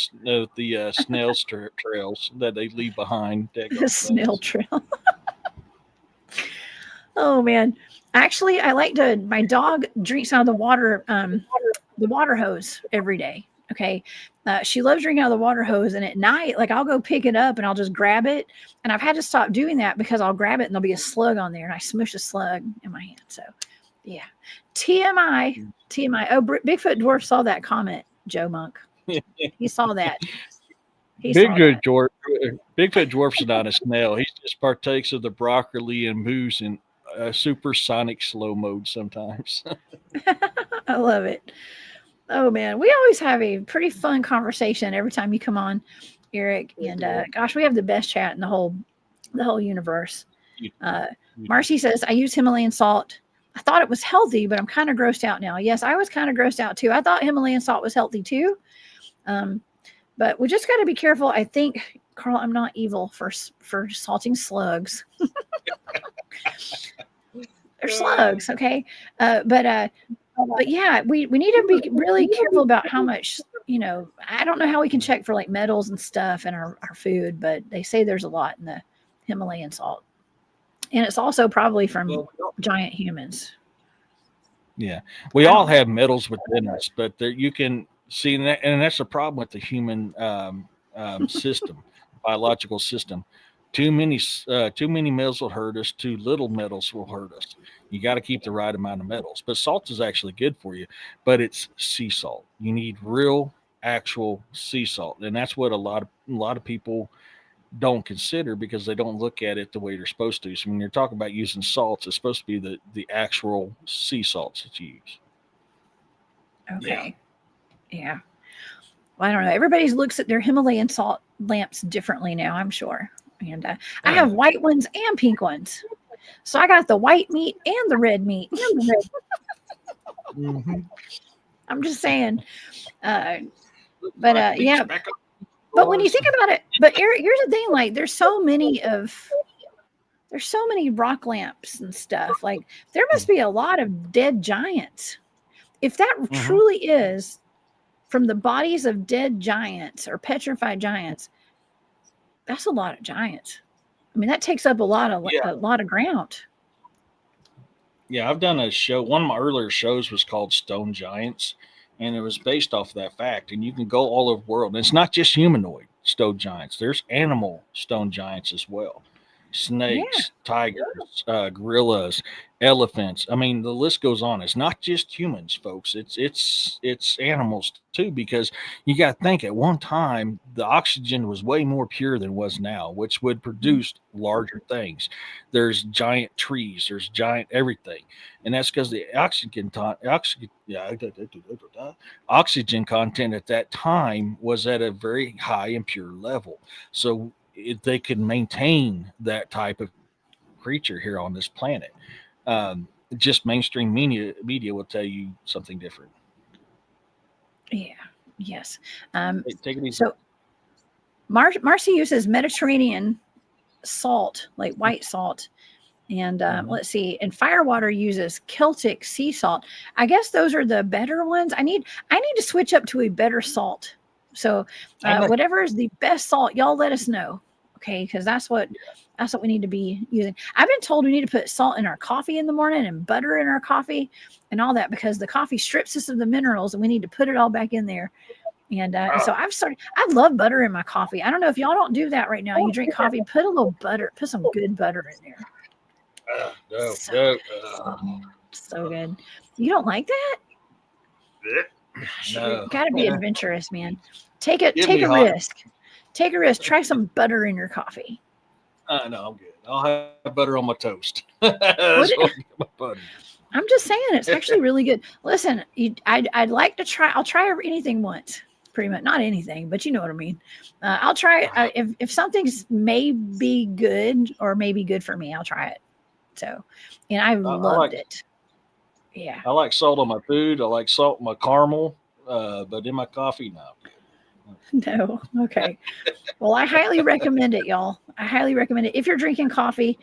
snails trails that they leave behind. The snail trail. Oh man. Actually, my dog drinks out of the water hose every day. Okay. She loves drinking out of the water hose. And at night, like I'll go pick it up and I'll just grab it. And I've had to stop doing that because I'll grab it and there'll be a slug on there and I smush a slug in my hand. So yeah. TMI. Oh, Bigfoot Dwarf saw that comment, Joe Monk. He saw that. Bigfoot Dwarf's not a snail. He just partakes of the broccoli and moves in supersonic slow mode sometimes. I love it. Oh man, we always have a pretty fun conversation every time you come on, Eric. And gosh, we have the best chat in the whole universe. Marcy says, I use Himalayan salt. I thought it was healthy, but I'm kind of grossed out now. Yes, I was kind of grossed out too. I thought Himalayan salt was healthy too. But we just got to be careful. I think, Carl, I'm not evil for salting slugs. They're slugs, okay? But yeah, we need to be really careful about how much, I don't know how we can check for like metals and stuff in our food, but they say there's a lot in the Himalayan salt. And it's also probably from giant humans. Yeah. We all have metals within us, but you can see, and that's the problem with the human system, biological system. Too many metals will hurt us. Too little metals will hurt us. You got to keep the right amount of metals. But salt is actually good for you, but it's sea salt. You need real, actual sea salt, and that's what a lot of people don't consider because they don't look at it the way they're supposed to. So when you're talking about using salts, it's supposed to be the actual sea salts that you use. Okay. Yeah. Well, I don't know. Everybody looks at their Himalayan salt lamps differently now, I'm sure. And I have white ones and pink ones. So I got the white meat and the red meat. Mm-hmm. I'm just saying. Yeah. Back up. But when you think about it, but here's the thing: like, there's so many rock lamps and stuff. Like, there must be a lot of dead giants. If that truly is from the bodies of dead giants or petrified giants, that's a lot of giants. I mean, that takes up a lot of ground. Yeah, I've done a show. One of my earlier shows was called Stone Giants, and it was based off of that fact. And you can go all over the world. And it's not just humanoid stone giants. There's animal stone giants as well. Snakes, tigers, gorillas, elephants. I mean, the list goes on. It's not just humans, folks. It's animals too, because you got to think at one time the oxygen was way more pure than it was now, which would produce larger things. There's giant trees. There's giant everything, and that's because the oxygen content at that time was at a very high and pure level. So they could maintain that type of creature here on this planet. Just mainstream media will tell you something different. Yeah. Yes. Take it easy. So Marcy uses Mediterranean salt, like white salt. And let's see. And Firewater uses Celtic sea salt. I guess those are the better ones. I need to switch up to a better salt. So whatever is the best salt, y'all let us know. Okay, because that's what we need to be using. I've been told we need to put salt in our coffee in the morning and butter in our coffee and all that, because the coffee strips us of the minerals and we need to put it all back in there. And so I've started. I love butter in my coffee. I don't know if y'all don't do that right now. You drink coffee, put a little butter, put some good butter in there. So good. You don't like that? No. You gotta be adventurous, man. Take a risk. Take a risk. Try some butter in your coffee. No, I'm good. I'll have butter on my toast. I'm just saying, it's actually really good. Listen, I'd like to try. I'll try anything once. Pretty much, not anything, but you know what I mean. I'll try it. If something's may be good or maybe good for me, I'll try it. So, and I loved it. Yeah. I like salt on my food. I like salt in my caramel, but in my coffee, no. No. Okay. Well, I highly recommend it, y'all. I highly recommend it. If you're drinking coffee,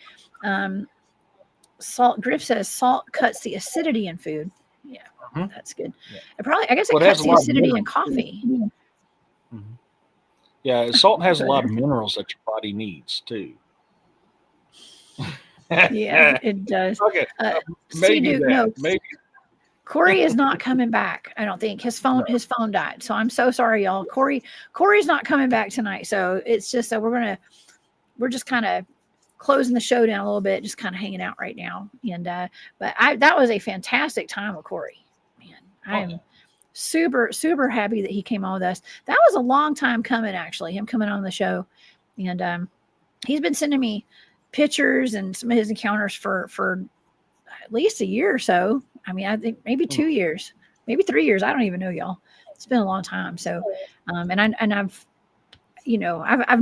salt, Griff says salt cuts the acidity in food. Yeah, that's good. Yeah. I guess it cuts the acidity in coffee. Mm-hmm. Yeah, salt has a lot of minerals that your body needs too. Yeah, it does. Okay. Maybe Cory is not coming back. I don't think his phone died. So I'm so sorry, y'all. Cory's not coming back tonight. So it's just so we're just kind of closing the show down a little bit, just kind of hanging out right now. And but that was a fantastic time with Cory. Man, I am super, super happy that he came on with us. That was a long time coming, actually, him coming on the show. And he's been sending me pictures and some of his encounters for at least a year or so. I mean, I think maybe 2 years, maybe 3 years. I don't even know, y'all. It's been a long time. So, and I've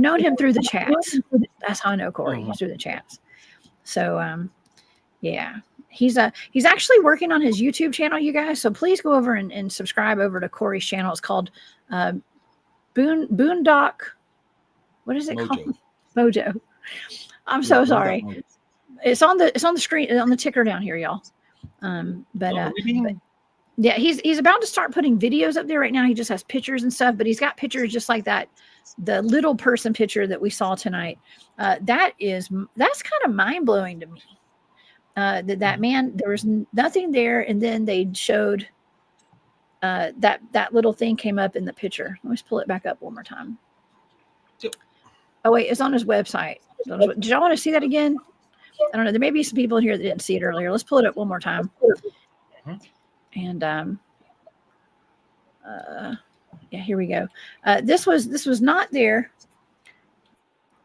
known him through the chats. That's how I know Cory. He's through the chats. So, yeah, he's actually working on his YouTube channel, you guys. So please go over and subscribe over to Cory's channel. It's called Boondock. What is it called? Mojo. I'm so sorry. It's on the screen, on the ticker down here, y'all. But yeah, he's about to start putting videos up there right now. He just has pictures and stuff, but he's got pictures just like that, the little person picture that we saw tonight. That's kind of mind blowing to me. That man, there was nothing there, and then they showed that little thing came up in the picture. Let's pull it back up one more time. Oh wait, it's on his website. Did y'all want to see that again? I don't know. There may be some people in here that didn't see it earlier. Let's pull it up one more time. And yeah, here we go. This was not there.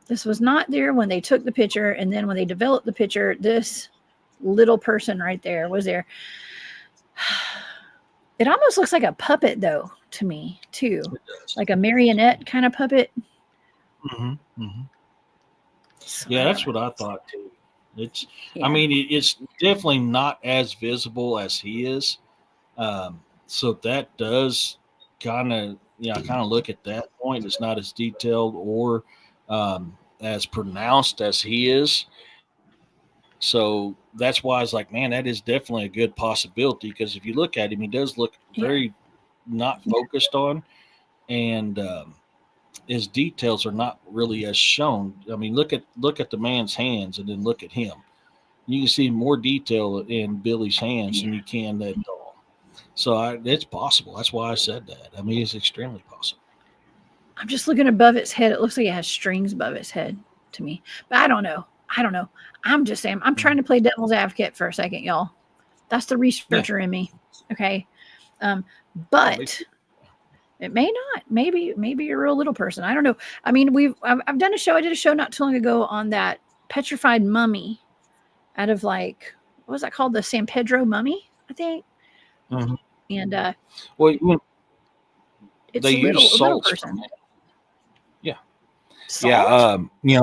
This was not there when they took the picture, and then when they developed the picture, this little person right there was there. It almost looks like a puppet, though, to me too, like a marionette kind of puppet. So, yeah, that's what I thought too. It's, Yeah. I mean, it's definitely not as visible as he is. So that does kind of, look at that point. It's not as detailed or as pronounced as he is. So that's why I was like, man, that is definitely a good possibility, because if you look at him, he does look very not focused on, and his details are not really as shown. I mean, look at the man's hands, and then look at him. You can see more detail in Billy's hands than you can that doll. So it's possible. That's why I said that. I mean, it's extremely possible. I'm just looking above its head. It looks like it has strings above its head to me, but I don't know. I'm just saying, I'm trying to play devil's advocate for a second, y'all. That's the researcher in me. Okay. But it may not. Maybe you're a real little person. I don't know. I mean, I've done a show. I did a show not too long ago on that petrified mummy out of, like, what was that called? The San Pedro mummy, I think. Mm-hmm. And well, it's they a little use salt. person. Yeah. Salt? Yeah.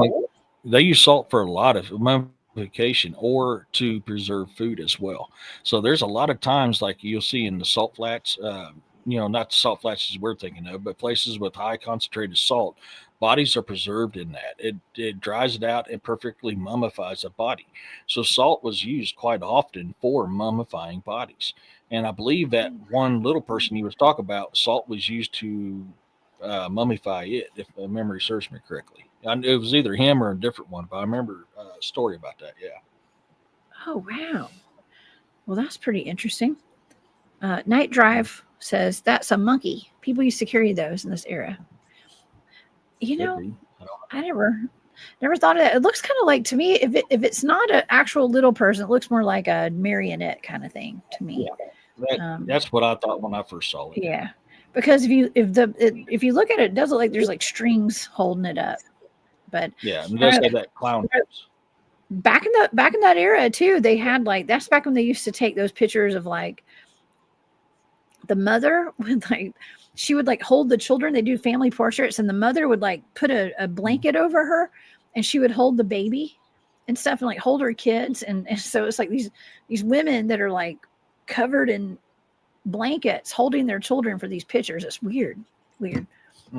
They use salt for a lot of mummification or to preserve food as well. So there's a lot of times, like you'll see in the salt flats, not the salt flats as we're thinking of, but places with high concentrated salt, bodies are preserved in that. It dries it out and perfectly mummifies a body. So salt was used quite often for mummifying bodies. And I believe that one little person you was talking about, salt was used to mummify it, if my memory serves me correctly. It was either him or a different one, but I remember a story about that. Yeah. Oh, wow. Well, that's pretty interesting. Night Drive says that's a monkey. People used to carry those in this era. I never thought of that. It looks kind of like, to me, if it's not an actual little person, it looks more like a marionette kind of thing to me. That's what I thought when I first saw it. Yeah, because if you look at it, it does look like there's like strings holding it up. But yeah, it does have that clown nose. Back in that era too, they had, like, that's back when they used to take those pictures of, like, the mother would, like, she would, like, hold the children. They do family portraits, and the mother would, like, put a blanket over her, and she would hold the baby and stuff, and, like, hold her kids, and so it's like these women that are, like, covered in blankets holding their children for these pictures. It's weird.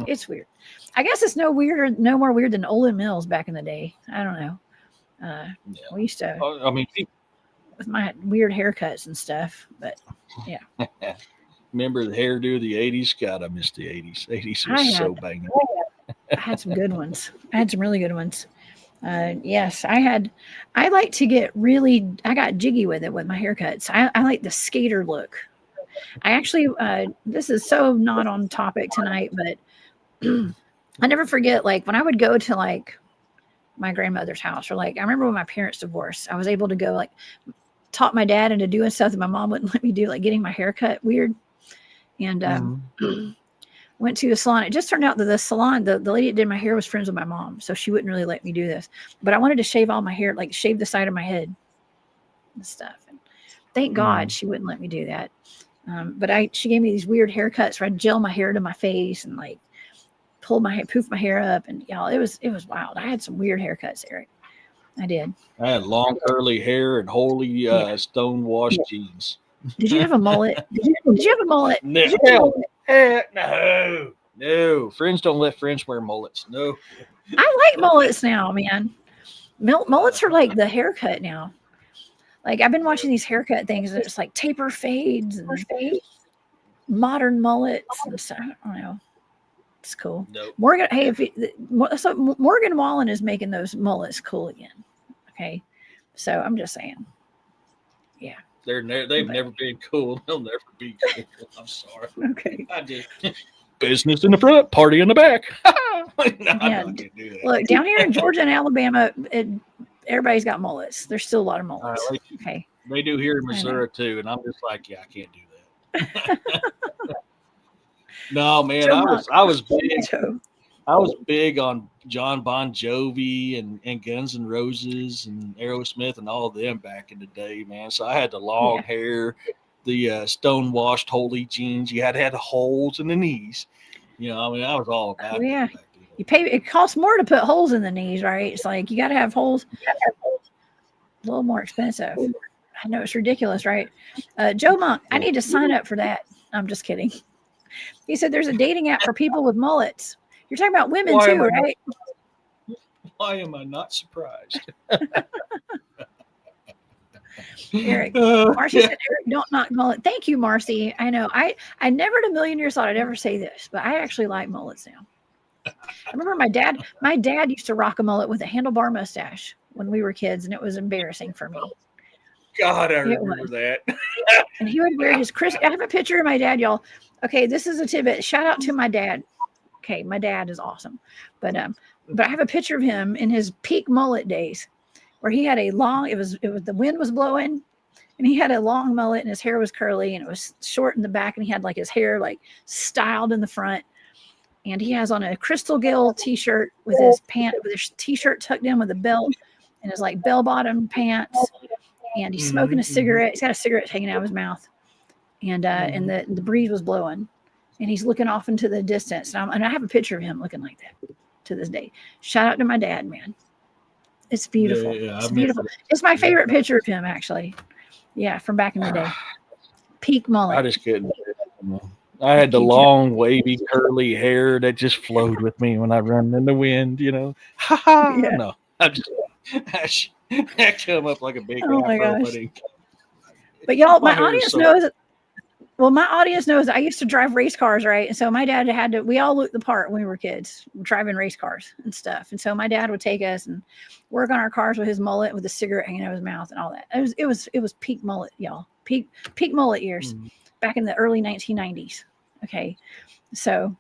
It's weird. I guess it's no more weird than Olin Mills back in the day. I don't know. We used to, with my weird haircuts and stuff, but yeah. Remember the hairdo of the 80s? God, I miss the 80s. 80s was so banging. I had some good ones. I had some really good ones. Yes, I like to I got jiggy with it with my haircuts. I like the skater look. I actually, this is so not on topic tonight, but I never forget, like, when I would go to, like, my grandmother's house, or, like, I remember when my parents divorced, I was able to go, like, taught my dad into doing stuff that my mom wouldn't let me do, like getting my hair cut weird. And went to a salon. It just turned out that the salon, the lady that did my hair was friends with my mom, so she wouldn't really let me do this. But I wanted to shave all my hair, like shave the side of my head and stuff. And thank God she wouldn't let me do that. But she gave me these weird haircuts where I'd gel my hair to my face and, like, poof my hair up, and it was wild. I had some weird haircuts, Eric. I did. I had long curly hair and holy stonewashed jeans. Did you have a mullet? Did you have a mullet? No. Friends don't let friends wear mullets. No. I like mullets now, man. Mullets are like the haircut now. Like, I've been watching these haircut things, and it's like taper fades and modern mullets and stuff. I don't know. It's cool. Nope. Morgan, hey, so Morgan Wallen is making those mullets cool again. Okay, so I'm just saying. Yeah. They've never been cool. They'll never be cool. I'm sorry. Okay. I did business in the front, party in the back. Yeah. Look, down here in Georgia and Alabama, everybody's got mullets. There's still a lot of mullets. Okay. They do here in Missouri too, and I'm just like, yeah, I can't do that. No, man, I was big. I was big on John Bon Jovi and Guns N' Roses and Aerosmith and all of them back in the day, man. So I had the long hair, the stonewashed holy jeans. You had to have the holes in the knees. I was all about it. Yeah. It costs more to put holes in the knees, right? It's like you got to have holes. little more expensive. I know it's ridiculous, right? Joe Monk, I need to sign up for that. I'm just kidding. He said there's a dating app for people with mullets. You're talking about women too, right? Why am I not surprised? Eric. Marcy said, Eric, don't knock mullet. Thank you, Marcy. I know. I never in a million years thought I'd ever say this, but I actually like mullets now. I remember my dad used to rock a mullet with a handlebar mustache when we were kids, and it was embarrassing for me. God, I remember that. And he would wear his I have a picture of my dad, y'all. Okay, this is a tidbit. Shout out to my dad. Okay, my dad is awesome. But I have a picture of him in his peak mullet days where he had a long, it was the wind was blowing and he had a long mullet and his hair was curly and it was short in the back and he had like his hair like styled in the front. And he has on a Crystal Gill t-shirt with his t-shirt tucked in with a belt and his like bell-bottom pants. And he's smoking a cigarette. He's got a cigarette hanging out of his mouth. And the breeze was blowing. And he's looking off into the distance. And I have a picture of him looking like that to this day. Shout out to my dad, man. It's beautiful. Yeah, it's beautiful. It's my favorite picture of him, actually. Yeah, from back in the day. Peak mullet. I just couldn't. I had the long, wavy, curly hair that just flowed with me when I run in the wind, you know. Ha ha. Yeah. No, I come up like a big afro, but y'all, my audience knows. Well, my audience knows I used to drive race cars, right? And so my dad we all looked the part when we were kids, driving race cars and stuff. And so my dad would take us and work on our cars with his mullet, with a cigarette hanging out of his mouth and all that. It was peak mullet, y'all. Peak mullet years back in the early 1990s. Okay. So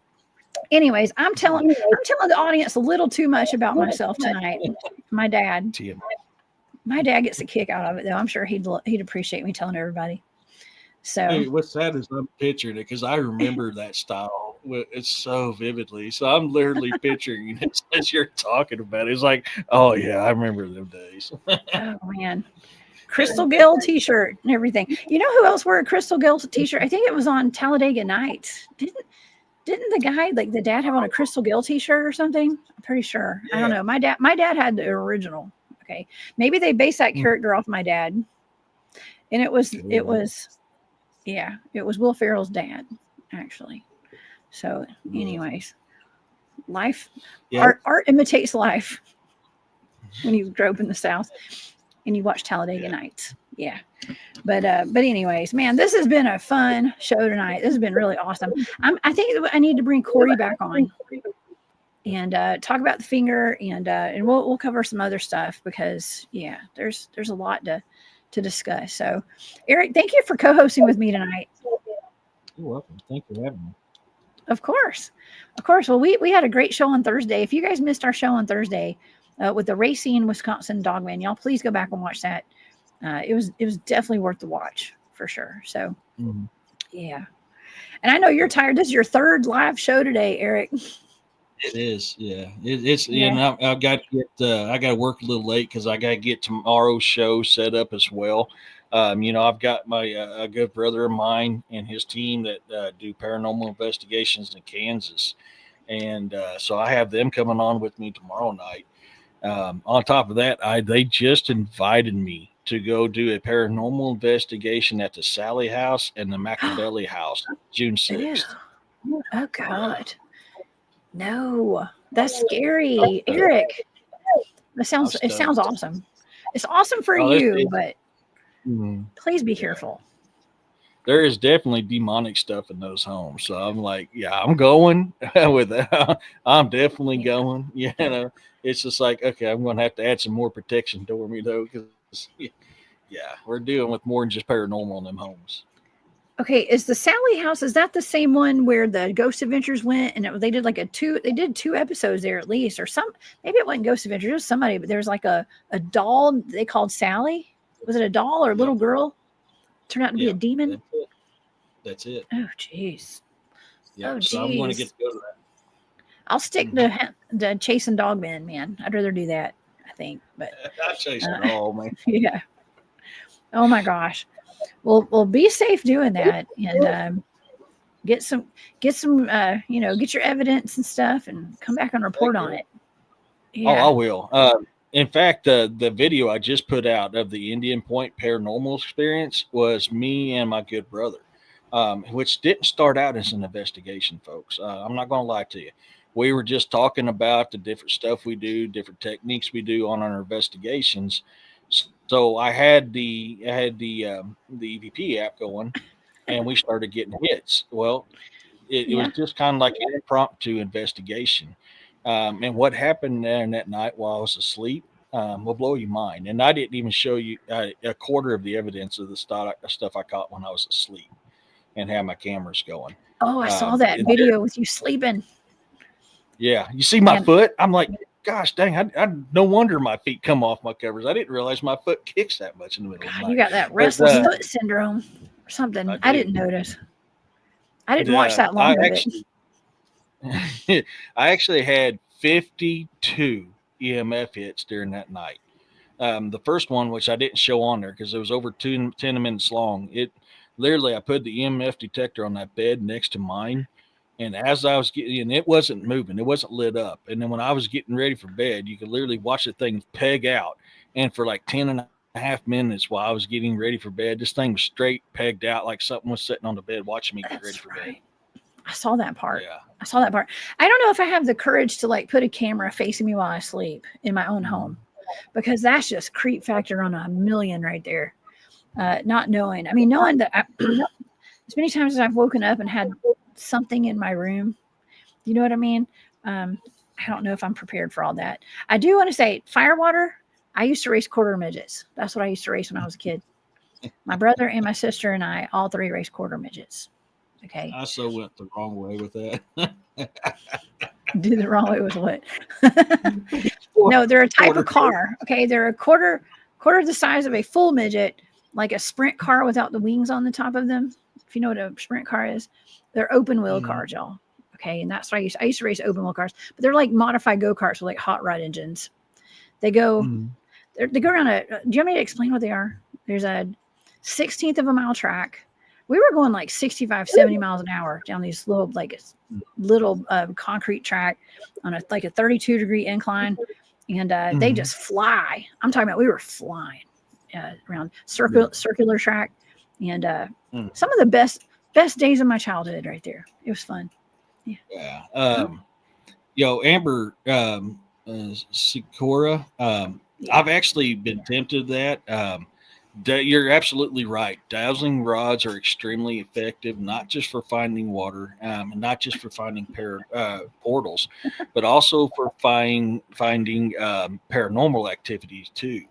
anyways, I'm telling the audience a little too much about myself tonight. My dad gets a kick out of it though. I'm sure he'd appreciate me telling everybody. So hey, what's sad is I'm picturing it because I remember that style. It's so vividly. So I'm literally picturing it as you're talking about it. It's like, oh yeah, I remember them days. Oh man. Crystal Gill t-shirt and everything. You know who else wore a Crystal Gill t-shirt? I think it was on Talladega Nights. Didn't the guy, like the dad, have on a Crystal Gill t-shirt or something? I'm pretty sure. Yeah. I don't know. My dad had the original. Okay. Maybe they based that character off my dad. And it was Will Ferrell's dad, actually. So anyways, life, art imitates life when you grow up in the South and you watch Talladega Nights. Yeah. But anyways, man, this has been a fun show tonight. This has been really awesome. I think I need to bring Cory back on and talk about the finger and we'll cover some other stuff because there's a lot to discuss. So Eric, thank you for co-hosting with me tonight. You're welcome. Thank you for having me. Of course. Well, we had a great show on Thursday. If you guys missed our show on Thursday with the Racine, Wisconsin Dogman, y'all please go back and watch that. It was definitely worth the watch for sure. So yeah. And I know you're tired. This is your third live show today, Eric. It is, yeah. It's and I've got to get. I got to work a little late because I got to get tomorrow's show set up as well. I've got my a good brother of mine and his team that do paranormal investigations in Kansas, and so I have them coming on with me tomorrow night. On top of that, they just invited me to go do a paranormal investigation at the Sally House and the Machiavelli House, June 6th. Oh God. No, that's scary, Eric. It sounds awesome. It's awesome for you, but please be careful. There is definitely demonic stuff in those homes. So I'm like, I'm going with that. I'm definitely going. It's just like, okay, I'm going to have to add some more protection to me though, because we're dealing with more than just paranormal in them homes. Okay, is the Sally House, is that the same one where the Ghost Adventures went and they did two episodes there at least, or maybe it wasn't Ghost Adventures, it was somebody, but there was like a doll they called Sally. Was it a doll or a little girl? Turned out to be a demon? That's it. Oh, jeez. Yeah, so I'm going to get to go to that. I'll stick to chasing dogmen, man. I'd rather do that, I think. But I'll chase them all, man. Yeah. Oh my gosh. Well, be safe doing that and get your evidence and stuff and come back and report on it. Yeah. Oh, I will. In fact, the video I just put out of the Indian Point paranormal experience was me and my good brother, which didn't start out as an investigation, folks. I'm not going to lie to you. We were just talking about the different stuff we do, different techniques we do on our investigations. So I had the EVP app going, and we started getting hits. Well, it was just kind of like an impromptu investigation. And what happened there that night while I was asleep will blow your mind. And I didn't even show you a quarter of the evidence of the stuff I caught when I was asleep and had my cameras going. Oh, I saw that video with you sleeping. Yeah. You see my foot? I'm like, gosh dang, I no wonder my feet come off my covers. I didn't realize my foot kicks that much in the middle of the night. You got that restless foot syndrome or something. I didn't notice. I didn't watch that long of it. I actually had 52 EMF hits during that night. The first one, which I didn't show on there because it was over 10 minutes long. It literally, I put the EMF detector on that bed next to mine. And as I was getting, and it wasn't moving, it wasn't lit up. And then when I was getting ready for bed, you could literally watch the thing peg out. And for like 10 and a half minutes while I was getting ready for bed, this thing was straight pegged out like something was sitting on the bed watching me get ready for bed. I saw that part. Yeah. I saw that part. I don't know if I have the courage to like put a camera facing me while I sleep in my own home, because that's just creep factor on a million right there. Not knowing. I mean, knowing that as many times as I've woken up and had something in my room, you know what I mean? I don't know if I'm prepared for all that. I do want to say firewater. I used to race quarter midgets. That's what I used to race when I was a kid. My brother and my sister and I, all three raced quarter midgets. Okay. I so went the wrong way with that. Do the wrong way with what? No, they're a type of car. Okay. They're a quarter the size of a full midget, like a sprint car without the wings on the top of them. If you know what a sprint car is, they're open wheel cars, y'all. Okay. And that's what I used to race open wheel cars, but they're like modified go-karts with like hot rod engines. They go, they go around do you want me to explain what they are? There's a 1/16 of a mile track. We were going like 65, 70 miles an hour down these little concrete track on a 32-degree incline. And they just fly. I'm talking about, we were flying around circular track. And some of the best days of my childhood right there. It was fun. Yeah. Amber Sikora, I've actually been tempted to that. You're absolutely right. Dowsing rods are extremely effective, not just for finding water, and not just for finding portals, but also for finding paranormal activities too.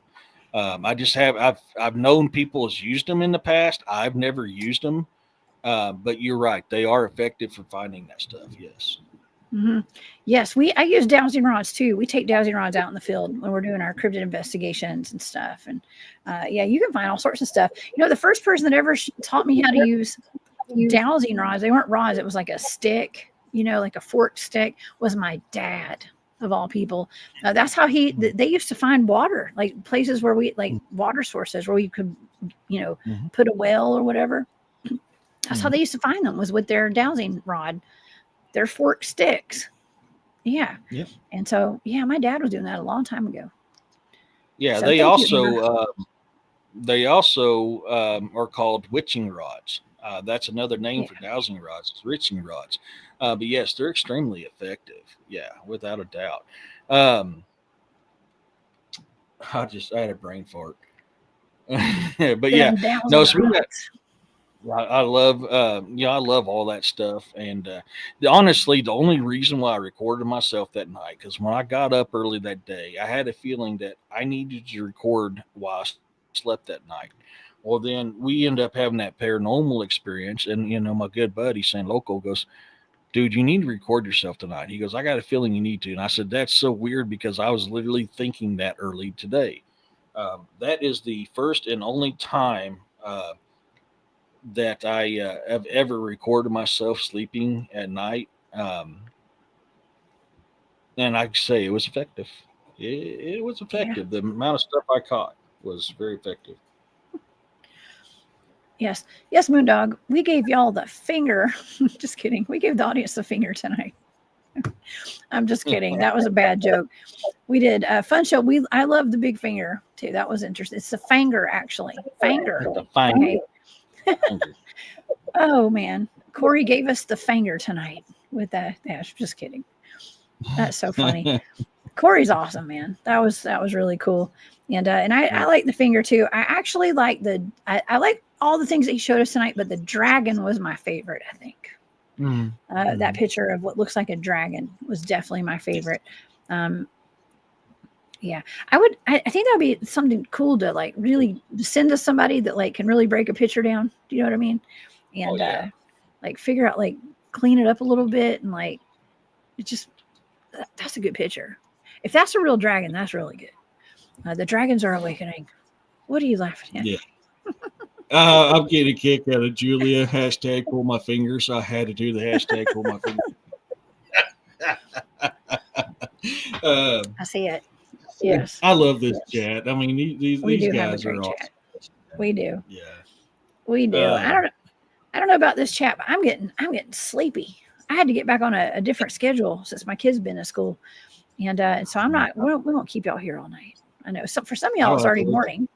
I've known people has used them in the past. I've never used them, but you're right. They are effective for finding that stuff. Yes. Mm-hmm. Yes, I use dowsing rods too. We take dowsing rods out in the field when we're doing our cryptid investigations and stuff. And you can find all sorts of stuff. You know, the first person that ever taught me how to use dowsing rods, they weren't rods. It was like a stick, like a forked stick, was my dad, of all people. That's how they used to find water, like places where water sources where you could, put a well or whatever. That's how they used to find them, was with their dowsing rod. They're forked sticks. Yeah. Yep. And so, my dad was doing that a long time ago. Yeah. So they also are called witching rods. That's another name for dowsing rods. It's witching rods. But yes, they're extremely effective. Yeah, without a doubt. I had a brain fart. But yeah, no, it's really I love, I love all that stuff. And honestly, the only reason why I recorded myself that night, because when I got up early that day, I had a feeling that I needed to record while I slept that night. Well, then we end up having that paranormal experience. And, my good buddy, San Loco, goes, dude, you need to record yourself tonight. He goes, I got a feeling you need to. And I said, that's so weird, because I was literally thinking that early today. That is the first and only time that I have ever recorded myself sleeping at night. And I say it was effective. It was effective. Yeah. The amount of stuff I caught was very effective. Yes, Moondog. We gave y'all the finger. Just kidding. We gave the audience the finger tonight. I'm just kidding. That was a bad joke. We did a fun show. I love the big finger too. That was interesting. It's the finger, actually. Finger. The finger. Okay. Oh man, Cory gave us the finger tonight with that. Yeah, just kidding. That's so funny. Cory's awesome, man. That was really cool. And I like the finger too. I actually like I like all the things that he showed us tonight, but the dragon was my favorite, I think. That picture of what looks like a dragon was definitely my favorite. Yeah, I think that would be something cool to like really send to somebody that like can really break a picture down. Do you know what I mean? And like figure out, like clean it up a little bit, and like it just, that's a good picture. If that's a real dragon, that's really good. The dragons are awakening. What are you laughing at? Yeah. I'm getting a kick out of Julia. Hashtag pull my finger. So I had to do the hashtag pull my finger. I see it. Yes. I love this chat. I mean, these guys are awesome. Chat. We do. Yeah. We do. I don't know about this chat, but I'm getting sleepy. I had to get back on a different schedule since my kids been in school. And so I'm not, we won't keep y'all here all night. I know. So for some of y'all, it's already morning.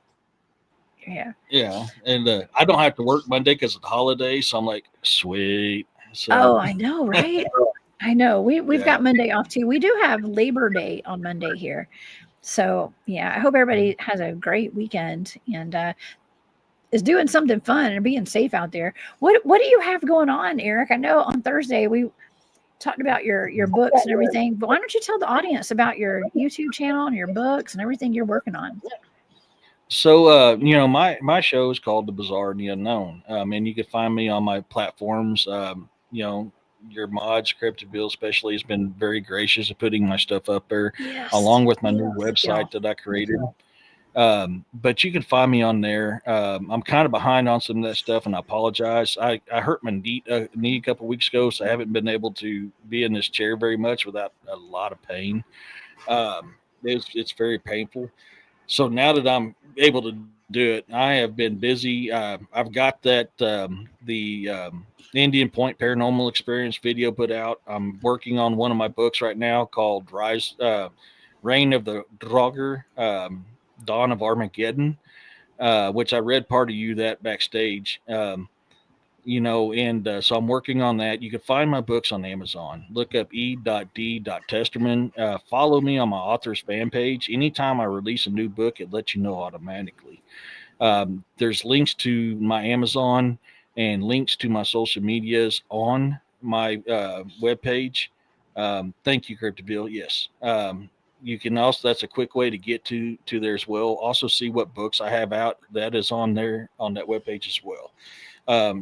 Yeah. Yeah. And I don't have to work Monday because of the holiday. So I'm like, sweet. So, oh, I know, right? I know. We've got Monday off too. We do have Labor Day on Monday here. So yeah, I hope everybody has a great weekend and is doing something fun and being safe out there. What do you have going on, Eric? I know on Thursday we talked about your books and everything, but why don't you tell the audience about your YouTube channel and your books and everything you're working on? So, my show is called The Bizarre and the Unknown. And you can find me on my platforms. Your mods, Cryptid Bill especially, has been very gracious of putting my stuff up there, along with my new website that I created. But you can find me on there. I'm kind of behind on some of that stuff, and I apologize. I hurt my knee a couple weeks ago, so I haven't been able to be in this chair very much without a lot of pain. It's very painful. So now that I'm able to do it, I have been busy. I've got that the Indian Point Paranormal Experience video put out. I'm working on one of my books right now called Reign of the Draugr, Dawn of Armageddon, which I read part of that backstage. So I'm working on that. You can find my books on Amazon. Look up e.d.testerman. Follow me on my author's fan page. Anytime I release a new book, it lets you know automatically. There's links to my Amazon and links to my social medias on my webpage. Thank you, Cryptid. Yes. You can also, that's a quick way to get to there as well. Also see what books I have out. That is on there on that webpage as well.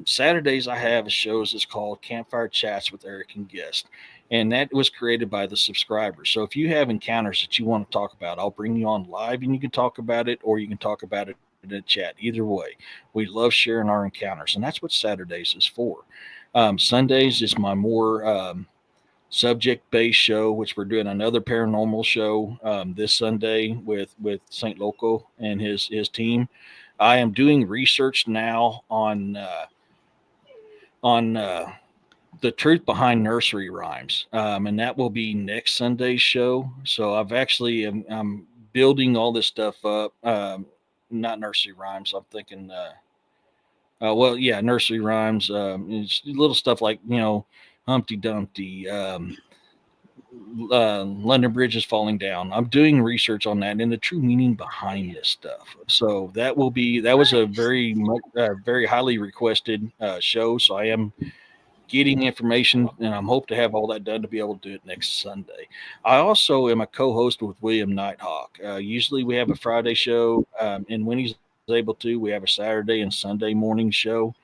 Saturdays I have shows that's called Campfire Chats with Eric and Guest, and that was created by the subscribers. So if you have encounters that you want to talk about, I'll bring you on live and you can talk about it, or you can talk about it in a chat. Either way, we love sharing our encounters, and that's what Saturdays is for. Sundays is my more subject-based show, which we're doing another paranormal show this Sunday with Saint Loco and his team. I am doing research now on the truth behind nursery rhymes, and that will be next Sunday's show. So I've actually I'm building all this stuff up. Not nursery rhymes. I'm thinking, nursery rhymes. It's little stuff like Humpty Dumpty. London Bridge is falling down. I'm doing research on that and the true meaning behind this stuff. So that was a very highly requested show. So I am getting information, and I'm hope to have all that done to be able to do it next Sunday. I also am a co-host with William Nighthawk. Usually we have a Friday show, and when he's able to, we have a Saturday and Sunday morning show.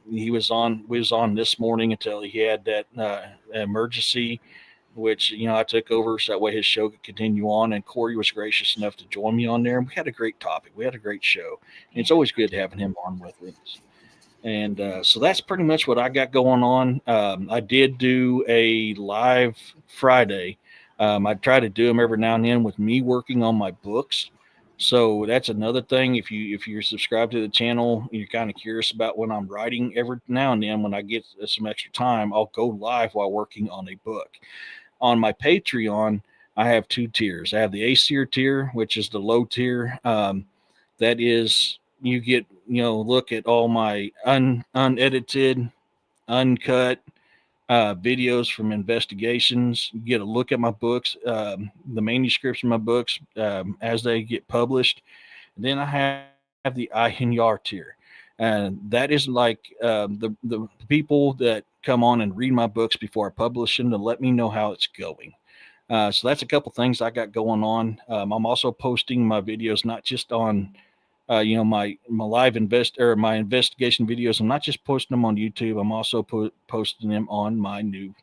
We was on this morning until he had that emergency, which I took over so that way his show could continue on, and Cory was gracious enough to join me on there, and we had a great topic. We had a great show, and it's always good having him on with us. And so that's pretty much what I got going on. I did do a live Friday. I try to do them every now and then with me working on my books. So that's another thing. If you're subscribed to the channel, you're kind of curious about when I'm writing. Every now and then, when I get some extra time, I'll go live while working on a book. On my Patreon, I have 2 tiers. I have the Acer tier, which is the low tier. That is, you get look at all my unedited, uncut videos from investigations. You get a look at my books, the manuscripts of my books as they get published. And then I have the Ihenyar tier, and that is like the people that come on and read my books before I publish them to let me know how it's going. So that's a couple things I got going on. I'm also posting my videos not just on my live my investigation videos. I'm not just posting them on YouTube. I'm also posting them on my new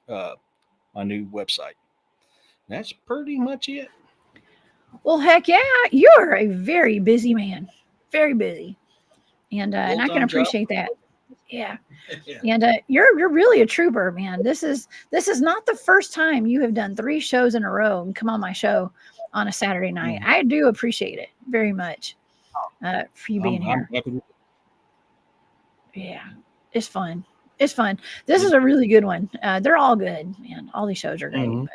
website. That's pretty much it. Well, heck yeah, you're a very busy man, very busy, and I can appreciate that. Yeah. Yeah. And you're really a trooper, man. This is not the first time you have done 3 shows in a row and come on my show on a Saturday night. I do appreciate it very much for you being here. Yeah, it's fun. It's fun. This is a really good one. They're all good, man. All these shows are great.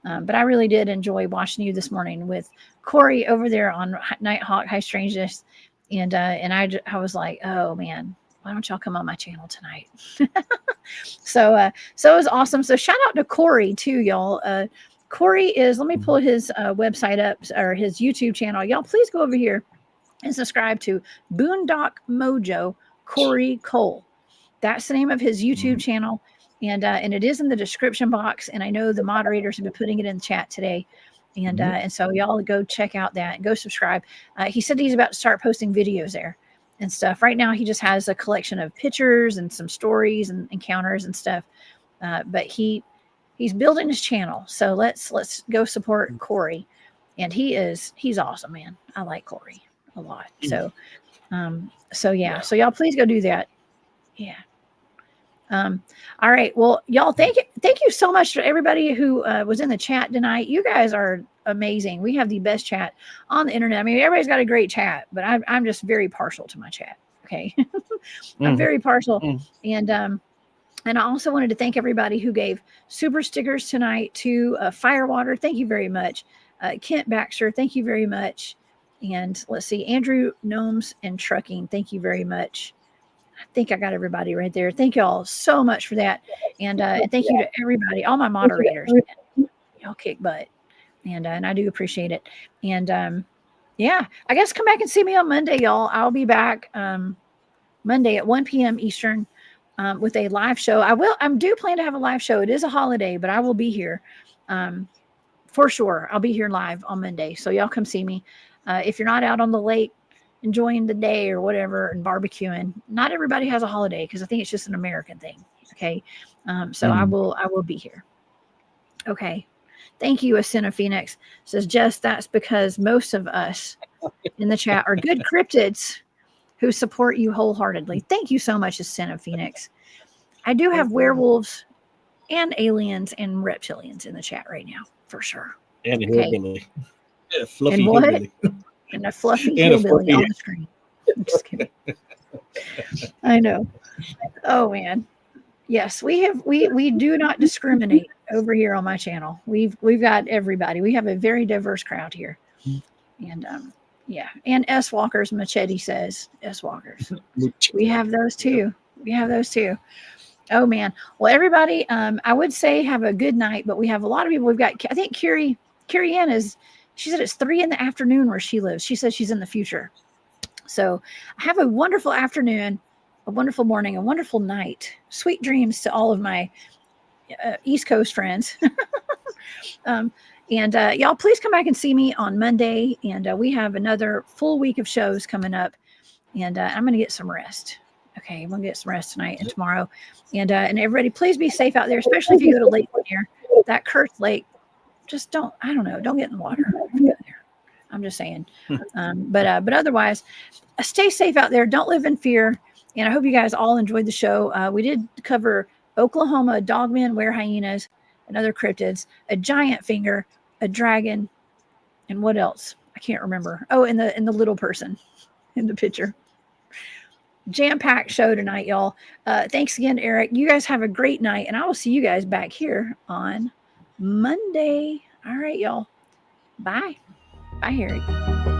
But I really did enjoy watching you this morning with Cory over there on Nighthawk High Strangeness, and I was like, oh man, why don't y'all come on my channel tonight? So it was awesome. So shout out to Cory too, y'all. Cory is, let me pull his website up, or his YouTube channel. Y'all please go over here and subscribe to Boondock Mojo Cory Cole. That's the name of his YouTube channel. And it is in the description box. And I know the moderators have been putting it in the chat today. And so y'all go check out that and go subscribe. He said he's about to start posting videos there and stuff. Right now, he just has a collection of pictures and some stories and encounters and stuff. But he's building his channel. So let's go support Cory. And he's awesome, man. I like Cory a lot. So yeah. So y'all please go do that. Yeah. All right. Well, y'all, thank you so much to everybody who was in the chat tonight. You guys are amazing. We have the best chat on the internet. I mean, everybody's got a great chat, but I'm just very partial to my chat. Okay. I'm very partial. And I also wanted to thank everybody who gave super stickers tonight to Firewater. Thank you very much. Kent Baxter, thank you very much. And let's see, Andrew Gnomes and Trucking, thank you very much. I think I got everybody right there. Thank you all so much for that. And thank you to everybody, all my moderators. Y'all kick butt. And I do appreciate it. And yeah, I guess come back and see me on Monday, y'all. I'll be back Monday at 1 p.m. Eastern with a live show. I do plan to have a live show. It is a holiday, but I will be here for sure. I'll be here live on Monday. So y'all come see me. If you're not out on the lake enjoying the day or whatever and barbecuing, not everybody has a holiday because I think it's just an American thing. Okay. So I will be here. Okay. Thank you, Ascena Phoenix. Says, Jess, that's because most of us in the chat are good cryptids who support you wholeheartedly. Thank you so much, Ascena Phoenix. I do have werewolves and aliens and reptilians in the chat right now, for sure. And a hillbilly. Yeah, fluffy and what? hillbilly. And a fluffy hillbilly on the screen. I'm just kidding. I know. Oh man. Yes, we do not discriminate over here on my channel. We've got everybody. We have a very diverse crowd here. And yeah. And S Walkers, Machete says. S Walkers. We have those too. Oh man. Well, everybody, I would say have a good night, but we have a lot of people. We've got, I think Carrie-Ann she said it's 3 p.m. where she lives. She says she's in the future. So have a wonderful afternoon, a wonderful morning, a wonderful night. Sweet dreams to all of my East Coast friends. And y'all please come back and see me on Monday. And we have another full week of shows coming up. And I'm going to get some rest. Okay, I'm going to get some rest tonight and tomorrow. And everybody, please be safe out there, especially if you go to Lake Lanier, that cursed lake. Just don't get in the water if you go there. I'm just saying. But otherwise, stay safe out there. Don't live in fear. And I hope you guys all enjoyed the show. We did cover Oklahoma, dogmen, were-hyenas, and other cryptids, a giant finger, a dragon, and what else? I can't remember. Oh, and the little person in the picture. Jam-packed show tonight, y'all. Thanks again, Eric. You guys have a great night, and I will see you guys back here on Monday. All right, y'all. Bye. Bye, Eric.